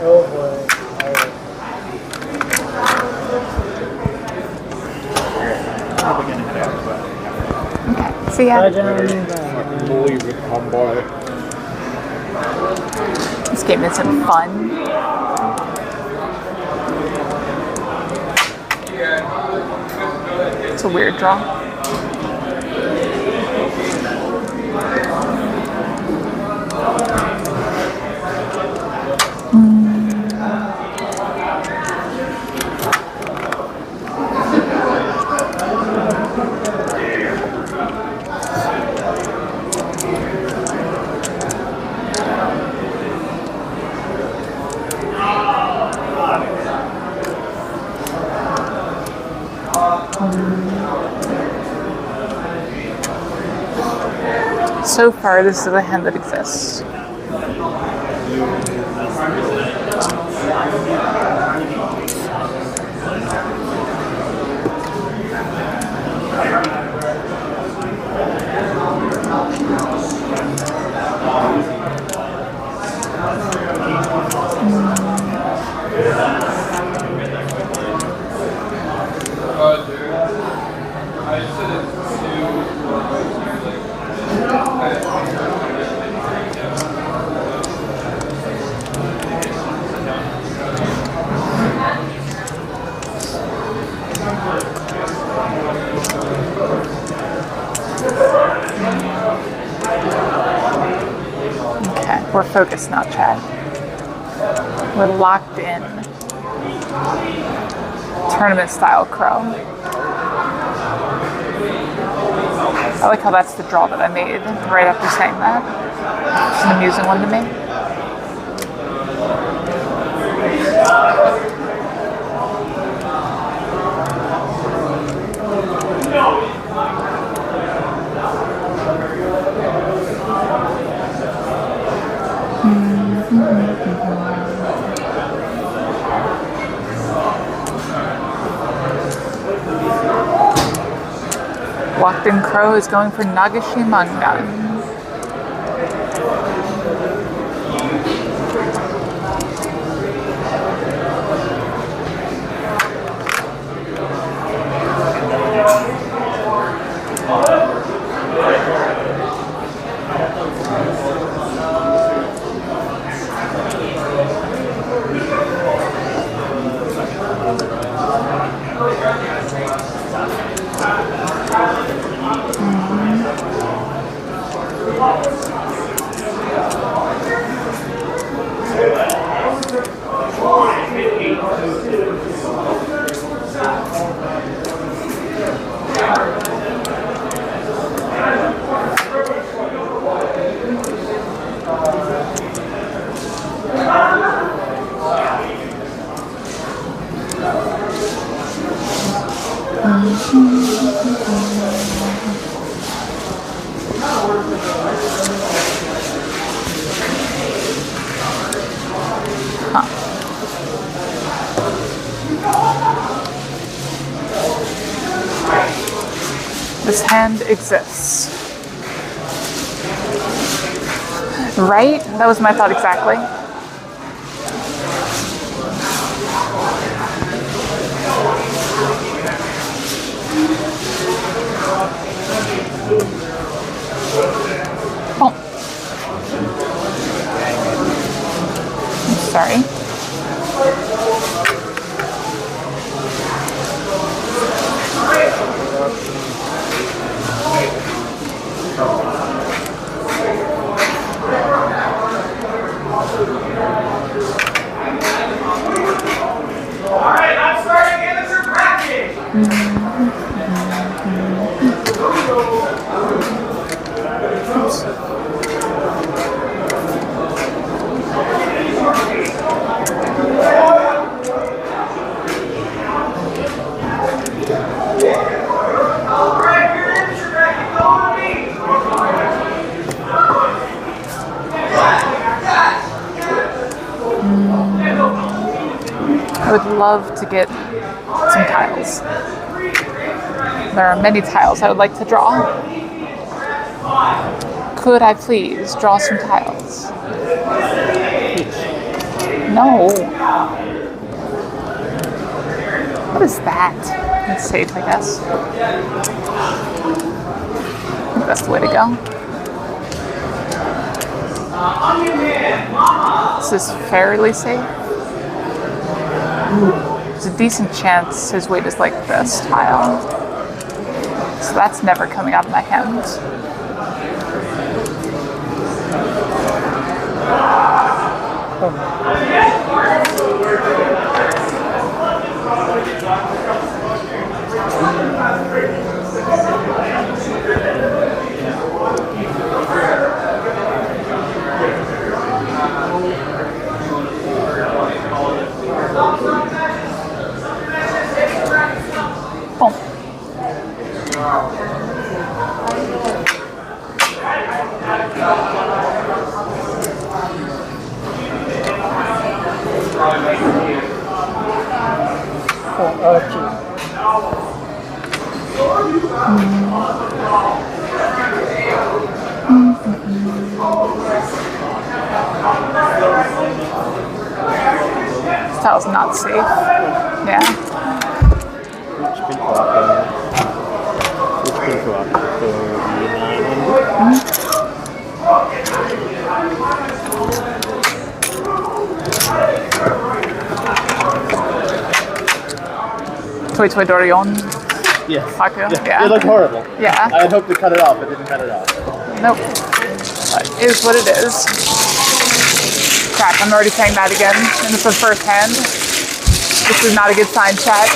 [SPEAKER 9] Oh boy.
[SPEAKER 7] Probably gonna head out, but
[SPEAKER 3] Okay, see ya.
[SPEAKER 9] Bye, John.
[SPEAKER 2] Believe it, homeboy.
[SPEAKER 3] This game isn't fun. It's a weird draw. So far, this is the hand that exists. Okay, we're focused now, Chad. We're locked in. Tournament style crow. I like how that's the draw that I made right after saying that. It's an amusing one to me. Locked in crow is going for Nagashimangan. This hand exists. Right? That was my thought exactly. I would love to get some tiles. There are many tiles I would like to draw. Could I please draw some tiles? No. What is that? It's safe, I guess. I think that's the way to go. This is fairly safe. There's a decent chance his weight is like this tile. So that's never coming out of my hands. Boom. This tile's not safe. Yeah.
[SPEAKER 6] Which pin swap? 3900. Toy Toy Dorion. Yes.
[SPEAKER 3] Haku.
[SPEAKER 6] Yeah. It looked horrible.
[SPEAKER 3] Yeah.
[SPEAKER 6] I had hoped to cut it off, but didn't cut it off.
[SPEAKER 3] Nope. But it is what it is. Crap, I'm already saying that again. And it's the first hand. This is not a good sign, chat.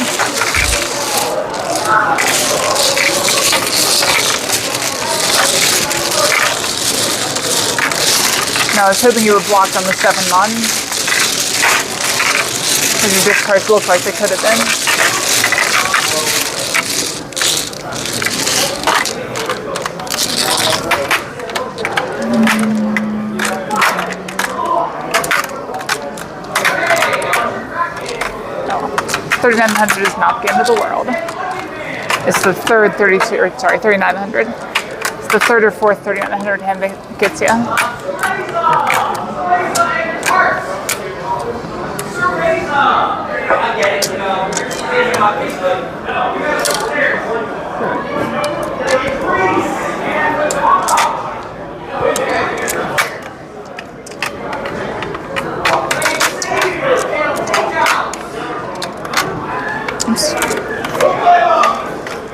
[SPEAKER 3] No, I was hoping you were blocked on the 7-mon. Because your discards look like they could have been. No. 3,900 is not the end of the world. It's the third 3,900. It's the third or fourth 3,900 hand that gets you.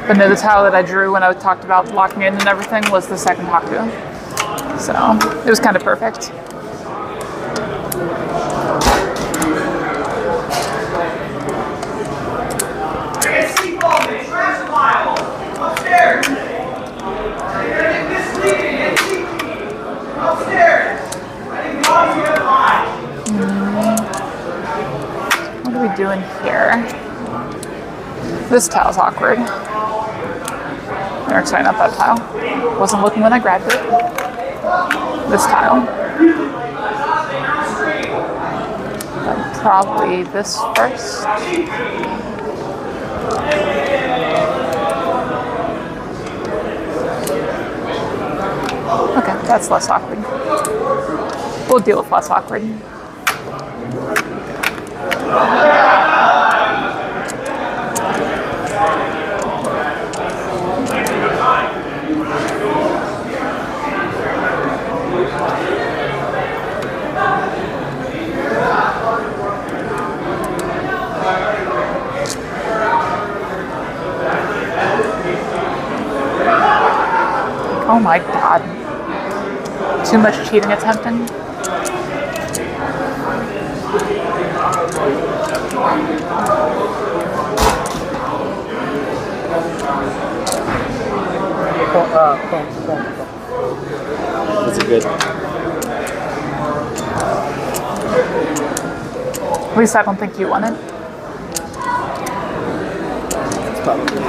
[SPEAKER 3] But no, the tile that I drew when I talked about locking in and everything was the second Haku. So it was kind of perfect. What are we doing here? This tile's awkward. Or sorry, not that tile. Wasn't looking when I grabbed it. This tile. Probably this first. Okay, that's less awkward. We'll deal with less awkward. Oh my god. Too much cheating attempting.
[SPEAKER 6] That's a good.
[SPEAKER 3] At least I don't think you won it.
[SPEAKER 6] It's probably.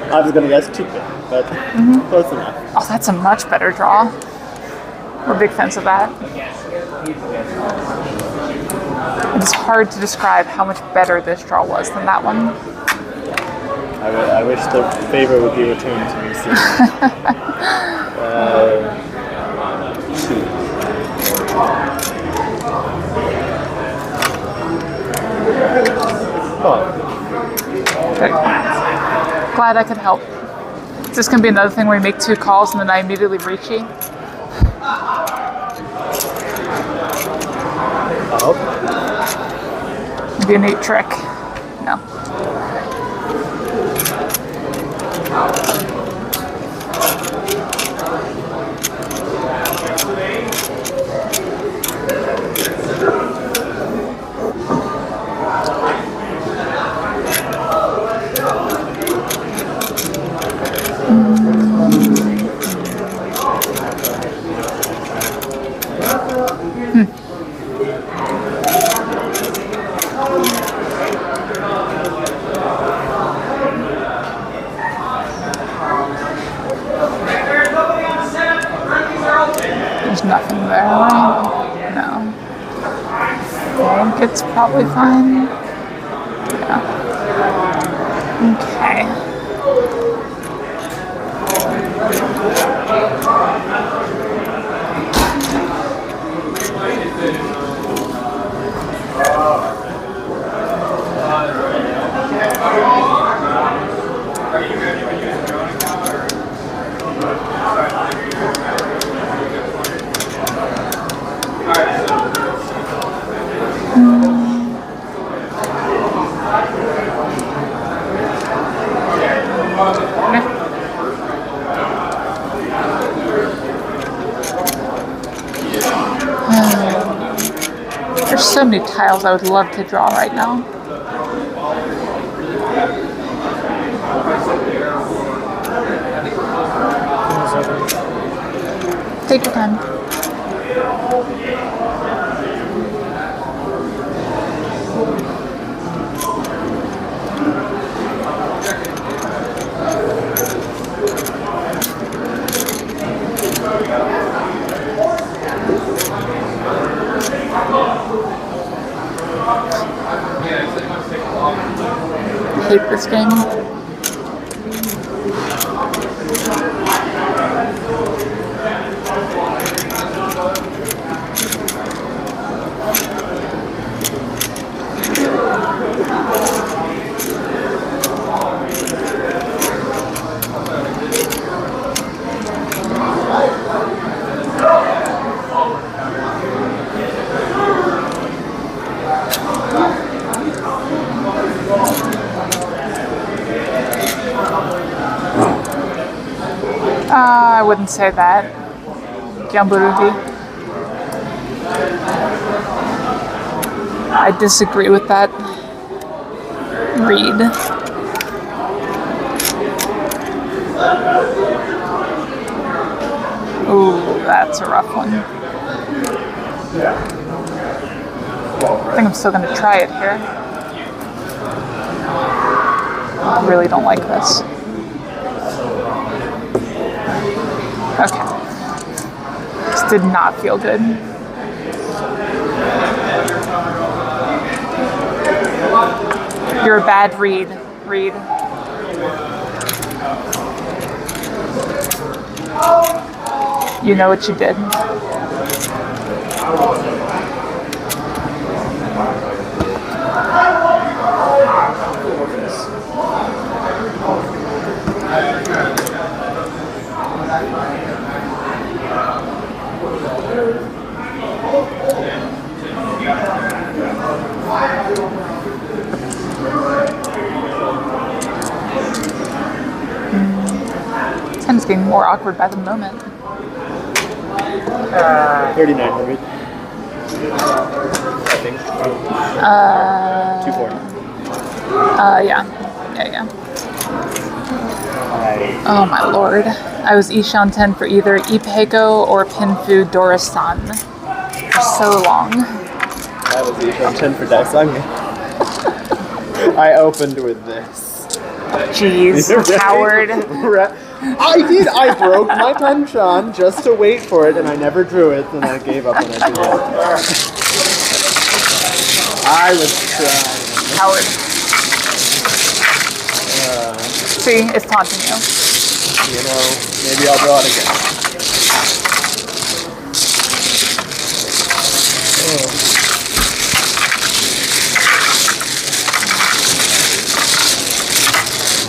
[SPEAKER 6] I was gonna guess 2 bit, but close enough.
[SPEAKER 3] Oh, that's a much better draw. We're big fans of that. It's hard to describe how much better this draw was than that one.
[SPEAKER 6] I wish the favor would be returned to me soon.
[SPEAKER 3] Okay. Glad I could help. Is this going to be another thing where you make 2 calls and then I immediately reach you?
[SPEAKER 6] I hope.
[SPEAKER 3] Be a neat trick. No. There's nothing there, right? No. I think it's probably fine. Yeah. Okay. There's so many tiles I would love to draw right now. Take your time. I hate this game. I wouldn't say that. Jamburugi. I disagree with that read. Ooh, that's a rough one. I think I'm still going to try it here. I really don't like this. Okay. This did not feel good. You're a bad read. Read. You know what you did. It's kind of getting more awkward by the moment.
[SPEAKER 6] 3,900. I think. 240.
[SPEAKER 3] Yeah. Oh my lord. I was Ishan 10 for either Ipeheko or Pinfu Dora-san for so long.
[SPEAKER 6] I was Ishan 10 for Daisang. I opened with this.
[SPEAKER 3] Jeez, coward.
[SPEAKER 6] I did. I broke my penchant just to wait for it, and I never drew it, and I gave up when I drew it. I was trying.
[SPEAKER 3] Howard. See, it's taunting you.
[SPEAKER 6] You know, maybe I'll draw it again.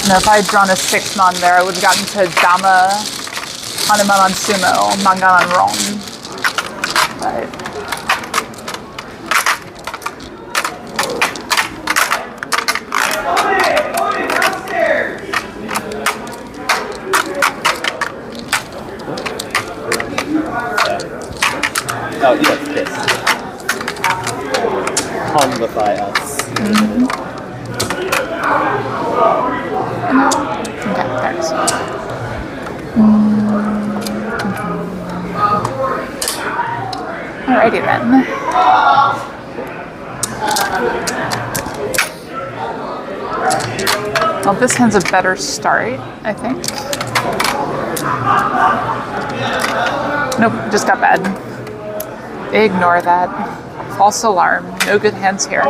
[SPEAKER 3] Now, if I had drawn a 6-man there, I would have gotten to Dama, Hanuman on Sumo, Mangan on Ron. But
[SPEAKER 4] Downstairs!
[SPEAKER 6] Oh, yes, yes. Humblify us.
[SPEAKER 3] okay, thanks. Alrighty then. Well, this hand's a better start, I think. Nope, just got bad. Ignore that. False alarm. No good hands here.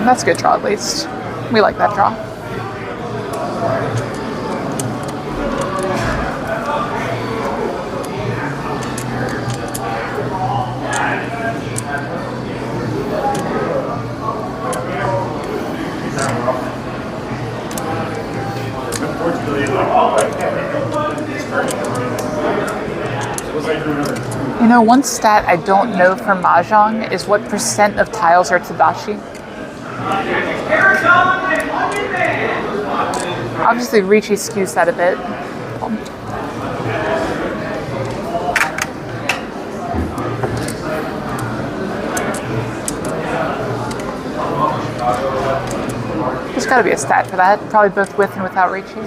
[SPEAKER 3] That's a good draw, at least. We like that draw. You know, one stat I don't know for Mahjong is what percent of tiles are Tadashi. Obviously, Ricci skews that a bit. There's got to be a stat for that, probably both with and without Ricci.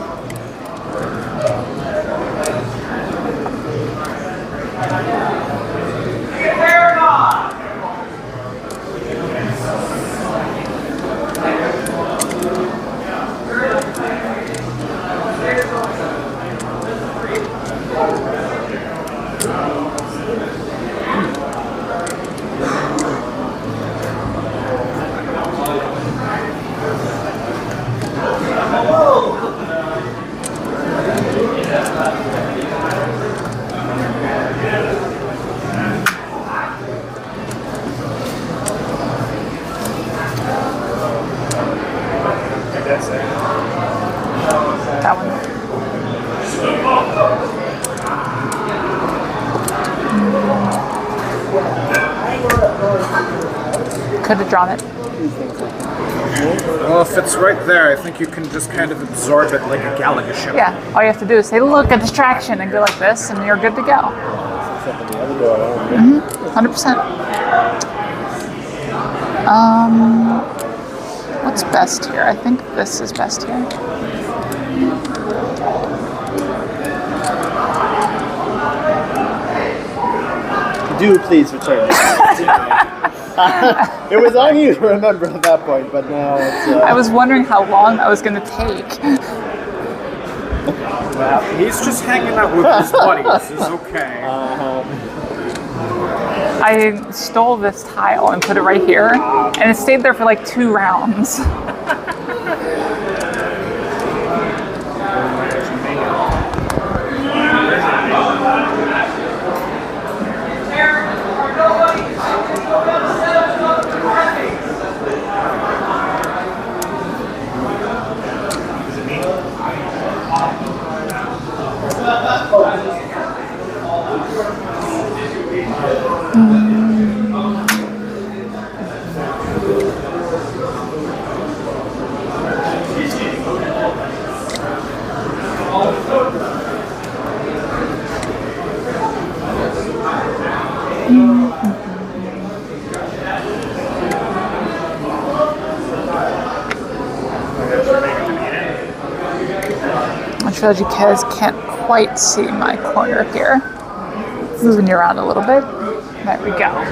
[SPEAKER 3] That one. Could have drawn it.
[SPEAKER 2] Well, if it's right there, I think you can just kind of absorb it like a Galaga ship.
[SPEAKER 3] Yeah, all you have to do is say, look, a distraction, and go like this, and you're good to go. 100%. What's best here? I think this is best here.
[SPEAKER 6] Do please return. It was on you to remember at that point, but now it's...
[SPEAKER 3] I was wondering how long I was going to take.
[SPEAKER 2] Well, he's just hanging out with his buddies. It's okay.
[SPEAKER 3] I stole this tile and put it right here, and it stayed there for like 2 rounds. because you guys can't quite see my corner here. Moving you around a little bit. There we go.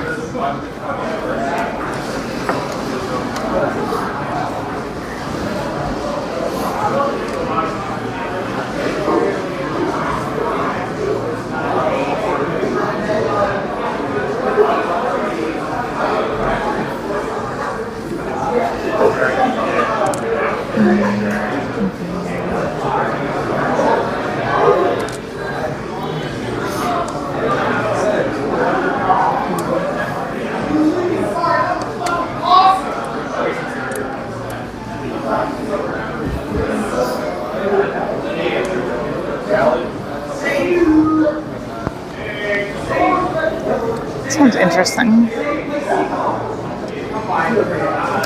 [SPEAKER 3] Sounds interesting.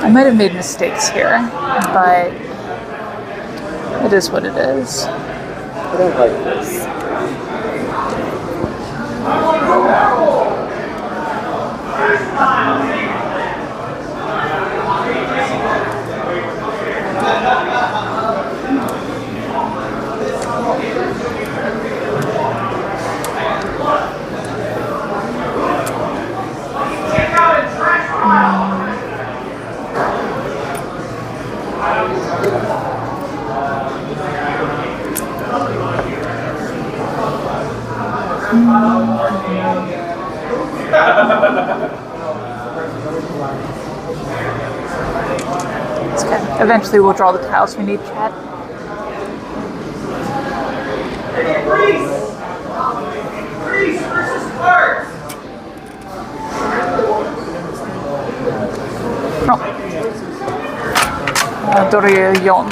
[SPEAKER 3] I might have made mistakes here, but it is what it is.
[SPEAKER 6] I don't like this.
[SPEAKER 3] It's okay. Eventually we'll draw the tiles we need, chat.
[SPEAKER 4] Greece versus Sparks.
[SPEAKER 3] Dorion.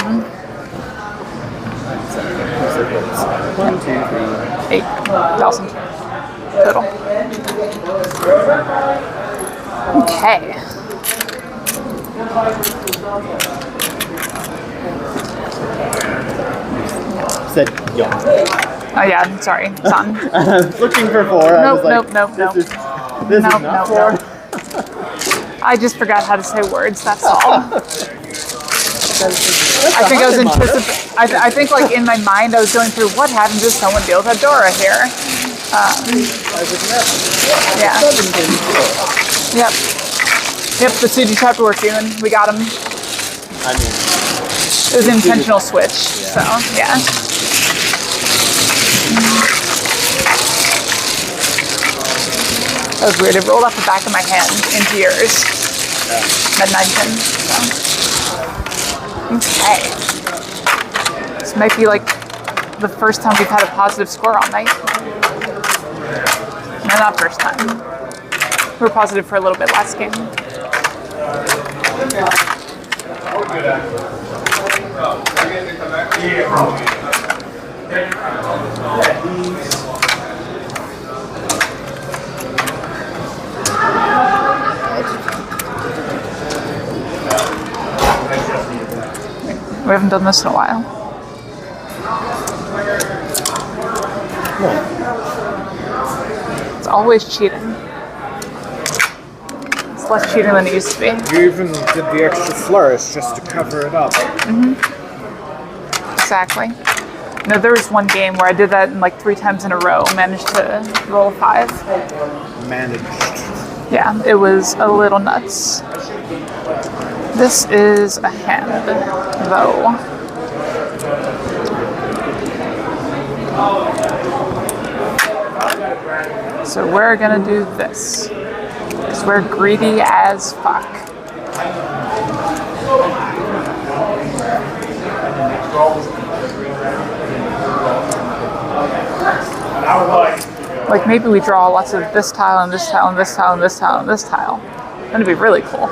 [SPEAKER 6] 1, 2, 3.
[SPEAKER 3] 8,000 total. Okay.
[SPEAKER 6] Said yawn.
[SPEAKER 3] Oh yeah, sorry, son.
[SPEAKER 6] I was looking for 4. I was like,
[SPEAKER 3] Nope.
[SPEAKER 6] This is not 4.
[SPEAKER 3] I just forgot how to say words, that's all. I think I was anticipating. I think, like, in my mind, I was going through what happens if someone deals a Dora here. Yeah. Yep. The Suji chapter worked, even. We got him.
[SPEAKER 6] I mean,
[SPEAKER 3] it was an intentional switch, so yeah. That was weird. It rolled off the back of my hand into yours. That 9-10. So. Okay. This might be like the first time we've had a positive score all night. No, not first time. We were positive for a little bit last game. We haven't done this in a while.
[SPEAKER 6] no.
[SPEAKER 3] It's always cheating. It's less cheating than it used to be.
[SPEAKER 2] You even did the extra flourish just to cover it up.
[SPEAKER 3] Exactly. No, there was one game where I did that like 3 times in a row, managed to roll a 5.
[SPEAKER 2] Managed.
[SPEAKER 3] Yeah, it was a little nuts. This is a hand, though. So we're gonna do this. Because we're greedy as fuck. Like, maybe we draw lots of this tile and this tile and this tile and this tile and this tile. That'd be really cool.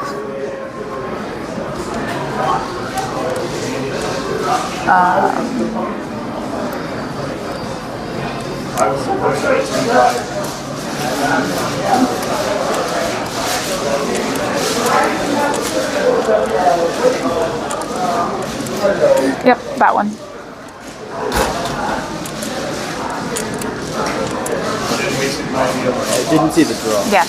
[SPEAKER 3] Yep, that one.
[SPEAKER 6] I didn't see the draw.
[SPEAKER 3] Yeah.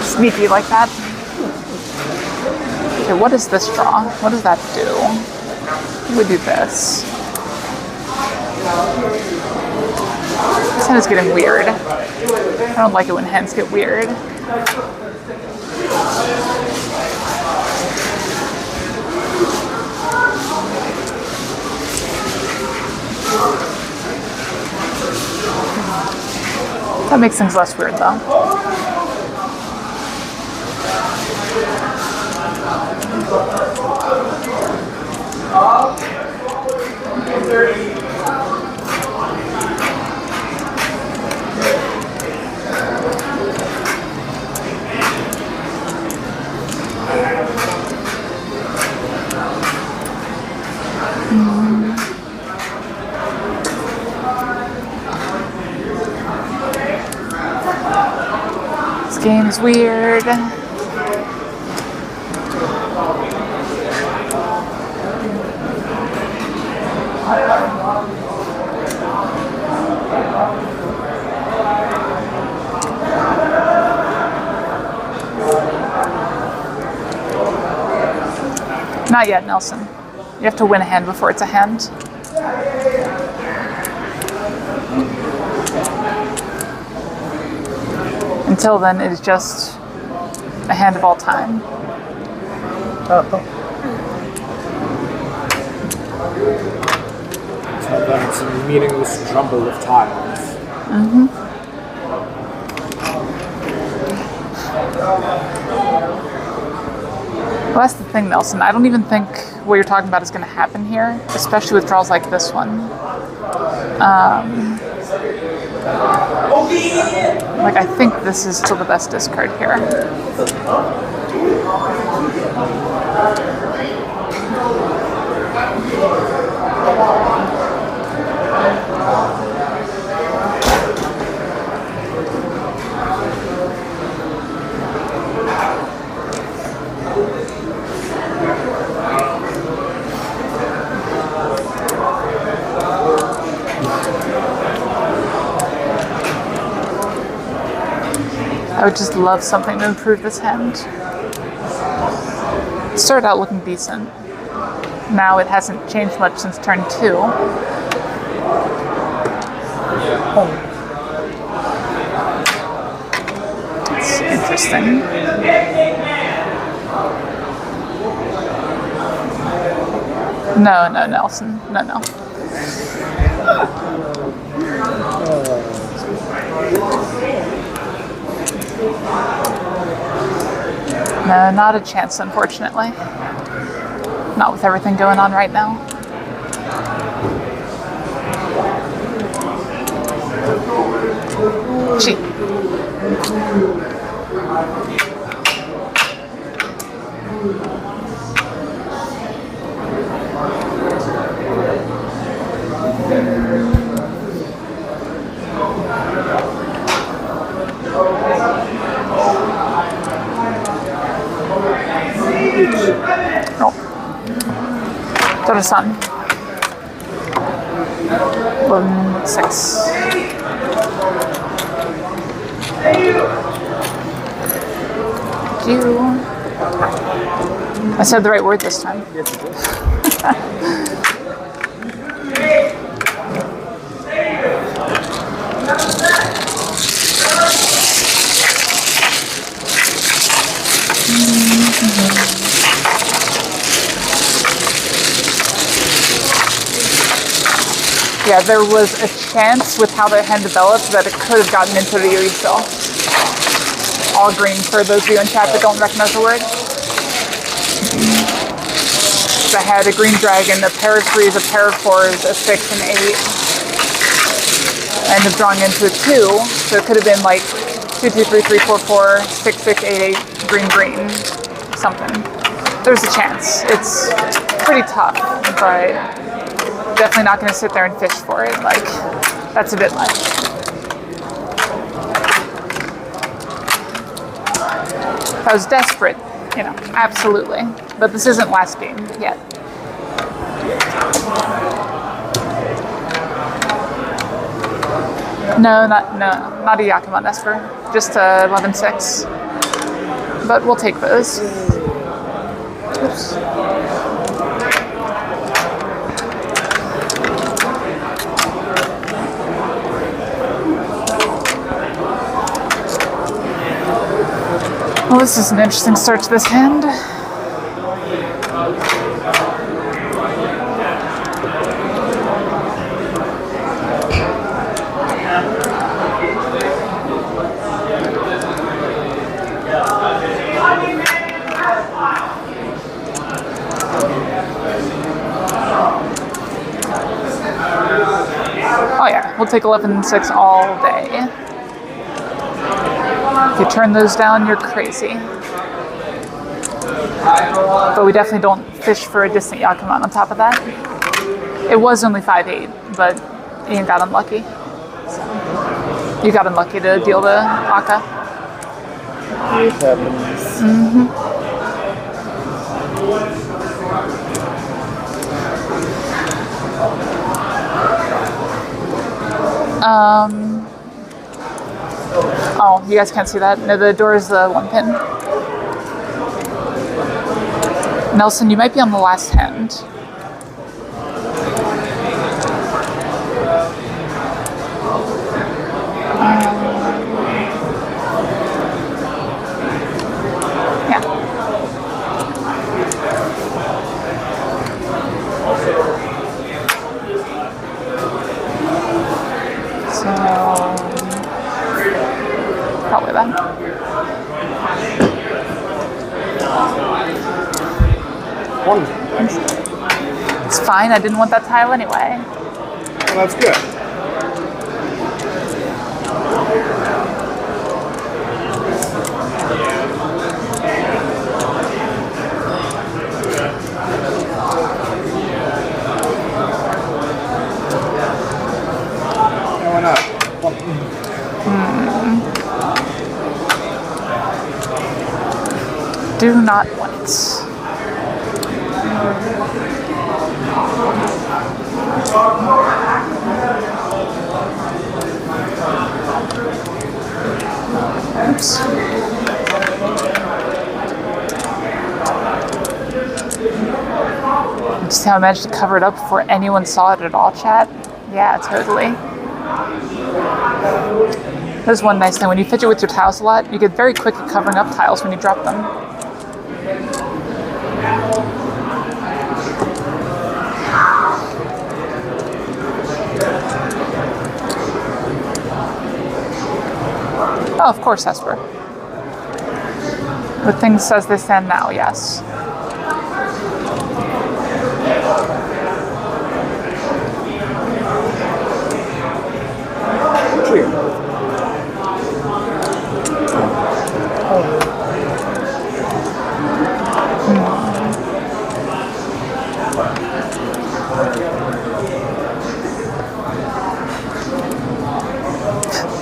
[SPEAKER 3] Sneaky like that. Okay, what is this draw? What does that do? We do this. This hand is getting weird. I don't like it when hands get weird. That makes things less weird though. This game is weird. Not yet, Nelson. You have to win a hand before it's a hand. Until then, it is just a hand of all time.
[SPEAKER 6] So then it's a meaningless jumble of tiles.
[SPEAKER 3] Well, that's the thing, Nelson. I don't even think what you're talking about is going to happen here, especially with draws like this one. Like, I think this is still the best discard here. I would just love something to improve this hand. It started out looking decent. Now it hasn't changed much since turn 2. It's interesting. No, Nelson. No. No, not a chance, unfortunately. Not with everything going on right now. Gee. Go to sun. 1, 6. Thank you. I said the right word this time. Yeah, there was a chance with how the hand developed that it could have gotten into the Yuri-cell. All green for those of you in chat that don't recognize the word. I had a green dragon, a pair of 3s, a pair of 4s, a 6, and 8. I ended up drawing into a 2, so it could have been like 2, 2, 3, 3, 4, 4, 6, 6, 8, 8, green, green, something. There's a chance. It's pretty tough, but definitely not going to sit there and fish for it. Like, that's a bit much. If I was desperate, you know, absolutely. But this isn't last game yet. No, not a Yakima Esper. Just a 11-6. But we'll take those. Oops. Well, this is an interesting start to this hand. Oh yeah, we'll take 11-6 all day. If you turn those down, you're crazy. But we definitely don't fish for a distant Yakima on top of that. It was only 5-8, but Ian got unlucky. So you got unlucky to deal the Aka.
[SPEAKER 6] It happens.
[SPEAKER 3] Oh, you guys can't see that? No, the door is the 1 pin. Nelson, you might be on the last hand. Yeah. So, probably that. It's fine. I didn't want that tile anyway.
[SPEAKER 7] Well, that's good. Why not?
[SPEAKER 3] Do not want it. Oops. Just how I managed to cover it up before anyone saw it at all, chat. Yeah, totally. There's one nice thing. When you fidget with your tiles a lot, you get very quick at covering up tiles when you drop them. Oh, of course, Esper. The thing says they stand now, yes.
[SPEAKER 6] Clear.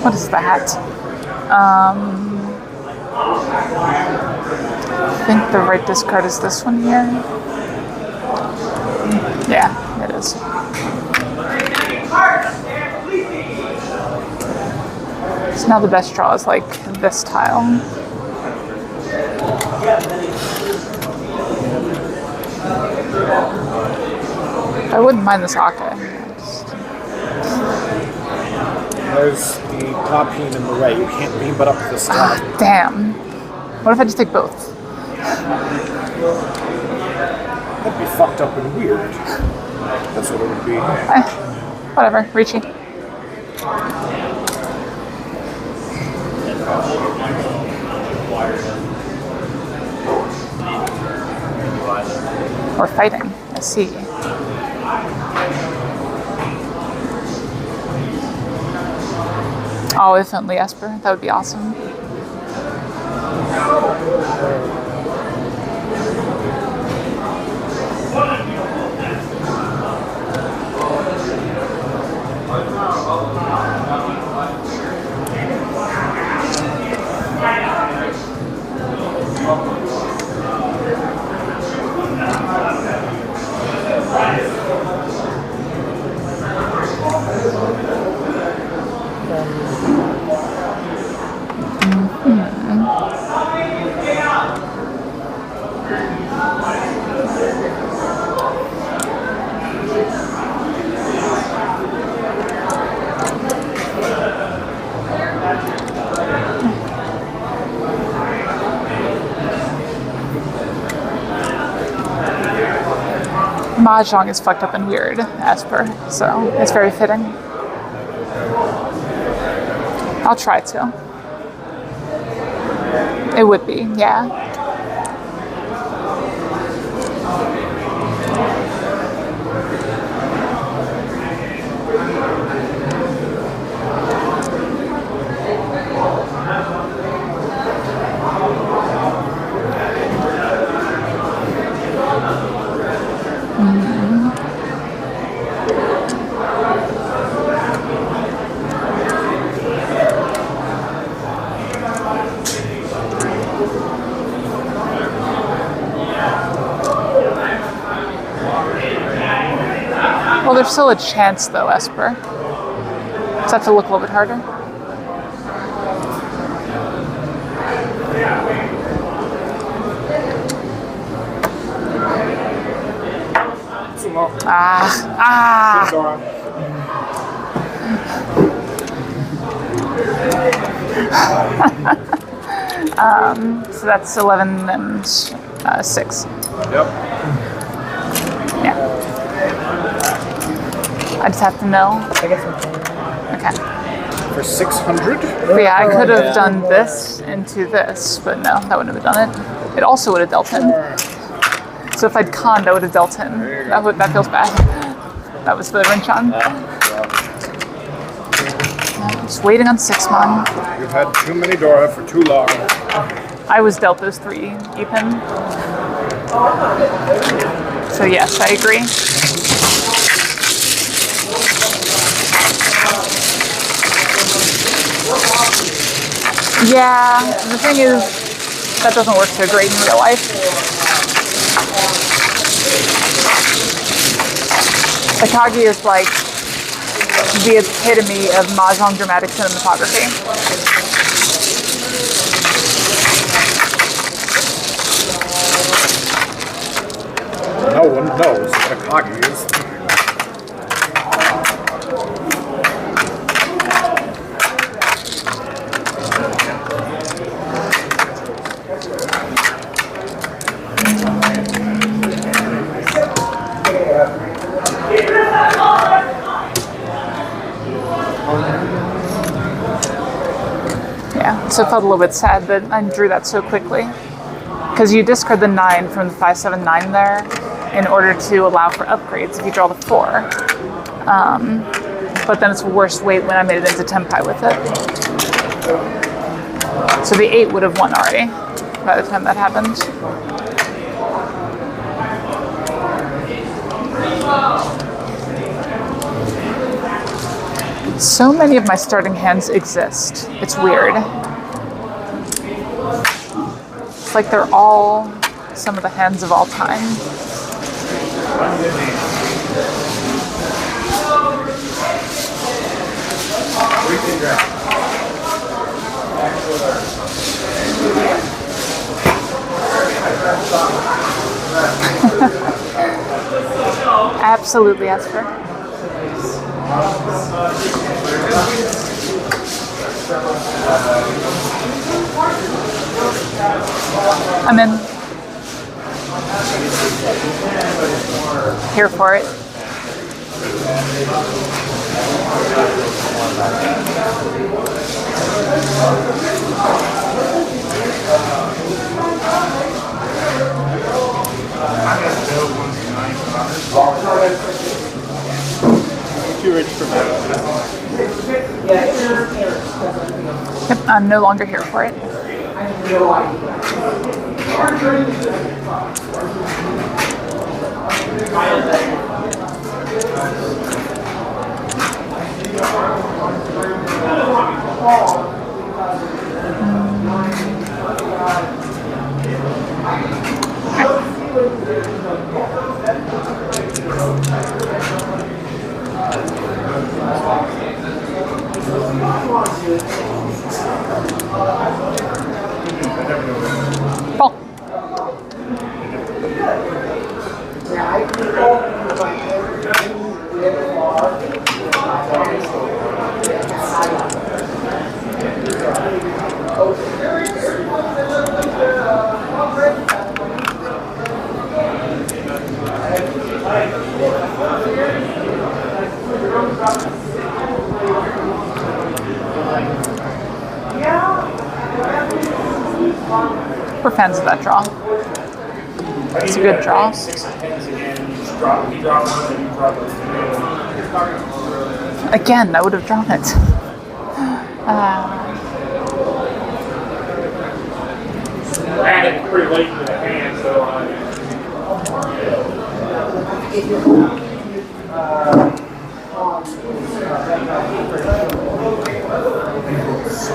[SPEAKER 3] What is that? I think the right discard is this one here. Yeah, it is. So now the best draw is like this tile. I wouldn't mind this Aka.
[SPEAKER 6] There's the top beam in the right. You can't beam but up to the sky.
[SPEAKER 3] Damn. What if I just take both?
[SPEAKER 6] That'd be fucked up and weird. That's what it would be.
[SPEAKER 3] Whatever, Richie. We're fighting. I see. Oh, if only Esper. That would be awesome. Mahjong is fucked up and weird, Esper, so it's very fitting. I'll try to. It would be, yeah. Well, there's still a chance, though, Esper. Just have to look a little bit harder. So that's 11 and 6.
[SPEAKER 2] Yep.
[SPEAKER 3] Yeah. I just have to know.
[SPEAKER 9] I guess I'm
[SPEAKER 3] Okay.
[SPEAKER 2] For 600?
[SPEAKER 3] But yeah, I could have done this into this, but no, that wouldn't have done it. It also would have dealt him. So if I'd conned, I would have dealt him. That feels bad. That was the wrench on. Just waiting on 6-mon.
[SPEAKER 2] You've had too many Dora for too long.
[SPEAKER 3] I was dealt those 3, Ethan. So yes, I agree. Yeah, the thing is, that doesn't work so great in real life. Akagi is like the epitome of Mahjong dramatic cinematography.
[SPEAKER 2] No one knows what Akagi is.
[SPEAKER 3] Yeah, so it felt a little bit sad that I drew that so quickly. Because you discard the 9 from the 5-7-9 there in order to allow for upgrades if you draw the 4. But then it's worse weight when I made it into Tenpai with it. So the 8 would have won already by the time that happened. So many of my starting hands exist. It's weird. It's like they're all some of the hands of all time. Absolutely, Esper. I'm in. Here for it.
[SPEAKER 2] Too rich for that.
[SPEAKER 3] Yep, I'm no longer here for it. Cool. We're fans of that draw. It's a good draw.
[SPEAKER 7] 6 of 10s again. You drop one, and you drop it.
[SPEAKER 3] Again, I would have drawn it.
[SPEAKER 7] And it's pretty late in the hand, so.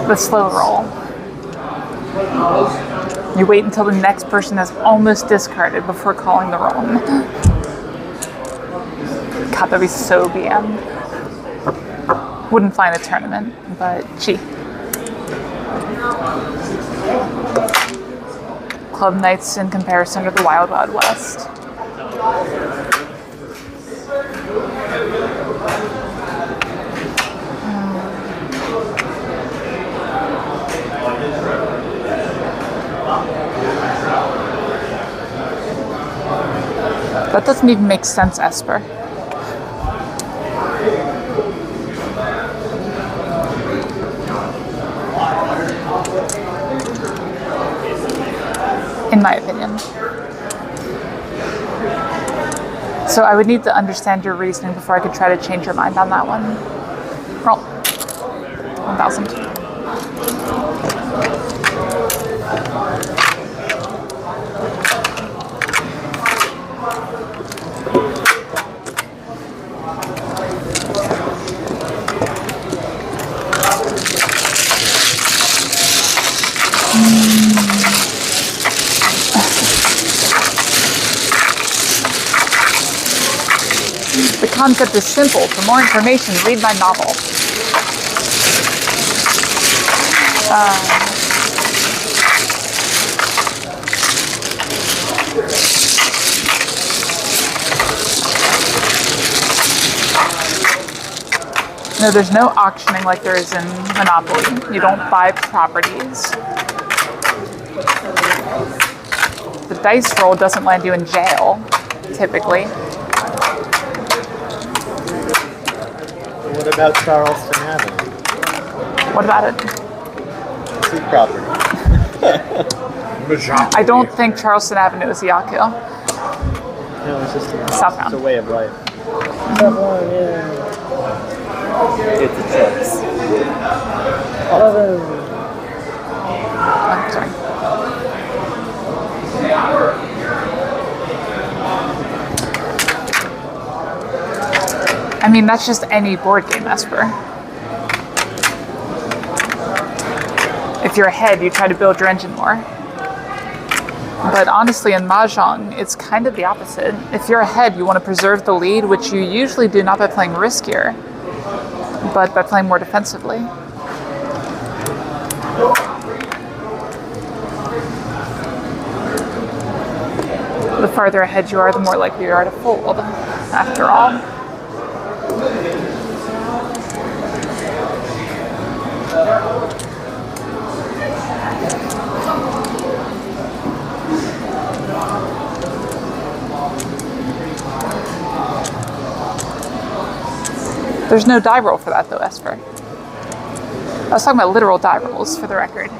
[SPEAKER 3] The slow roll. You wait until the next person has almost discarded before calling the roll. God, that'd be so BM. Wouldn't fly in a tournament, but gee. Club nights in comparison to the Wild Wild West. That doesn't even make sense, Esper. In my opinion. So I would need to understand your reasoning before I could try to change your mind on that one. Roll. 1,000. The concept is simple. For more information, read my novel. No, there's no auctioning like there is in Monopoly. You don't buy properties. The dice roll doesn't land you in jail, typically.
[SPEAKER 6] What about Charleston Avenue?
[SPEAKER 3] What about it?
[SPEAKER 6] Sea property.
[SPEAKER 3] I don't think Charleston Avenue is Yaku.
[SPEAKER 6] No, it's just
[SPEAKER 3] Southbound.
[SPEAKER 6] it's a way of life.
[SPEAKER 9] Someone, yeah.
[SPEAKER 6] It's a choice.
[SPEAKER 3] Oh, sorry. I mean, that's just any board game, Esper. If you're ahead, you try to build your engine more. But honestly, in Mahjong, it's kind of the opposite. If you're ahead, you want to preserve the lead, which you usually do not by playing riskier, but by playing more defensively. The farther ahead you are, the more likely you are to fold, after all. There's no die roll for that though, Esper. I was talking about literal die rolls, for the record.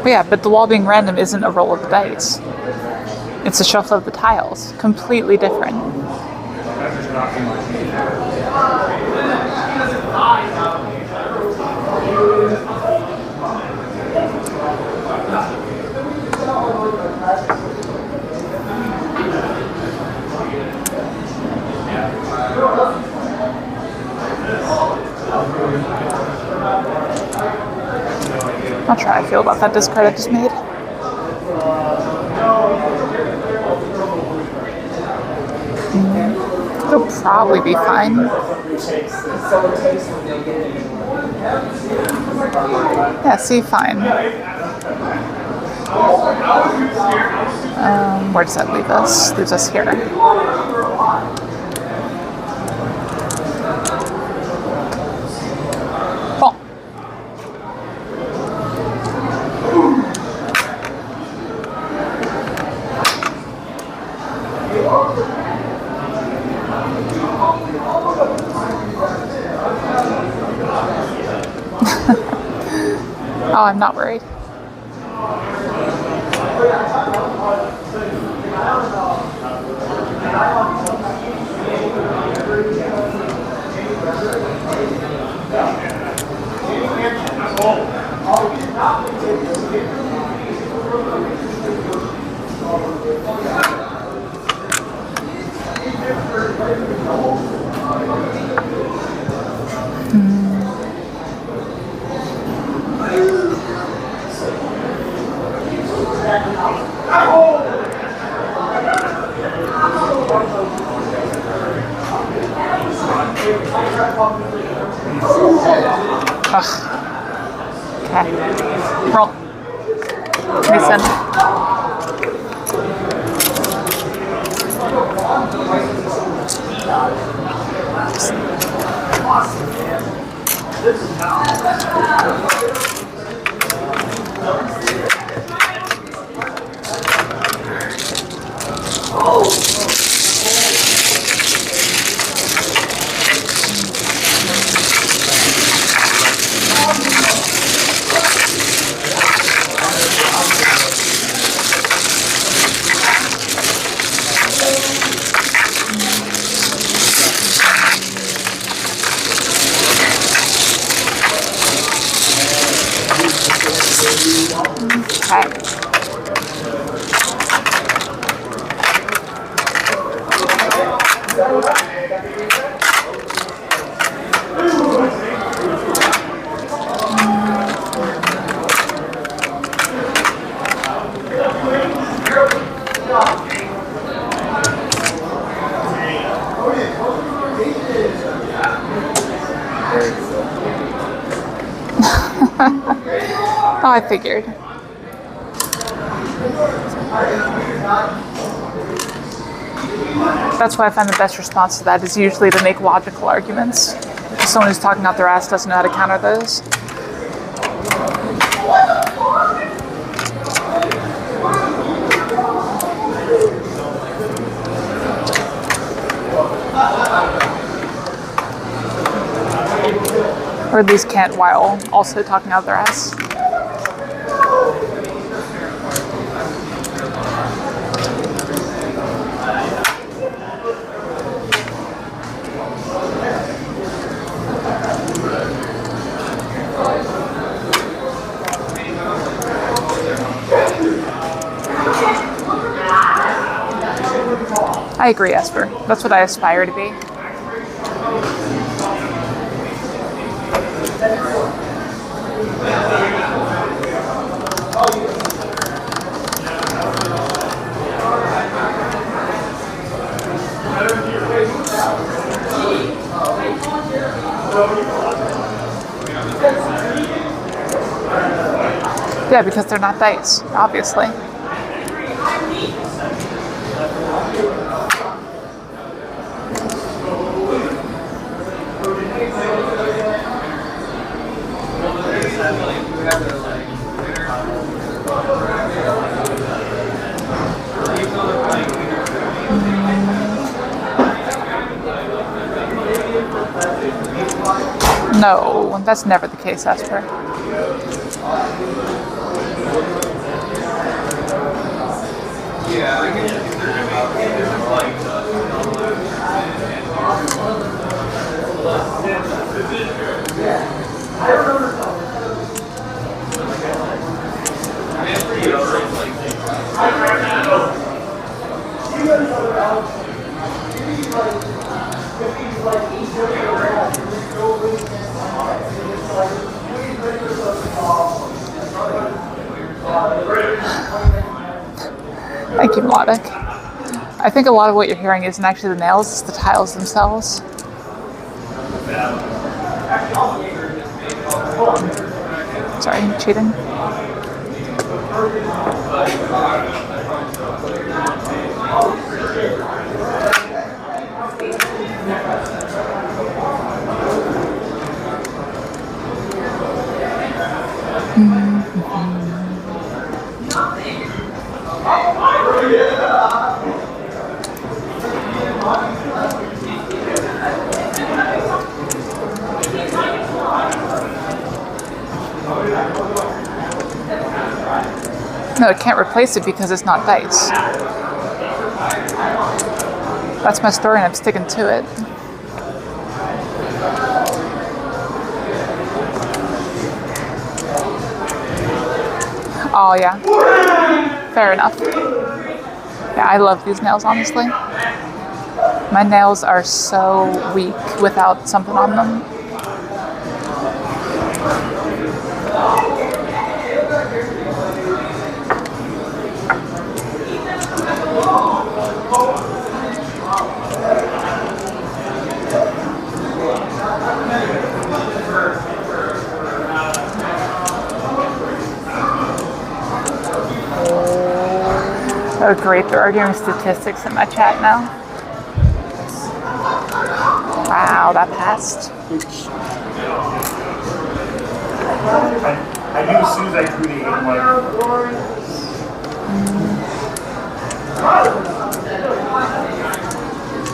[SPEAKER 3] Yeah, but the wall being random isn't a roll of the dice. It's the shuffle of the tiles. Completely different. I'll try to feel about that discard I just made. It'll probably be fine. Yeah, see, fine. Where does that leave us? Leaves us here. Cool. Oh, I'm not worried. Okay. Roll. Resend. Okay. Oh, I figured. That's why I find the best response to that is usually to make logical arguments. Someone who's talking out their ass doesn't know how to counter those. Or at least can't while also talking out their ass. I agree, Esper. That's what I aspire to be. Yeah, because they're not dice, obviously. No, that's never the case, Esper. Thank you, Melodic. I think a lot of what you're hearing isn't actually the nails, it's the tiles themselves. Sorry, cheating. No, it can't replace it because it's not dice. That's my story and I'm sticking to it. Oh yeah, fair enough. Yeah, I love these nails, honestly. My nails are so weak without something on them. Oh great, they're arguing statistics in my chat now. Wow, that passed.
[SPEAKER 7] I knew as soon as I drew the 8 1.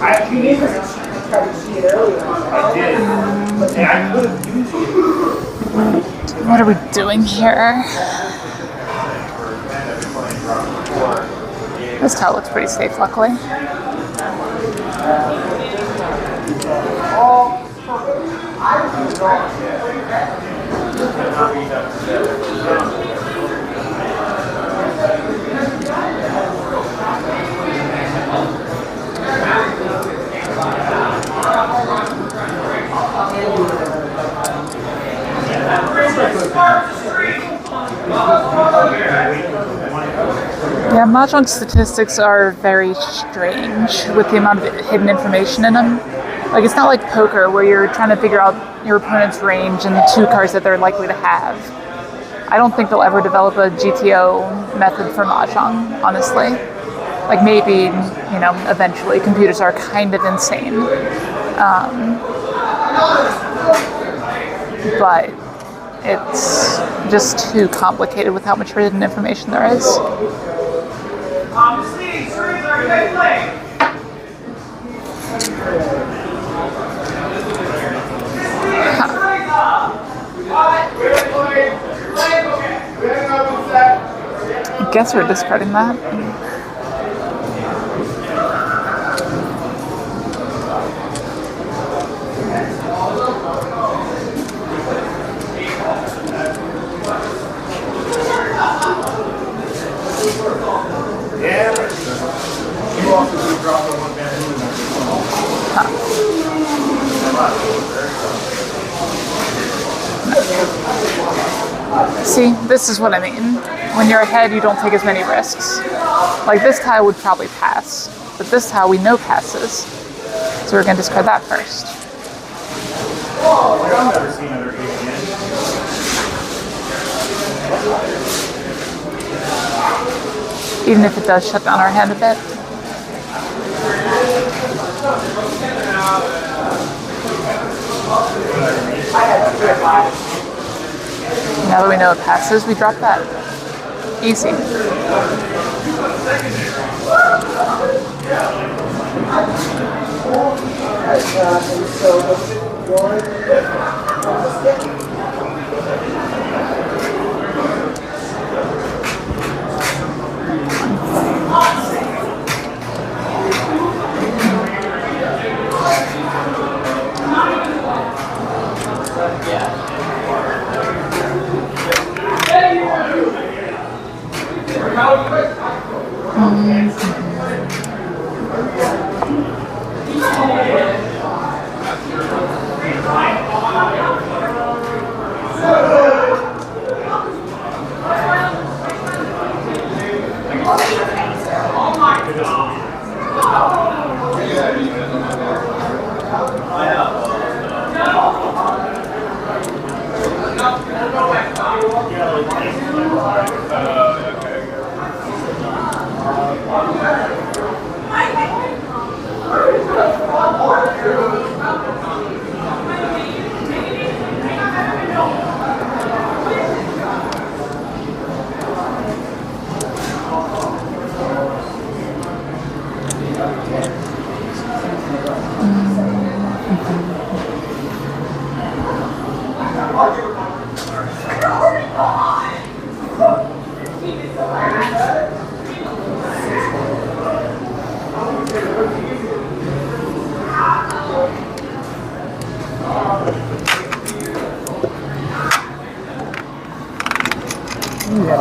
[SPEAKER 7] I actually did. And I could have used it.
[SPEAKER 3] What are we doing here? This tile looks pretty safe, luckily. Yeah, Mahjong statistics are very strange with the amount of hidden information in them. Like, it's not like poker where you're trying to figure out your opponent's range and the 2 cards that they're likely to have. I don't think they'll ever develop a GTO method for Mahjong, honestly. Like, maybe, you know, eventually. Computers are kind of insane. But it's just too complicated with how much hidden information there is. I guess we're discarding that.
[SPEAKER 7] Yeah. You also drop the one down.
[SPEAKER 3] See, this is what I mean. When you're ahead, you don't take as many risks. Like, this tile would probably pass, but this tile we know passes. So we're going to discard that first.
[SPEAKER 7] I've never seen another 8 again.
[SPEAKER 3] Even if it does shut down our hand a bit. Now that we know it passes, we drop that. Easy.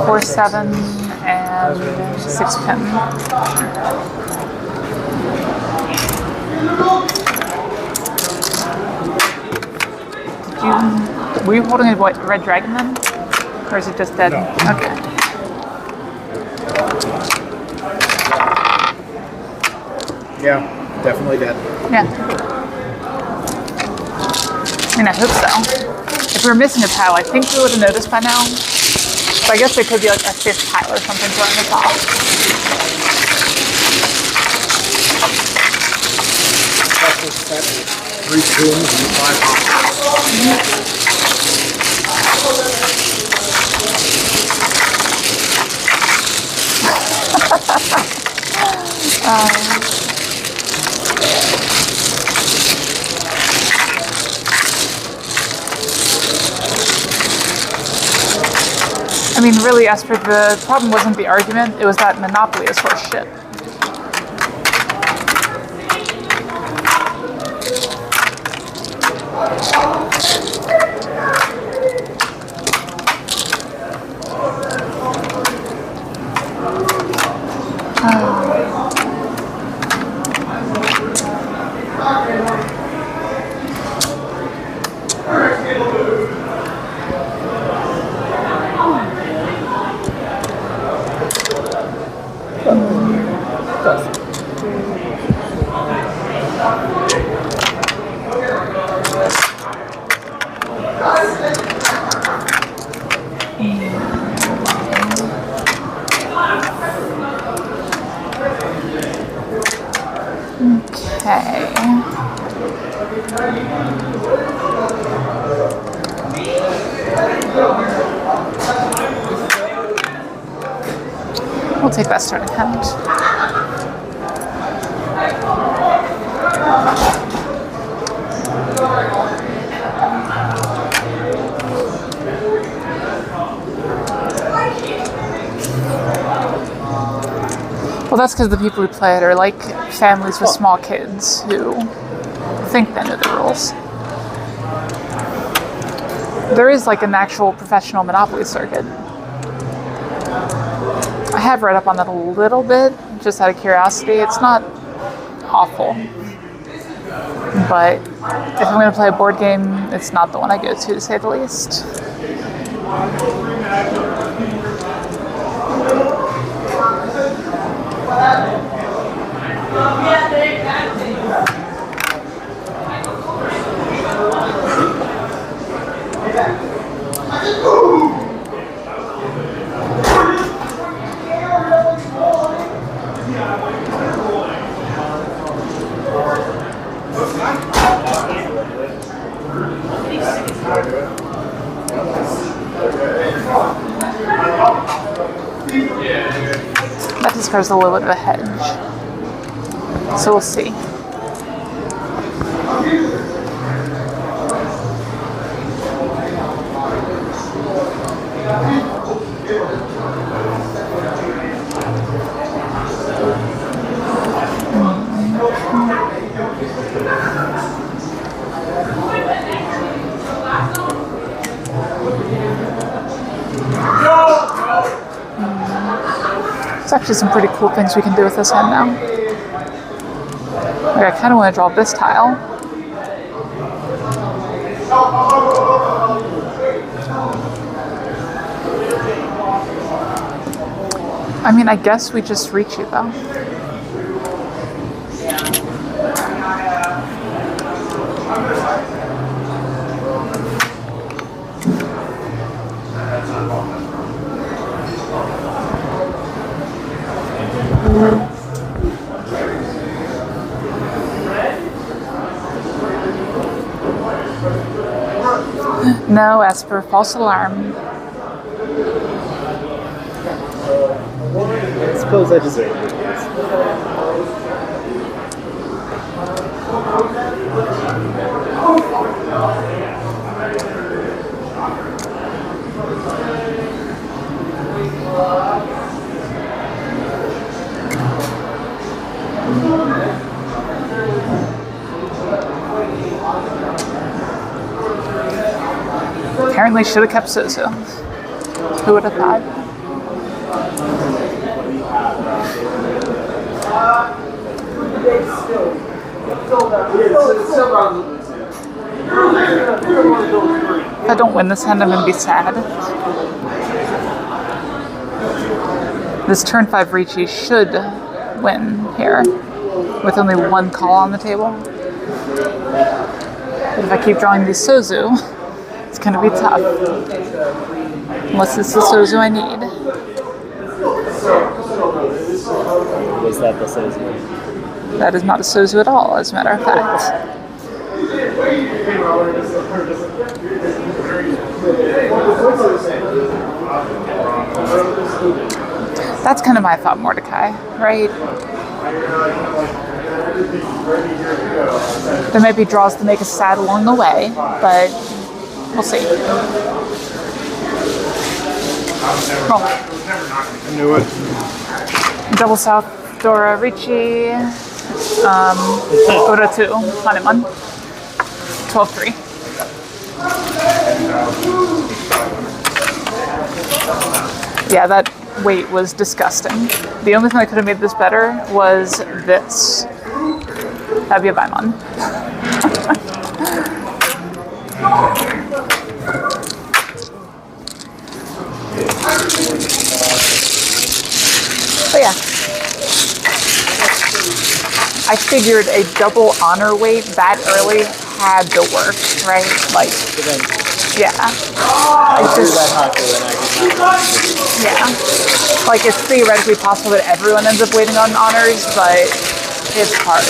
[SPEAKER 3] Four, 7, and 6 pin. Were you holding a red dragon then? Or is it just dead?
[SPEAKER 7] No.
[SPEAKER 3] Okay.
[SPEAKER 6] Yeah, definitely dead.
[SPEAKER 3] Yeah. I mean, I hope so. If we were missing a tile, I think we would have noticed by now. So I guess there could be like a 5th tile or something throwing us off.
[SPEAKER 6] Special set with 3 spoons and 5 pops.
[SPEAKER 3] I mean, really, Esper, the problem wasn't the argument, it was that Monopoly is horse shit. Okay. We'll take that starting hand. Well, that's because the people who play it are like families with small kids who think they know the rules. There is like an actual professional Monopoly circuit. I have read up on that a little bit, just out of curiosity. It's not awful. But if I'm going to play a board game, it's not the one I go to say the least. That discards a little bit of a hedge. So we'll see. There's actually some pretty cool things we can do with this hand now. Like, I kind of want to draw this tile. I mean, I guess we just reach it though. No, Esper, false alarm.
[SPEAKER 6] I suppose I deserve it.
[SPEAKER 3] Apparently should have kept Suzu. Who would have thought? If I don't win this hand, I'm going to be sad. This turn 5 Ricci should win here, with only one call on the table. But if I keep drawing these Suzu, it's going to be tough. Unless it's the Suzu I need.
[SPEAKER 6] Was that the Suzu?
[SPEAKER 3] That is not a Suzu at all, as a matter of fact. That's kind of my thought, Mordecai, right? There might be draws to make us sad along the way, but we'll see. Roll.
[SPEAKER 2] I knew it.
[SPEAKER 3] Double South Dora Ricci. Go to 2. Hanuman. 12-3. Yeah, that weight was disgusting. The only thing that could have made this better was this. That'd be a Vaimon. But yeah. I figured a double honor weight that early had to work, right? Like, yeah. Yeah. Like, it's theoretically possible that everyone ends up waiting on honors, but it's hard.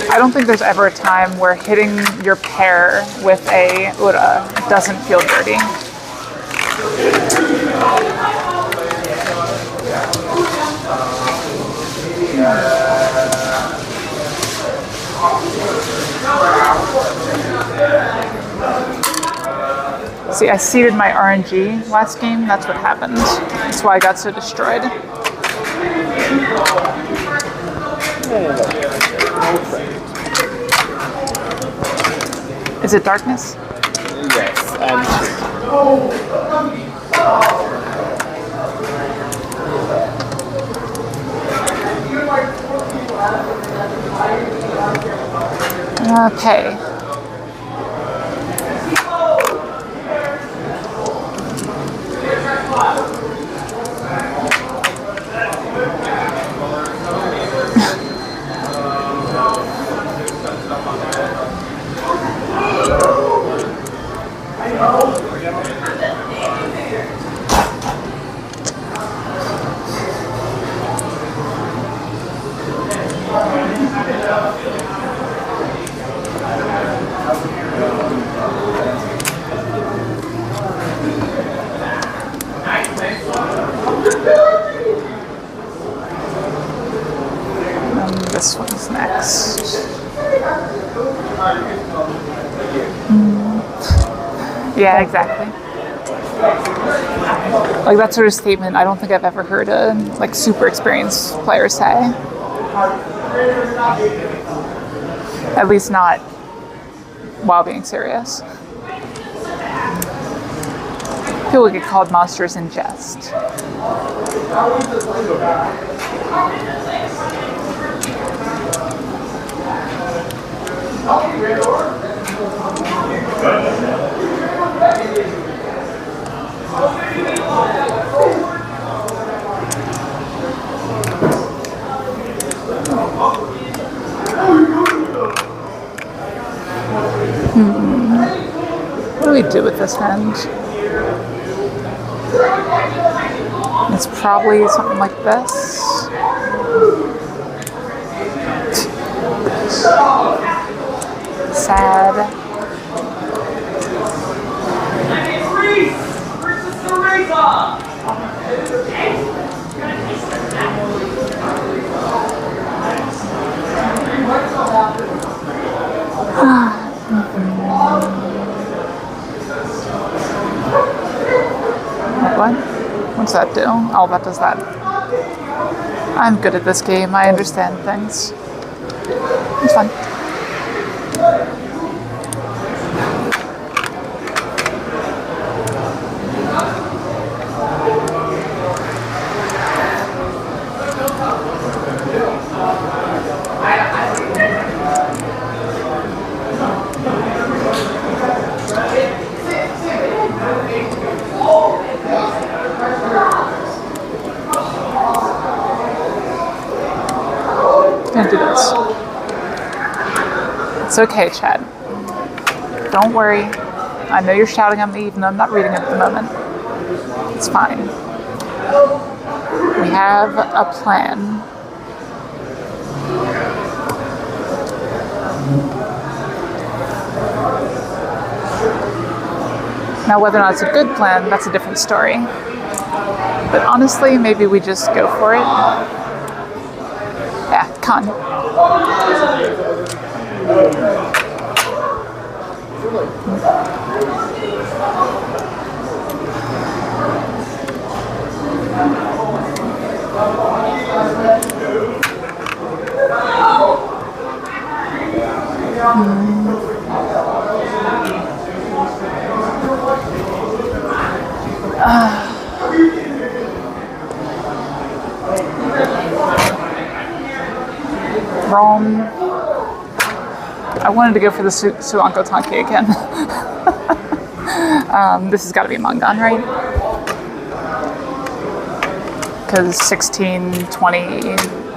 [SPEAKER 3] I don't think there's ever a time where hitting your pair with a Ura doesn't feel dirty. See, I seeded my RNG last game. That's what happened. That's why I got so destroyed. Is it darkness?
[SPEAKER 6] Yes, I'm
[SPEAKER 3] Okay. This one's next. Yeah, exactly. Like that sort of statement, I don't think I've ever heard a like super experienced player say. At least not while being serious. People get called monsters in jest. What do we do with this end? It's probably something like this. Sad. What? What's that do? Oh, that does that. I'm good at this game. I understand things. It's fun. Gonna do this. It's okay, Chad. Don't worry. I know you're shouting at me even though I'm not reading it at the moment. It's fine. We have a plan. Now, whether or not it's a good plan, that's a different story. But honestly, maybe we just go for it. Yeah, con. Rome. I wanted to go for the Suanko Tanki again. This has got to be Mangan, right? Because 16, 20,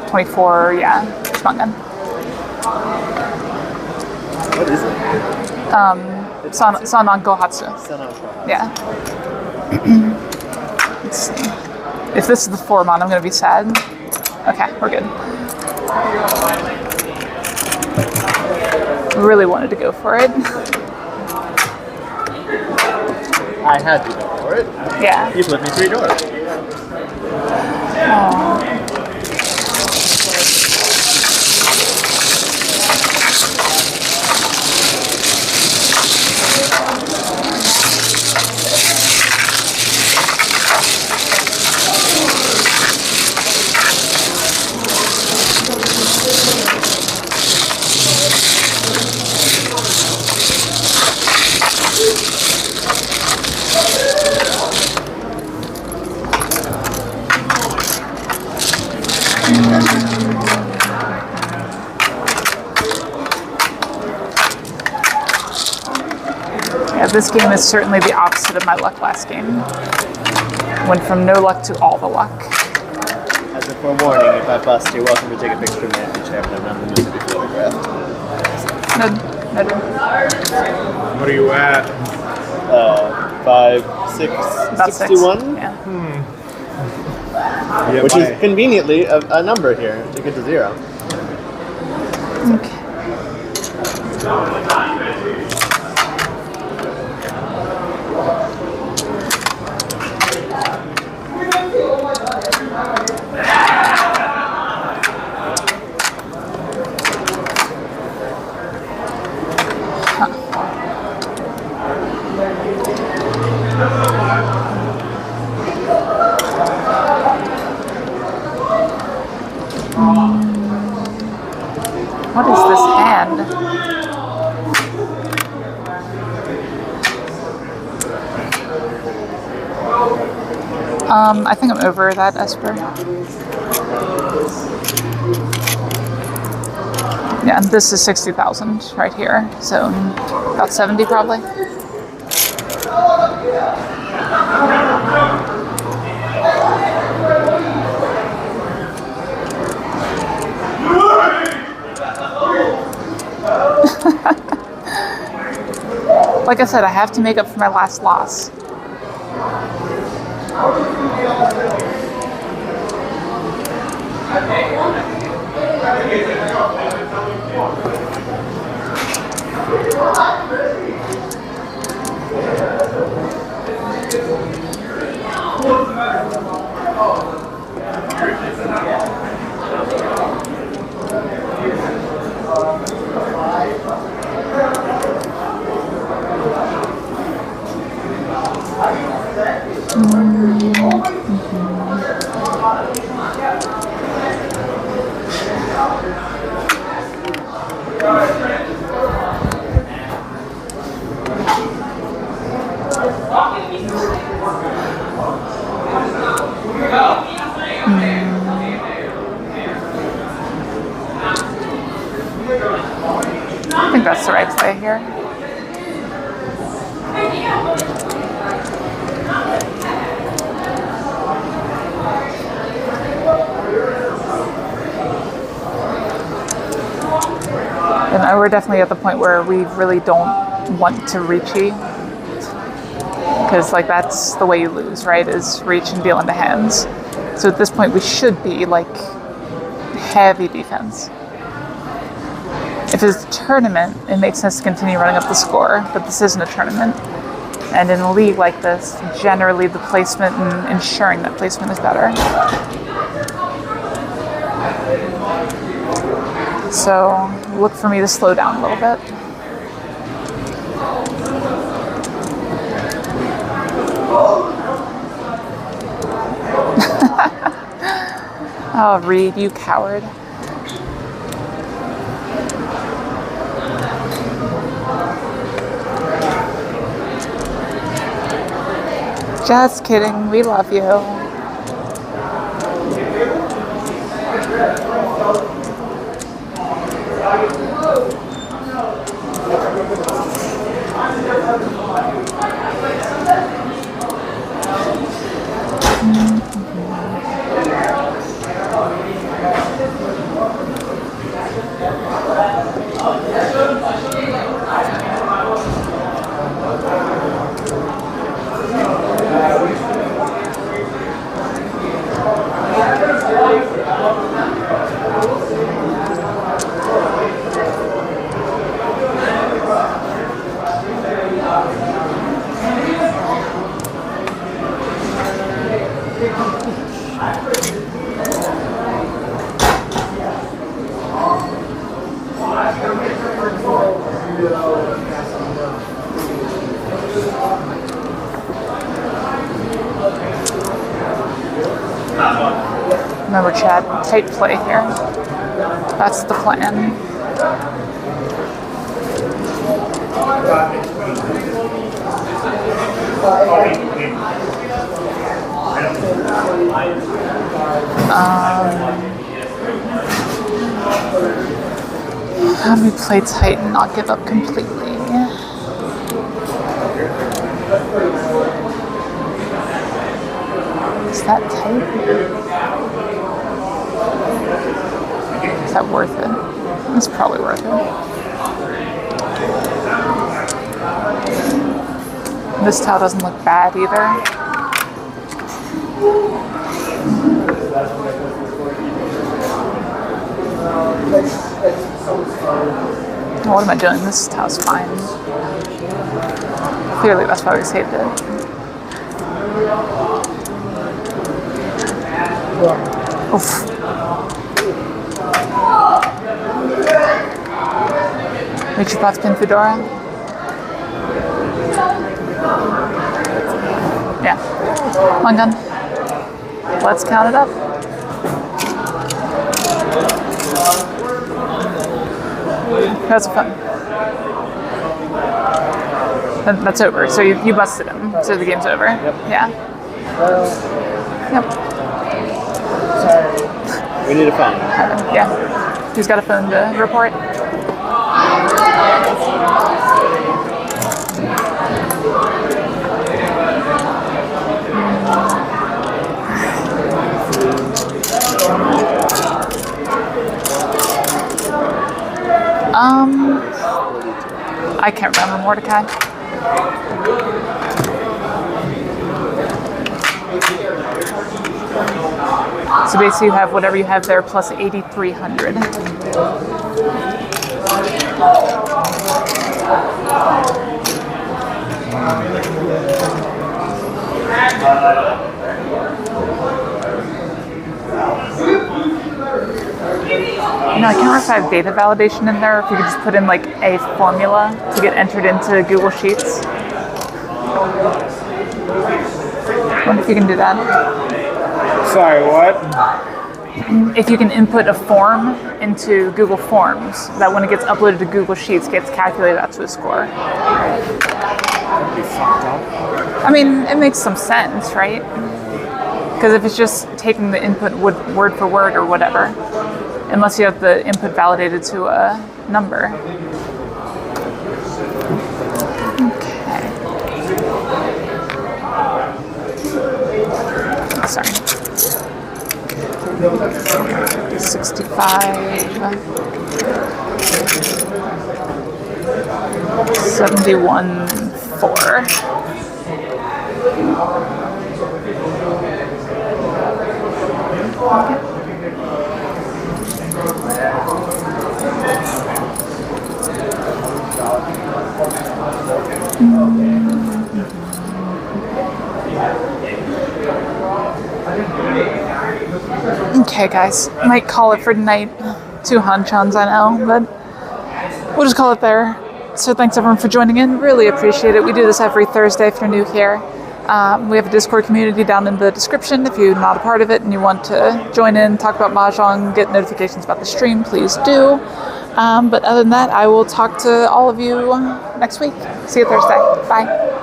[SPEAKER 3] 24, yeah, it's Mangan.
[SPEAKER 6] What is it?
[SPEAKER 3] Sananko Hatsu. Yeah. Let's see. If this is the 4-mon, I'm going to be sad. Okay, we're good. Really wanted to go for it.
[SPEAKER 6] I had to go for it.
[SPEAKER 3] Yeah.
[SPEAKER 6] You flipped me 3 doors.
[SPEAKER 3] Yeah, this game is certainly the opposite of my luck last game. Went from no luck to all the luck.
[SPEAKER 6] As a forewarning, if I bust, you're welcome to take a picture of me at the chair, but I'm not going to be photographed.
[SPEAKER 3] No.
[SPEAKER 7] What are you at?
[SPEAKER 6] 5, 6,
[SPEAKER 3] About
[SPEAKER 6] 61?
[SPEAKER 3] 6. Yeah.
[SPEAKER 7] Yeah,
[SPEAKER 6] Which is conveniently a number here to get to 0.
[SPEAKER 3] Okay. I think I'm over that, Esper. Yeah, and this is 60,000 right here, so about 70 probably. Like I said, I have to make up for my last loss. I think that's the right play here. And we're definitely at the point where we really don't want to reachy. Because like that's the way you lose, right? Is reach and deal into hands. So at this point we should be like heavy defense. If it's a tournament, it makes sense to continue running up the score, but this isn't a tournament. And in a league like this, generally the placement and ensuring that placement is better. So look for me to slow down a little bit. Oh, Reed, you coward. Just kidding, we love you. Remember, Chad, tight play here. That's the plan. How do we play tight and not give up completely? Is that tight? Is that worth it? It's probably worth it. This towel doesn't look bad either. What am I doing? This towel's fine. Clearly that's why we saved it. Oof. Reach your pots, pin Fedora. Yeah. One gun. Let's count it up. That's fun. That's over. So you busted him. So the game's over.
[SPEAKER 9] Yep.
[SPEAKER 3] Yeah. Yep.
[SPEAKER 6] We need a phone.
[SPEAKER 3] Yeah. Who's got a phone to report? I can't remember, Mordecai. So basically you have whatever you have there plus 8,300. No, I can't remember if I have data validation in there, or if you could just put in like a formula to get entered into Google Sheets. I wonder if you can do that.
[SPEAKER 2] Sorry, what?
[SPEAKER 3] If you can input a form into Google Forms, that when it gets uploaded to Google Sheets, gets calculated out to a score.
[SPEAKER 2] That'd be fucked up.
[SPEAKER 3] I mean, it makes some sense, right? Because if it's just taking the input word for word or whatever, unless you have the input validated to a number. Okay. Sorry. 65. 71, 4. Okay. Okay, guys, might call it for tonight. 2 Han-chans, I know, but we'll just call it there. So thanks everyone for joining in. Really appreciate it. We do this every Thursday if you're new here. We have a Discord community down in the description. If you're not a part of it and you want to join in, talk about Mahjong, get notifications about the stream, please do. But other than that, I will talk to all of you next week. See you Thursday. Bye.